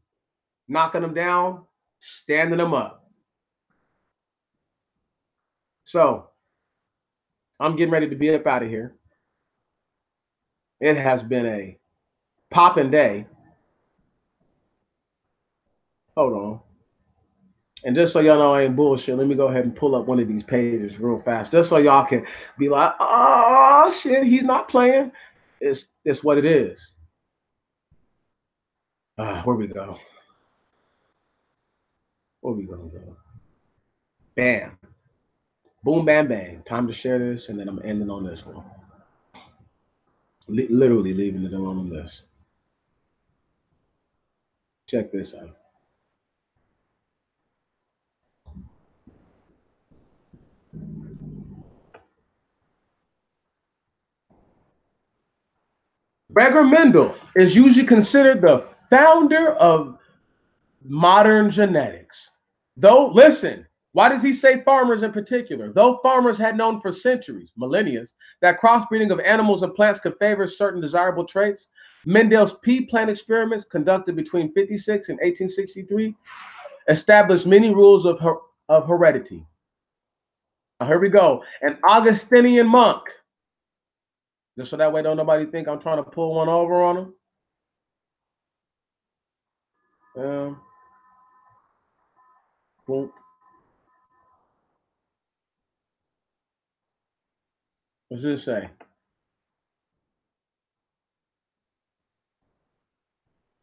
Knocking them down, standing them up. So, I'm getting ready to be up out of here. It has been a popping day. Hold on. And just so y'all know I ain't bullshit, let me go ahead and pull up one of these pages real fast, just so y'all can be like, oh shit, he's not playing. It's what it is. Where we go? Where we gonna go? Bam. Boom, bam, bang. Time to share this, and then I'm ending on this one. Literally leaving it alone on this. Check this out. Gregor Mendel is usually considered the founder of modern genetics. Though, listen, why does he say farmers in particular? Though farmers had known for centuries, millennia, that crossbreeding of animals and plants could favor certain desirable traits, Mendel's pea plant experiments conducted between 56 and 1863 established many rules of heredity. Now, here we go. An Augustinian monk, just so that way don't nobody think I'm trying to pull one over on him. Boom. What's this say?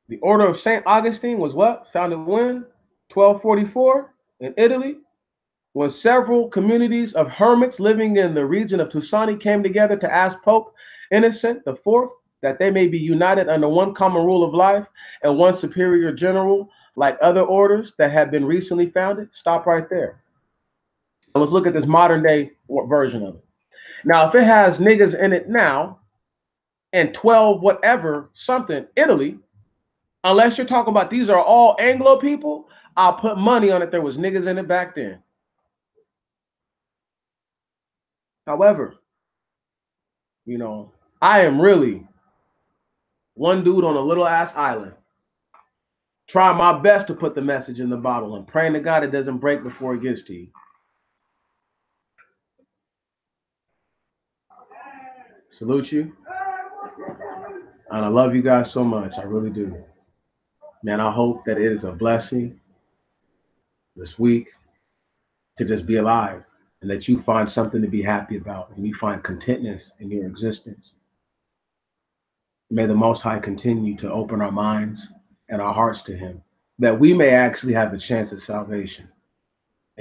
The Order of St. Augustine was what? Founded when? 1244 in Italy, when several communities of hermits living in the region of Tuscany came together to ask Pope Innocent IV that they may be united under one common rule of life and one superior general, like other orders that had been recently founded. Stop right there. Now let's look at this modern day version of it. Now, if it has niggas in it now, and 12 whatever something Italy, unless you're talking about these are all Anglo people, I'll put money on it there was niggas in it back then. However, you know, I am really one dude on a little ass island. Try my best to put the message in the bottle and praying to God it doesn't break before it gets to you. Salute you. And I love you guys so much. I really do. Man, I hope that it is a blessing this week to just be alive and that you find something to be happy about and you find contentness in your existence. May the Most High continue to open our minds and our hearts to Him, that we may actually have a chance at salvation.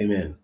Amen.